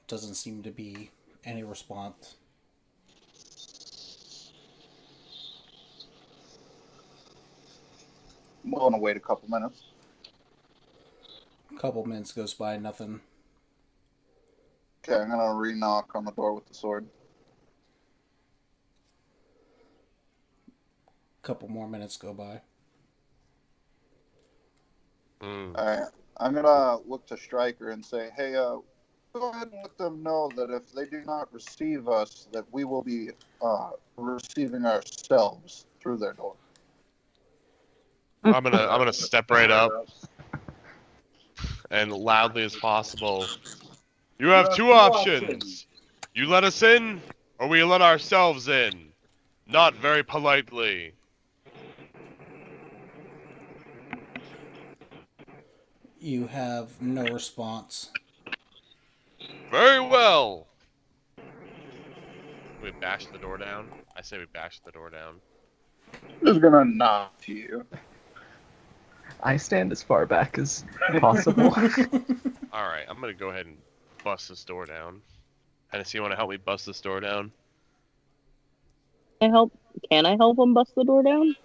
Doesn't seem to be any response. I'm willing to wait a couple minutes. Couple minutes goes by, nothing. Okay, I'm gonna re-knock on the door with the sword. Couple more minutes go by. Alright, I'm gonna look to Stryker and say, hey, go ahead and let them know that if they do not receive us, that we will be receiving ourselves through their door. I'm gonna step right up and loudly as possible. You have two options. You let us in, or we let ourselves in. Not very politely. You have no response. Very well. We bash the door down. I say we bash the door down. Just gonna knock to you. I stand as far back as possible. Alright, I'm gonna go ahead and bust this door down. Hennessy, you wanna help me bust this door down? Can I help him bust the door down?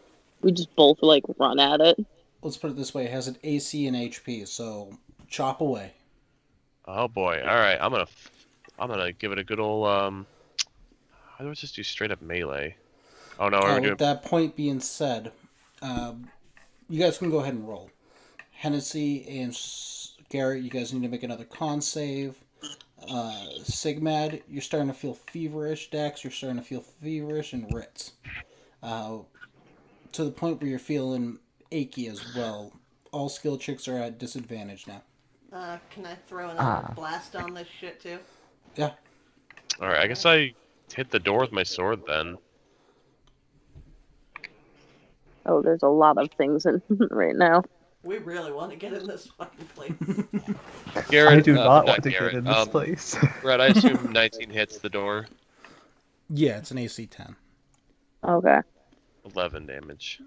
We just both run at it. Let's put it this way: it has an AC and HP, so chop away. Oh boy. Alright, I'm I'm gonna give it a good old how do I just do straight up melee? Oh no, we're doing With that point being said, you guys can go ahead and roll. Hennessy and Garrett, you guys need to make another con save. Sigmad, you're starting to feel feverish. Dax, you're starting to feel feverish, and Ritz, to the point where you're feeling achy as well. All skill checks are at disadvantage now. Can I throw an Ah. blast on this shit too? Yeah. Alright, I guess I hit the door with my sword then. Oh, there's a lot of things in right now. We really want to get in this fucking place. Garrett, I do not want not to Garrett. get in this place. Brett, I assume 19 hits the door. Yeah, it's an AC 10. Okay. 11 damage.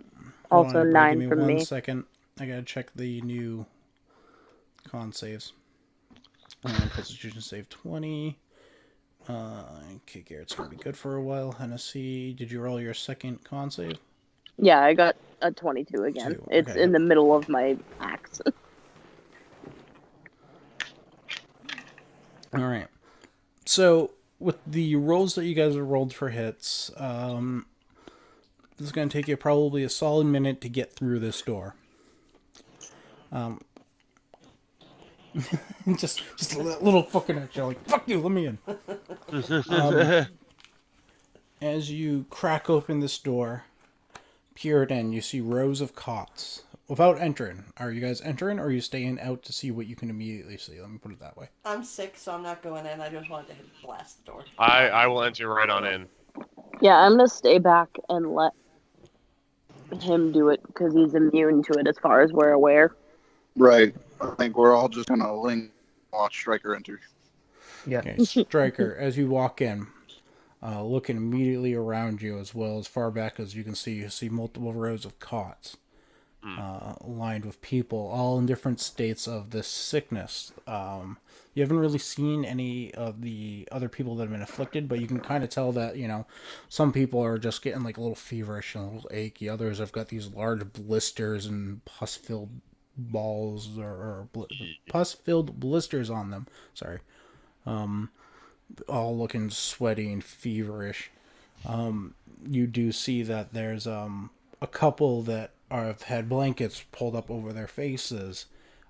Hold Also on, everybody, give 9 me from one me. second. I gotta check the new con saves. Constitution save 20. Okay, Garrett's gonna be good for a while. Hennessy, did you roll your second con save? Yeah, I got a 22 again. 2. It's Okay, in the middle of my axe. All right. So with the rolls that you guys have rolled for hits, this is going to take you probably a solid minute to get through this door. Just a little fucking at you, like, fuck you, let me in. As you crack open this door, peer it in, you see rows of cots. Without entering, are you guys entering, or are you staying out to see what you can immediately see? Let me put it that way. I'm sick, so I'm not going in. I just wanted to blast the door. I will enter right on in. Yeah, I'm gonna stay back and let him do it because he's immune to it as far as we're aware. Right. I think we're all just gonna watch Striker enter. Yeah. Okay, Striker, as you walk in, looking immediately around you as well as far back as you see multiple rows of cots lined with people, all in different states of this sickness. You haven't really seen any of the other people that have been afflicted, but you can kind of tell that, some people are just getting like a little feverish and a little achy. Others have got these large blisters and pus-filled balls or pus-filled blisters on them. Sorry. All looking sweaty and feverish. You do see that there's a couple that have had blankets pulled up over their faces.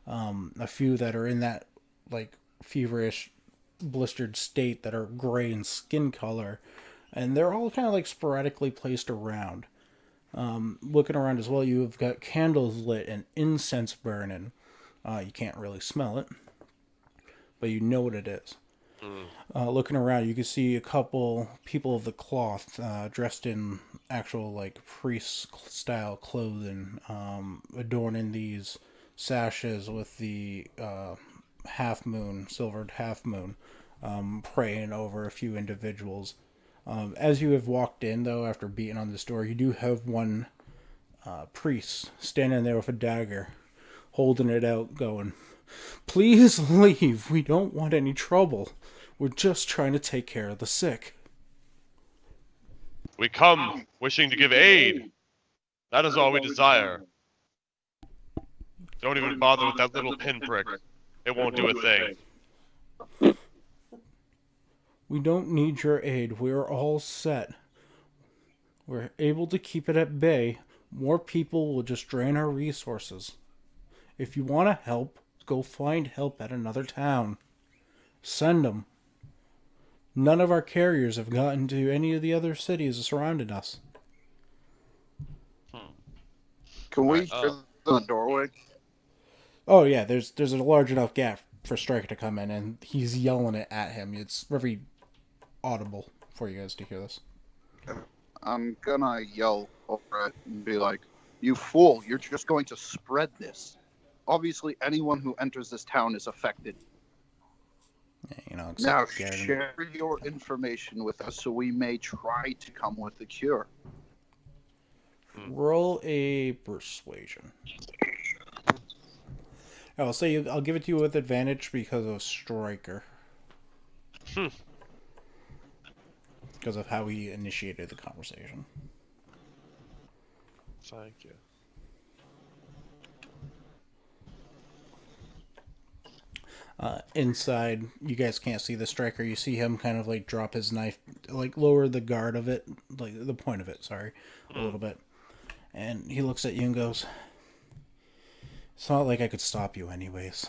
A few that are in that like feverish, blistered state that are gray in skin color, and they're all kind of like sporadically placed around. Looking around as well, you've got candles lit and incense burning. You can't really smell it, but you know what it is. Looking around, you can see a couple people of the cloth dressed in actual like priest-style clothing, adorning these sashes with the half moon, silvered half moon, praying over a few individuals. As you have walked in, though, after beating on this door, you do have one priest standing there with a dagger, holding it out, going, "Please leave. We don't want any trouble. We're just trying to take care of the sick." We come wishing to give aid. That is all we desire. Don't even bother with that little pinprick. It won't do a thing. We don't need your aid. We're all set. We're able to keep it at bay. More people will just drain our resources. If you want to help, go find help at another town. Send them. None of our carriers have gotten to any of the other cities surrounding us. Can we Right, hear the doorway? Oh yeah, there's a large enough gap for Striker to come in, and he's yelling it at him. It's very audible for you guys to hear this. I'm gonna yell over it and be like, "You fool! You're just going to spread this. Obviously, anyone who enters this town is affected. Except Now Garrett. share your information with us so we may try to come with a cure." Roll a persuasion. I'll say I'll give it to you with advantage because of Striker. Because of how he initiated the conversation. Thank you. Inside, you guys can't see the striker. You see him kind of like drop his knife, like lower the guard of it, like the point of it, sorry, a little bit. And he looks at you and goes, "It's not like I could stop you anyways."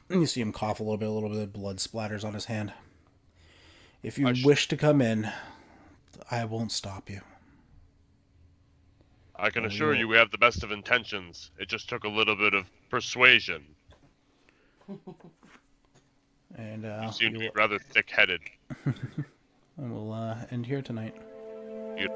And you see him cough a little bit of blood splatters on his hand. "If you wish to come in, I won't stop you." I can Oh, assure you- you we have the best of intentions. It just took a little bit of persuasion. And You seem to be rather thick-headed. we'll end here tonight. You